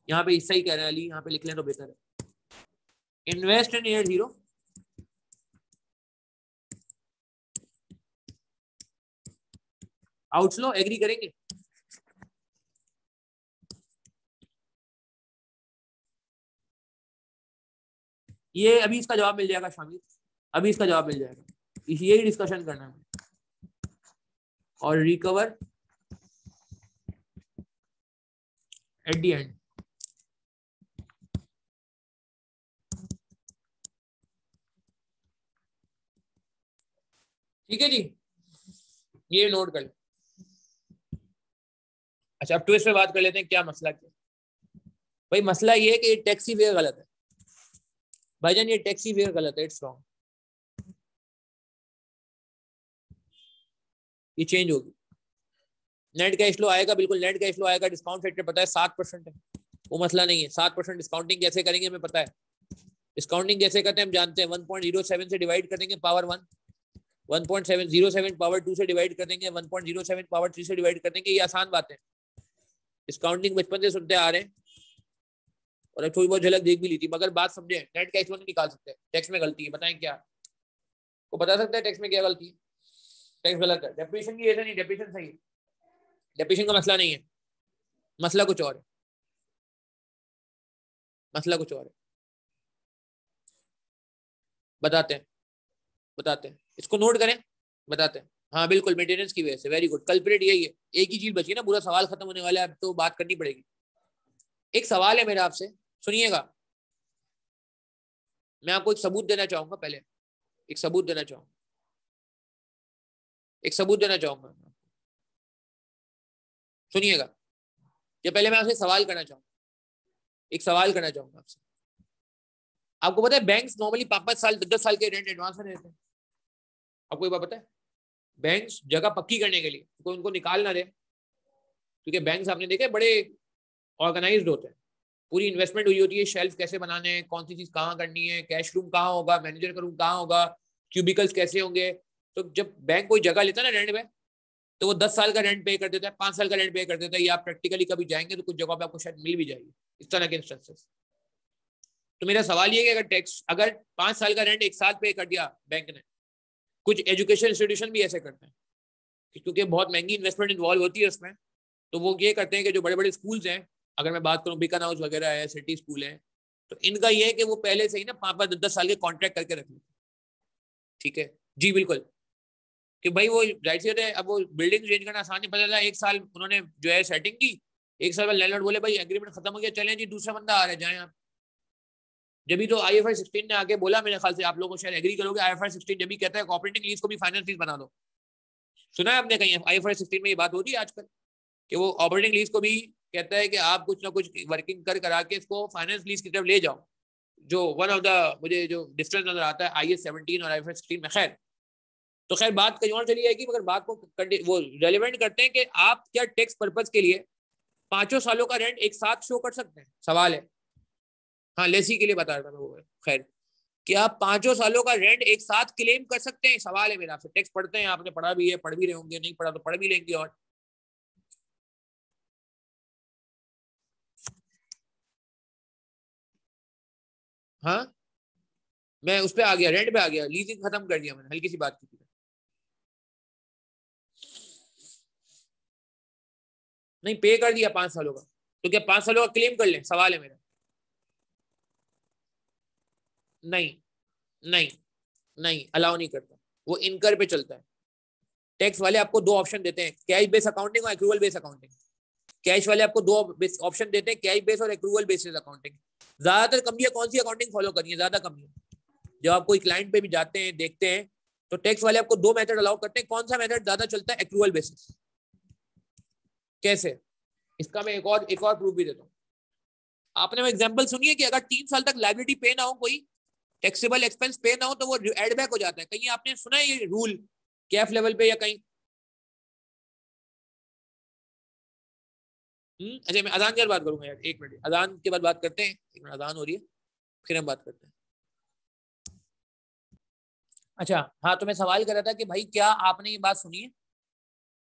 यहाँ पे सही कह रहे हैं अली, यहाँ पे लिख लें तो बेहतर है। इन्वेस्ट इन 8-0, आउटफ्लो, एग्री करेंगे? ये अभी इसका जवाब मिल जाएगा शामिल, अभी इसका जवाब मिल जाएगा, यही डिस्कशन करना है। और रिकवर एट द एंड, ठीक है जी, ये नोट कर ले। अच्छा अब ट्विस्ट पे बात कर लेते हैं, क्या मसला क्या? भाई मसला ये है कि टैक्सी फेयर गलत है भाईजान, ये टैक्सी फेयर गलत है, इट्स रॉन्ग, ये चेंज होगी। नेट कैश फ्लो आएगा, बिल्कुल नेट कैश फ्लो आएगा, डिस्काउंट फैक्टर पता है 7% है, वो मसला नहीं है। 7% डिस्काउंटिंग कैसे करेंगे हमें पता है, डिस्काउंटिंग कैसे करते हैं हम जानते हैं, 1.07 से डिवाइड कर देंगे पावर 1, 1.707 पावर 2 से डिवाइड कर देंगे, 1.07 पावर 3 से डिवाइड कर देंगे, ये आसान बात है। डिस्काउंटिंग बचपन से सुनते आ रहे हैं और थोड़ी बहुत झलक देख भी ली थी, मगर बात समझे, नेट कैश फ्लो नहीं निकाल सकते, टैक्स में गलती है, बताएं क्या? वो बता सकता है टैक्स में क्या गलती है? टैक्स गलत है, डेप्रिसिएशन की ऐसा नहीं, डेप्रिसिएशन सही है, डेप्रिसिएशन का मसला नहीं है, मसला कुछ और है, मसला कुछ और है, बताते हैं, बताते हैं, इसको नोट करें, बताते हैं। हाँ बिल्कुल मेंटेनेंस की वजह से, वेरी गुड, कल्प्रिट यही है। एक ही चीज बची है ना, पूरा सवाल खत्म होने वाला है, अब तो बात करनी पड़ेगी। एक सवाल है मेरा आपसे, सुनिएगा, मैं आपको एक सबूत देना चाहूंगा, पहले एक सबूत देना चाहूंगा, एक सबूत देना चाहूंगा, सुनिएगा। ये पहले मैं आपसे सवाल करना चाहूंगा, एक सवाल करना चाहूंगा आपसे। आपको पता है बैंक्स नॉर्मली 5-5 साल 10-10 साल के रेंट एडवांस में देते हैं, आपको ये बात पता है? बैंक्स जगह पक्की करने के लिए कोई उनको निकाल ना दे, क्योंकि बैंक्स आपने देखे बड़े ऑर्गेनाइज्ड होते हैं, पूरी इन्वेस्टमेंट हुई होती है, शेल्फ कैसे बनाने हैं, कौन सी चीज कहाँ करनी है, कैश रूम कहाँ होगा, मैनेजर का रूम कहाँ होगा, क्यूबिकल्स कैसे होंगे। तो जब बैंक कोई जगह लेता है ना रेंट में, तो वो 10 साल का रेंट पे कर देता है, 5 साल का रेंट पे कर देता है, या आप प्रैक्टिकली कभी जाएंगे तो कुछ जगह पे आपको शायद मिल भी जाएगी इस तरह के इंस्टेंसेस। तो मेरा सवाल ये है कि अगर टैक्स, अगर 5 साल का रेंट 1 साल पे कर दिया बैंक ने, कुछ एजुकेशन इंस्टीट्यूशन भी ऐसे करते हैं, क्योंकि बहुत महंगी इन्वेस्टमेंट इन्वॉल्व होती है उसमें, तो वो ये करते हैं कि जो बड़े बड़े स्कूल्स हैं, अगर मैं बात करूं बीकन हाउस वगैरह है, सिटी स्कूल है, तो इनका ये है कि वो पहले से ही ना 5-5 10-10 साल के कॉन्ट्रैक्ट करके रख लेते, ठीक है जी बिल्कुल, कि भाई वो राइट से है, अब वो बिल्डिंग चेंज करना आसान नहीं, पता चला 1 साल उन्होंने जो है सेटिंग की, 1 साल बाद लैंडलॉर्ड बोले भाई एग्रीमेंट खत्म हो गया, चलें जी दूसरा बंदा आ रहा है, जाएं आप। जब भी तो IFRS 16 ने आके बोला, मेरे ख्याल से आप लोगों को शायद एग्री करोगे, IFRS 16 जब भी कहता है ऑपरेटिंग लीज को भी फाइनेंस लीज बना दो, सुना है आपने कहीं IFRS 16 में ये बात होती है आजकल, कि वो ऑपरेटिंग लीज को भी कहता है कि आप कुछ ना कुछ वर्किंग कर करा के इसको फाइनेंस लीज की तरफ ले जाओ, जो वन ऑफ द मुझे जो डिफरेंस नजर आता है IAS 17 और IFRS 16 में। खैर तो खैर बात कहीं और चली जाएगी, मगर बात को वो रेलिवेंट करते हैं कि आप क्या टैक्स पर्पज के लिए 5 सालों का रेंट एक साथ शो कर सकते हैं, सवाल है। हाँ लेसी के लिए बता रहा था मैं वो, खैर क्या आप 5 सालों का रेंट एक साथ क्लेम कर सकते हैं? सवाल है मेरा आपसे। टैक्स पढ़ते हैं, आपने पढ़ा भी है, पढ़ भी रहे होंगे, नहीं पढ़ा तो पढ़ भी लेंगे। और हाँ, मैं उस पे आ गया, रेंट पे आ गया, लीजिंग खत्म कर दिया मैंने, हल्की सी बात की थी। नहीं, पे कर दिया 5 सालों का, तो क्या 5 सालों का क्लेम कर लें? सवाल है मेरा। नहीं नहीं नहीं, अलाउ नहीं करता, वो इनकर पे चलता है। टैक्स वाले आपको दो ऑप्शन देते हैं, कैश बेस अकाउंटिंग और एक्रूवल बेस अकाउंटिंग। कैश वाले आपको दो ऑप्शन देते हैं, कैश बेस और एक्रूवल बेसिस अकाउंटिंग। ज्यादातर कंपनियां कौन सी अकाउंटिंग फॉलो करी है? ज्यादा कंपनियां जब आप कोई क्लाइंट पे भी जाते हैं, देखते हैं, तो टैक्स वाले आपको दो मेथड अलाउ करते हैं। कौन सा मेथड ज्यादा चलता है? Accrual basis. कैसे? इसका मैं एक और प्रूफ भी देता हूँ। आपने वो एग्जांपल सुनी है कि अगर 3 साल तक लायबिलिटी पे ना हो, कोई टैक्सेबल एक्सपेंस पे ना हो, तो वो एड बैक हो जाता है। कहीं आपने सुना है ये रूल कैफ लेवल पे या कहीं? अच्छा, मैं अजान के बाद बात करूंगा यार, 1 मिनट, अजान के बाद बात करते हैं। 1 मिनट, अजान हो रही है, फिर हम बात करते हैं। अच्छा हाँ, तो मैं सवाल कर रहा था कि भाई क्या आपने ये बात सुनी है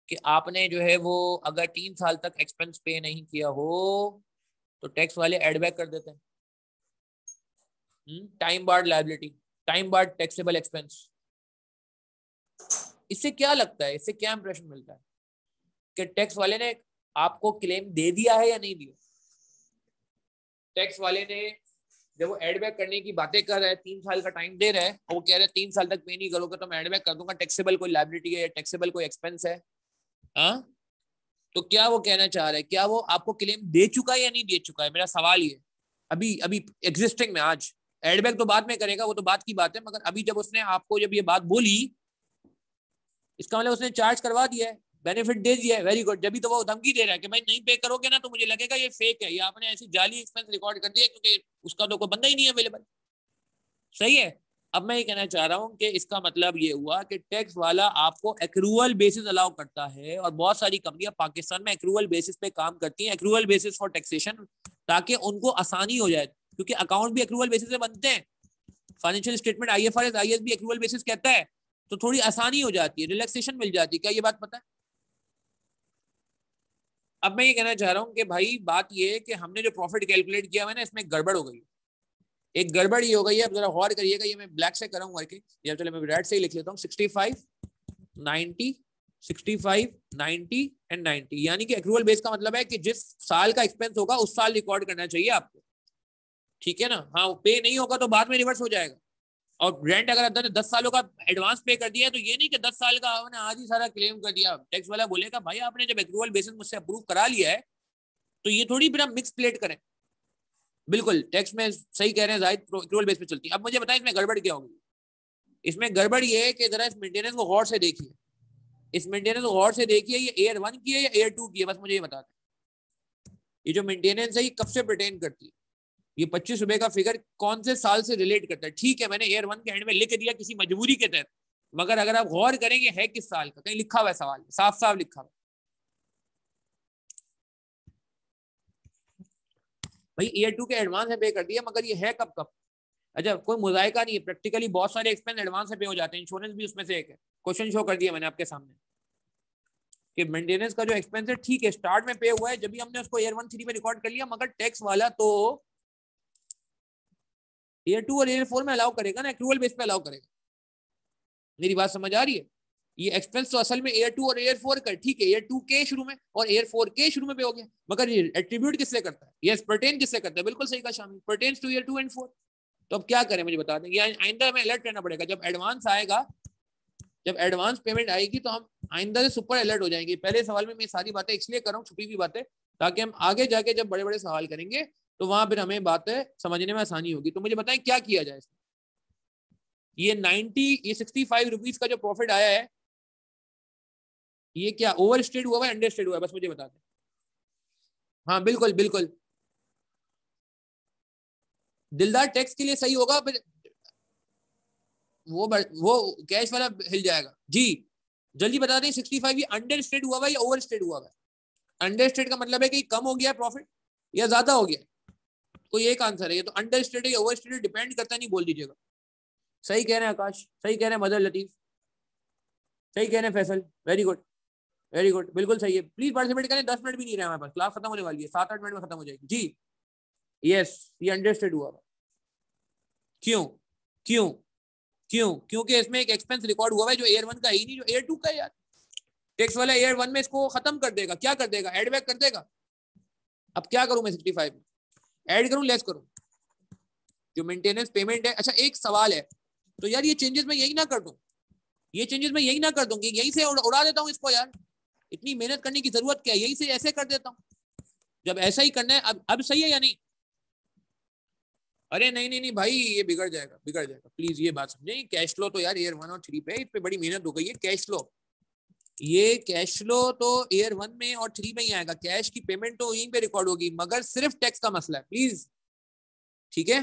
कि आपने जो है वो अगर 3 साल तक एक्सपेंस पे नहीं किया हो तो टैक्स वाले एड बैक कर देते हैं। Time barred liability, time barred taxable expense. इससे क्या लगता है, इससे क्या इंप्रेशन मिलता है कि टैक्स वाले ने आपको क्लेम दे दिया है या नहीं दिया? टैक्स वाले ने जब वो एड बैक करने की बातें कर रहा है, 3 साल का टाइम दे रहा है, और वो कह रहे हैं 3 साल तक पे नहीं करोगे तो मैं एड बैक कर दूंगा, टैक्सेबल कोई लायबिलिटी है या टैक्सेबल कोई एक्सपेंस है। हाँ, तो क्या वो कहना चाह रहा है, क्या वो आपको क्लेम दे चुका है या नहीं दे चुका है? मेरा सवाल ये, अभी अभी एग्जिस्टिंग में, आज। एडबैक तो बाद में करेगा, वो तो बात की बात है, मगर अभी जब उसने आपको जब ये बात बोली, इसका मतलब उसने चार्ज करवा दिया है, बेनिफिट दे दिया है, वेरी गुड। जब भी तो वो धमकी दे रहा है कि भाई नहीं पे करोगे ना तो मुझे लगेगा ये फेक है, या आपने ऐसी जाली एक्सपेंस रिकॉर्ड कर दिया, क्योंकि उसका तो कोई बंदा ही नहीं है अवेलेबल। सही है। अब मैं ये कहना चाह रहा हूं कि इसका मतलब ये हुआ कि टैक्स वाला आपको एक्रूअल बेसिस अलाउ करता है, और बहुत सारी कंपनियां पाकिस्तान में एक्रूअल बेसिस पे काम करती हैं, एक्रूअल बेसिस फॉर टैक्सेशन, ताकि उनको आसानी हो जाए, क्योंकि अकाउंट भी एक्रूअल बेसिस पे बनते हैं, फाइनेंशियल स्टेटमेंट आईएफआरएस आईएएस भी एक्रूअल बेसिस कहता है, तो थोड़ी आसानी हो जाती है, रिलैक्सेशन मिल जाती है। क्या ये बात पता है? अब मैं ये कहना चाह रहा हूँ कि भाई बात ये है कि हमने जो प्रॉफिट कैलकुलेट किया है ना, इसमें गड़बड़ हो गई। एक गड़बड़ ये हो गई है, अब जरा गौर करिएगा, ये मैं ब्लैक से कर रहा हूँ वर्किंग, या चलो मैं रेड से ही लिख लेता हूँ। 65, 90, 65, 90 एंड 90, यानी कि एक्रूअल बेस का मतलब है कि जिस साल का एक्सपेंस होगा उस साल रिकॉर्ड करना चाहिए आपको। ठीक है ना? हाँ, पे नहीं होगा तो बाद में रिवर्स हो जाएगा। और रेंट अगर अंदर 10 सालों का एडवांस पे कर दिया है, तो ये नहीं कि 10 साल का आपने आज ही सारा क्लेम कर दिया। टैक्स वाला बोलेगा भाई आपने जब एक्रूअल बेसिस मुझसे अप्रूव करा लिया है, तो ये थोड़ी फिर हम मिक्स प्लेट करें। बिल्कुल, टैक्स में सही कह रहे हैं जाहिद, एक्रूअल बेस पे चलती है। अब मुझे बताएं इसमें गड़बड़ क्या होगी। इसमें गड़बड़ ये है कि जरा इस मेंटेनेंस को गौर से देखिए, इस मेंटेनेंस को गौर से देखिए, ये एयर 1 की है या एयर 2 की है, बस मुझे ये बता दें। ये जो मेंटेनेंस है ये कब से पर्टेन करती है? ये 25 रुपए का फिगर कौन से साल से रिलेट करता है? ठीक है, मैंने एयर 1 के एंड में लिख दिया किसी मजबूरी के तहत, मगर अगर आप गौर करेंगे है किस साल का, कहीं लिखा हुआ है सवाल, साफ साफ लिखा हुआ। भाई ईयर 2 के एडवांस में पे कर दिया, मगर ये है कब कब? अच्छा, कोई मुजायका नहीं है, प्रैक्टिकली बहुत सारे एक्सपेंस एडवांस में पे हो जाते हैं, इंश्योरेंस भी उसमें से एक है। क्वेश्चन शो कर दिया मैंने आपके सामने कि मेंटेनेंस का जो एक्सपेंस है, ठीक है स्टार्ट में पे हुआ है, जब भी हमने उसको ईयर 1 3 में रिकॉर्ड कर लिया, मगर टैक्स वाला तो ईयर 2 और ईयर 4 में अलाउ करेगा ना, एक्रूअल बेस पे अलाउ करेगा। मेरी बात समझ आ रही है? ये एक्सपेंस तो असल में एयर 2 और एयर 4 का, ठीक है, एयर 2 के शुरू में और एयर 4 के शुरू में पे हो गया, मगर ये एट्रीब्यूट किससे करता है? यस, पर्टेन किससे करता है? बिल्कुल सही कहा शामिल, पर्टेन्स टू ईयर 2 एंड 4। तो अब क्या करें मुझे बता दें, आइंदा हमें अलर्ट रहना पड़ेगा। जब एडवांस आएगा, जब एडवांस पेमेंट आएगी, तो हम आइंदा से सुपर अलर्ट हो जाएंगे। पहले सवाल में मैं सारी बातें इसलिए कर रहा हूँ, छुपी हुई बातें, ताकि हम आगे जाके जब बड़े बड़े सवाल करेंगे तो वहां फिर हमें बातें समझने में आसानी होगी। तो मुझे बताएं क्या किया जाए। ये 90, ये 65 रुपीज का जो प्रॉफिट आया है, ये क्या ओवर स्टेड हुआ है, अंडर स्टेड हुआ है? बस मुझे बता दें। हाँ बिल्कुल बिल्कुल, दिलदार टैक्स के लिए सही होगा, फिर वो कैश वाला हिल जाएगा जी। जल्दी बता दें, 65 ये अंडर स्टेड हुआ है या ओवर स्टेड हुआ है? अंडर स्टेड का मतलब है कि कम हो गया प्रॉफिट या ज्यादा हो गया, कोई एक आंसर है। ये तो अंडर स्टेड या ओवर स्टेड डिपेंड करता नहीं, बोल दीजिएगा। सही कह रहे हैं आकाश, सही कह रहे हैं मदर लतीफ, सही कह रहे हैं Faisal, very good very good, बिल्कुल सही है। प्लीज पार्टिसिपेट करें, 10 मिनट भी नहीं रहे हमारे पास, क्लास खत्म होने वाली है, 7-8 मिनट में खत्म हो जाएगी जी। यस, ये अंडरस्टूड हुआ। क्यों क्यों क्यों? क्योंकि इसमें एक एक्सपेंस रिकॉर्ड हुआ है जो एयर 1 का ही नहीं, जो एयर 2 का है यार। टैक्स वाला एयर 1 में इसको खत्म कर देगा, क्या कर देगा, एड बैक कर देगा। अब क्या करूं मैं 65 में, ऐड करूं लेस करूं? जो मेंटेनेंस पेमेंट है, अच्छा एक सवाल है, तो यार ये चेंजेस मैं यही ना कर दूं, ये चेंजेस मैं यही ना कर दूंगी, यहीं से उड़ा देता हूं इसको यार, इतनी मेहनत करने की जरूरत क्या है, यहीं से ऐसे कर देता हूं। जब ऐसा ही करना है, अब सही है या नहीं? अरे नहीं नहीं नहीं भाई, ये बिगड़ जाएगा बिगड़ जाएगा, प्लीज ये बात समझे। कैश फ्लो तो यार एयर 1 और 3 पे, इस पे बड़ी मेहनत हो गई है। कैश फ्लो, ये कैश फ्लो तो एयर 1 में और 3 में ही आएगा, कैश की पेमेंट तो यहीं पे रिकॉर्ड होगी, मगर सिर्फ टैक्स का मसला है, प्लीज ठीक है।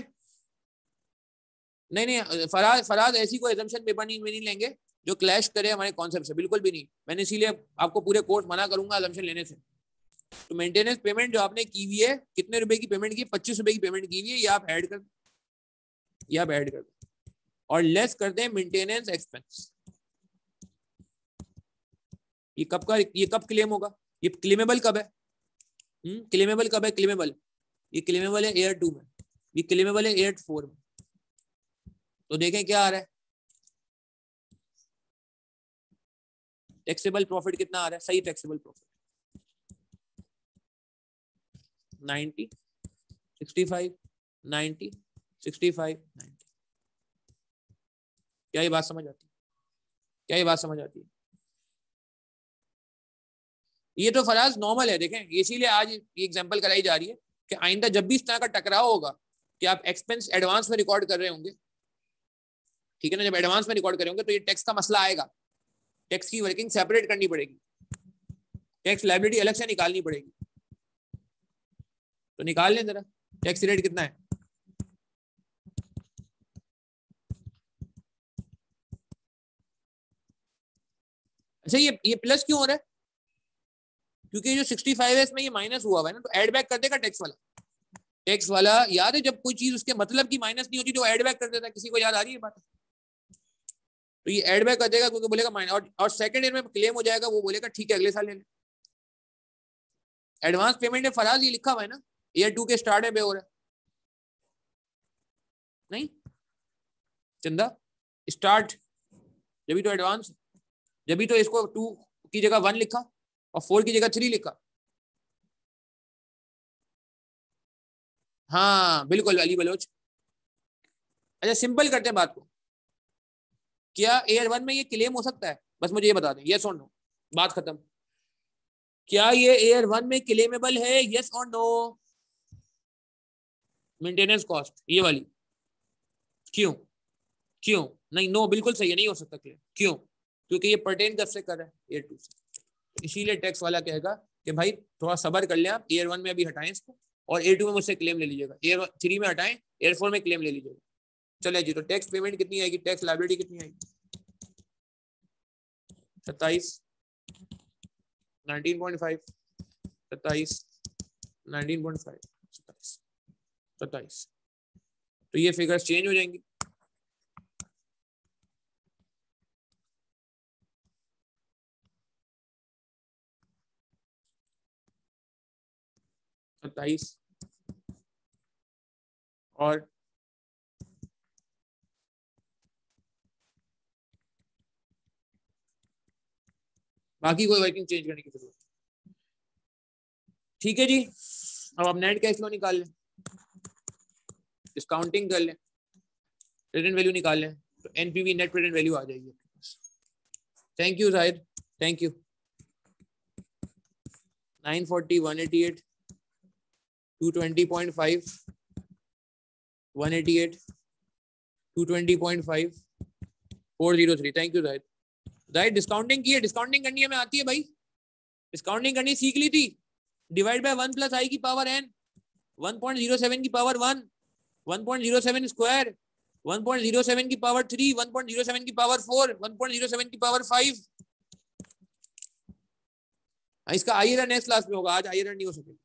नहीं नहीं फराज, फराज ऐसी कोई एजम्पशन पेपर नहीं लेंगे जो क्लैश करे हमारे कॉन्सेप्ट से, बिल्कुल भी नहीं। मैंने इसीलिए आपको पूरे कोर्स मना करूंगा एजम्पशन लेने से। तो मेंटेनेंस पेमेंट जो आपने की हुई है, कितने रुपए की पेमेंट की? 25 रुपए की पेमेंट की हुई है, ये आप ऐड कर, ये आप ऐड कर और लेस कर दें मेंटेनेंस एक्सपेंस। ये कब का, ये कब क्लेम होगा? ये क्लेमेबल कब है? क्लेमेबल कब है? क्लेमेबल, ये क्लेमेबल है एयर 2 में, ये क्लेमेबल है एयर 4 में। तो देखें क्या आ रहा है, टैक्सेबल प्रॉफिट कितना आ रहा है? सही टैक्सेबल प्रॉफिट 90, 65, 90, 65, 90। क्या ये बात समझ आती है? क्या ये बात समझ आती है? ये तो फराज नॉर्मल है, देखें इसीलिए आज ये एग्जांपल कराई जा रही है कि आइंदा जब भी इस तरह का टकराव होगा कि आप एक्सपेंस एडवांस में रिकॉर्ड कर रहे होंगे, ठीक है ना, जब एडवांस में रिकॉर्ड करेंगे तो ये टैक्स का मसला आएगा, टैक्स की वर्किंग सेपरेट करनी पड़ेगी, टैक्स लायबिलिटी अलग से निकालनी पड़ेगी। तो निकाल लें जरा, टैक्स रेट कितना है? अच्छा ये प्लस क्यों हो रहा है? क्योंकि जो 65 है इसमें ये माइनस हुआ है ना, तो ऐड बैक कर देगा टैक्स वाला। टैक्स वाला याद है, जब कोई चीज उसके मतलब की माइनस नहीं होती तो ऐड बैक कर देता है, किसी को याद आ रही है बात? तो ये ऐड बैक कर देगा क्योंकि बोलेगा माइनस, और सेकंड ईयर में क्लेम हो जाएगा, वो बोलेगा ठीक है अगले साल ले ले। एडवांस पेमेंट है फराज, ये लिखा हुआ है ना, ईयर 2 के स्टार्ट में पे हो रहा है नहीं चंदा? स्टार्ट जब भी तो एडवांस, जब भी तो इसको 2 की जगह 1 लिखा और 4 की जगह 3 लिखा। हाँ बिल्कुल अली बलोच। अच्छा सिंपल करते हैं बात को, क्या एयर 1 में ये क्लेम हो सकता है? बस मुझे ये बता दें, यस और नो, बात खत्म। क्या ये एयर 1 में क्लेमेबल है, यस और नो? मेंटेनेंस कॉस्ट ये वाली, क्यों? क्यों नहीं? नो बिल्कुल सही है, नहीं हो सकता क्लेम। क्यों? क्योंकि ये पर्टेन कब से कर रहा है? एयर 2 से। इसीलिए टैक्स वाला कहेगा कि भाई थोड़ा सबर कर लें आप, एयर 1 में अभी हटाएं इसको और एयर 2 में मुझसे क्लेम ले लीजिएगा, एयर 3 में हटाएं, एयर 4 में क्लेम ले लीजिएगा। चले जी, तो टैक्स पेमेंट कितनी आएगी, टैक्स लायबिलिटी कितनी आएगी? 27, 19.5, 27, 19.5, 27, 27। तो ये फिगर्स चेंज हो जाएंगी। सत्ताईस और बाकी कोई वर्किंग चेंज करने की जरूरत। ठीक है जी, अब आप नेट कैश फ्लो निकाल लें, डिस्काउंटिंग कर लें, प्रेजेंट वैल्यू निकाल लें, तो एनपीवी नेट प्रेजेंट वैल्यू आ जाएगी आपके पास। Thank you Zahid, thank you. 940, 188, 220.5, 188, 220.5, 403। Thank you Zahid. Zahid discounting की है, डिस्काउंटिंग करनी हमें आती है भाई, डिस्काउंटिंग करनी सीख ली थी। डिवाइड बाय 1 प्लस आई की पावर n, 1.07 की पावर 1, 1.07 स्क्वायर, 1.07 की पावर 3, 1.07 की पावर 4, 1.07 की पावर 5। इसका आईआरआर नेक्स्ट क्लास में होगा, आज आईआरआर नहीं हो सकेगा।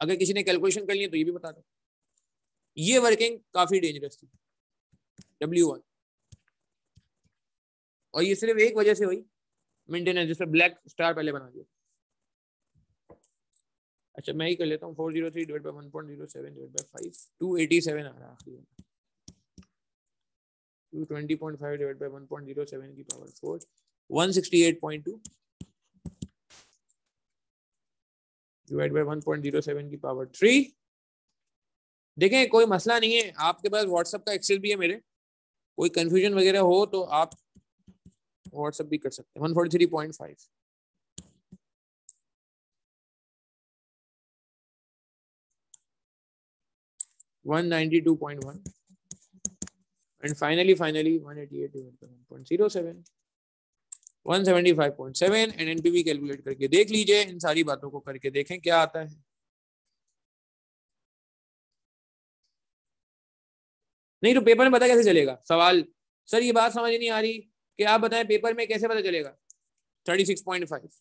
अगर किसी ने कैलकुलेशन कर लिया तो ये भी बता दो। ये वर्किंग काफी डेंजरस थी W1, और ये सिर्फ एक वजह से हुई, मेंटेनेंस, जिसमें ब्लैक स्टार पहले बना दिया। अच्छा मैं ही कर लेता हूँ, 403 डिवाइड बाय 1.07 डिवाइड बाय 5, 287 आ रहा है आखिरी में, 220.5 डिवाइड बाय 1.07 की पावर 4, 168.2 डिवाइड बाय 1.07 की पावर 3। देखें कोई मसला नहीं है, आपके पास व्हाट्सएप का एक्सेल भी है मेरे, कोई कंफ्यूजन वगैरह हो तो आप व्हाट्सएप भी कर सकते हैं। 143.5 192.1 and finally 188 divided by 1.07 175.7 and NPV calculate करके देख लीजिए, इन सारी बातों को करके देखें क्या आता है। नहीं तो पेपर में पता कैसे चलेगा? सवाल सर ये बात समझ नहीं आ रही कि आप बताएं पेपर में कैसे पता चलेगा? 36.5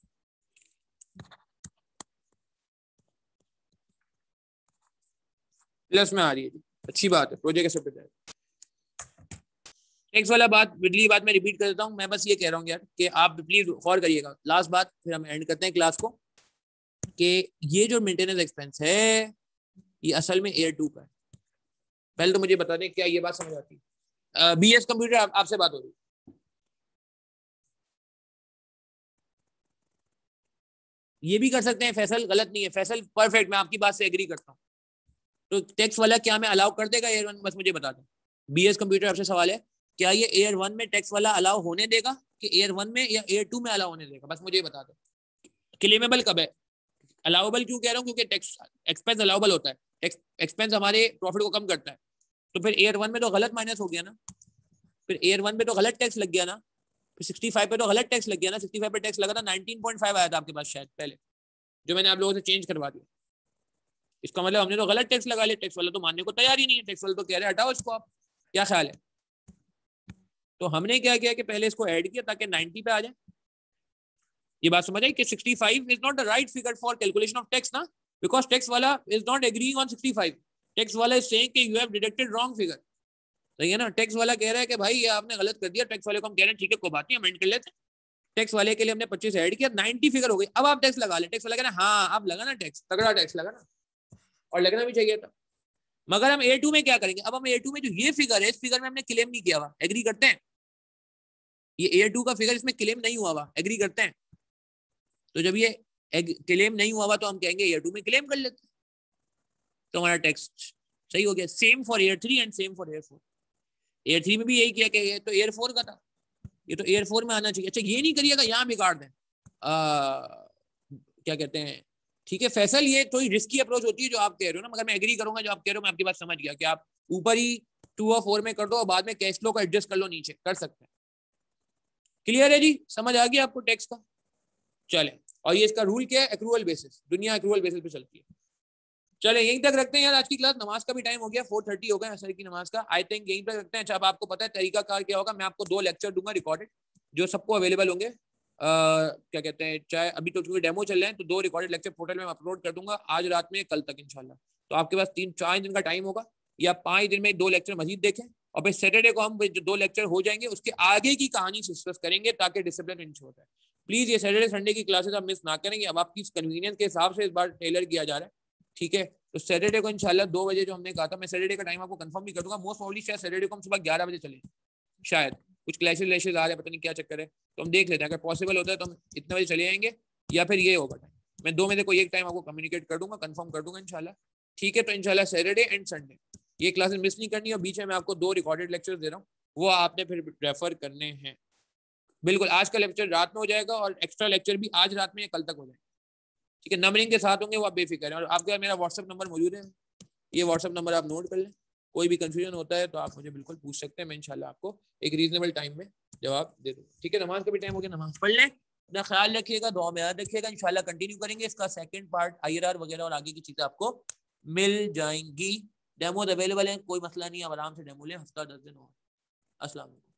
प्लस में आ रही है, अच्छी बात है, प्रोजेक्ट कैसे पता है। टेक्स्ट वाला बात, बिजली बात मैं रिपीट कर देता हूँ, मैं बस ये कह रहा हूँ यार कि आप प्लीज गौर करिएगा। लास्ट बात, फिर हम एंड करते हैं क्लास को, कि ये जो मेंटेनेंस एक्सपेंस है ये असल में एयर 2 का है। पहले तो मुझे बता दें क्या ये बात समझ आती है? BS कंप्यूटर आपसे बात हो रही, ये भी कर सकते हैं, फैसल गलत नहीं है, फैसल परफेक्ट, मैं आपकी बात से एग्री करता हूँ। तो टैक्स वाला क्या मैं अलाउ कर देगा एयर 1? बस मुझे बता दें। BS कंप्यूटर आपसे सवाल है, क्या ये एयर 1 में टैक्स वाला अलाउ होने देगा कि एयर 1 में या एयर 2 में अलाउ होने देगा? बस मुझे बता दो, क्लेमेबल कब है? अलाउबल क्यों कह रहा हूँ? क्योंकि टैक्स एक्सपेंस अलाउबल होता है, टैक्स एक्सपेंस हमारे प्रॉफिट को कम करता है, तो फिर एयर 1 में तो गलत माइनस हो गया ना, फिर एयर 1 पे तो गलत टैक्स लग गया ना, फिर 65 पे तो गलत टैक्स लग गया ना। 65 पे टैक्स लगा था, 19.5 आया था आपके पास शायद पहले, जो मैंने आप लोगों से चेंज करवा दिया। इसका मतलब हमने तो गलत टैक्स लगा लिया, टैक्स वाला तो मानने को तैयार ही नहीं है, टैक्स वाला तो कह रहे हटाओ इसको आप, क्या ख्याल है? तो हमने क्या किया कि पहले इसको ऐड किया ताकि 90 पे आ जाए। ये बात समझ आई कि 65 is not the right figure for calculation of tax ना, बिकॉज टैक्स वाला is not agreeing on 65, tax वाला इज सेइंग कि you have deducted wrong figure. सही है ना? टैक्स वाला कह रहा है कि भाई ये आपने गलत कर दिया, टैक्स वाले को हम कह रहे हैं ठीक है कोई बात नहीं, अमेंड कर लेते हैं। टैक्स वाले के लिए हमने 25 ऐड किया, 90 फिगर हो गई, अब आप टैक्स लगा ले। टैक्स वाला कह रहा है हाँ अब लगा ना टैक्स, तगड़ा टैक्स लगा ना, और लगना भी चाहिए था। मगर हम A2 में क्या करेंगे? अब हम A2 में जो ये फिगर है, इस फिगर में हमने क्लेम नहीं किया हुआ, एग्री करते हैं? ये A2 का फिगर, इसमें क्लेम नहीं हुआ हुआ, एग्री करते हैं? तो जब ये क्लेम नहीं हुआ हुआ तो हम कहेंगे A2 में क्लेम कर लेते हैं, तो हमारा टैक्स सही हो गया। Same for air 3 and same for air 4। Air 3 में भी यही किया कि ये तो एयर 4 का था, ये तो एयर 4 में आना चाहिए। अच्छा ये नहीं करिएगा, यहाँ बिगाड़ दें, क्या कहते हैं, ठीक है फैसल, ये थोड़ी रिस्की अप्रोच होती है जो आप कह रहे हो ना, मगर मैं एग्री करूंगा जो आप कह रहे हो, मैं आपकी बात समझ गया कि आप ऊपर ही 2 और 4 में कर दो और बाद में कैश फ्लो को एडजस्ट कर लो, नीचे कर सकते हैं। क्लियर है जी? समझ आ गया आपको टैक्स का? चले, और ये इसका रूल क्या है? एक्रूअल बेसिस, दुनिया एक्रूअल बेसिस पे चलती है। चले यहीं तक रखते हैं यार आज की क्लास, नमाज का भी टाइम हो गया, 4:30 हो गया असर की नमाज का, आई थिंक यहीं तक रखते हैं। अच्छा अब आपको पता है तरीका कार क्या होगा, मैं आपको 2 लेक्चर दूंगा रिकॉर्डेड, जो सबको अवेलेबल होंगे। क्या कहते हैं, चाहे अभी तो चूंकि डेमो चल रहे हैं तो 2 रिकॉर्डेड लेक्चर पोर्टल में अपलोड कर दूंगा आज रात में, कल तक इंशाल्लाह। तो आपके पास 3-4 दिन का टाइम होगा, या 5 दिन में 2 लेक्चर मजीद देखें, और फिर सैटरडे को हम जो 2 लेक्चर हो जाएंगे उसके आगे की कहानी डिस्कस करेंगे, ताकि डिसिप्लिन इंश्योर है। प्लीज ये सैटरडे संडे की क्लासेस आप मिस ना करेंगे, अब आपकी कन्वीनियंस के हिसाब से इस बार टेलर किया जा रहा है, ठीक है? तो सैटरडे को इंशाल्लाह 2 बजे जो हमने कहा था, मैं सैटरडे का टाइम आपको कंफर्म भी कर दूंगा, मोस्ट प्रोबब्ली शायद सैटरडे को हम सुबह 11 बजे चले, शायद कुछ क्लैशेस आ रहे हैं, पता नहीं क्या चक्कर है, तो हम देख लेते हैं, अगर पॉसिबल होता है तो हम इतने बजे चले जाएंगे, या फिर ये होगा टाइम, मैं 2 में से कोई एक टाइम आपको कम्युनिकेट कर दूंगा, कंफर्म कर दूंगा इंशाल्लाह, ठीक है? तो इंशाल्लाह सैटरडे एंड संडे ये क्लासेस मिस नहीं करनी, और बीच में मैं आपको 2 रिकॉर्डेड लेक्चर दे रहा हूँ, वो आपने फिर रेफर करने हैं। बिल्कुल आज का लेक्चर रात में हो जाएगा, और एक्स्ट्रा लेक्चर भी आज रात में या कल तक हो जाएगा, ठीक है? नंबरिंग के साथ होंगे, वो आप बेफिक्र हैं। और आपके पास मेरा व्हाट्सअप नंबर मौजूद है, ये व्हाट्सअप नंबर आप नोट कर लें, कोई भी कंफ्यूजन होता है तो आप मुझे बिल्कुल पूछ सकते हैं, मैं इंशाल्लाह आपको एक रीजनेबल टाइम में जवाब दे दूँ, ठीक है? नमाज का भी टाइम हो गया, नमाज पढ़ लें, अपना ख्याल रखिएगा, दुआ में याद रखिएगा। इंशाल्लाह कंटिन्यू करेंगे, इसका सेकंड पार्ट IRR वगैरह और आगे की चीज़ें आपको मिल जाएंगी। डेमोज अवेलेबल है, कोई मसला नहीं है, आप आराम से डेमो लें, हफ्ता 10 दिन हो। अस्सलाम वालेकुम।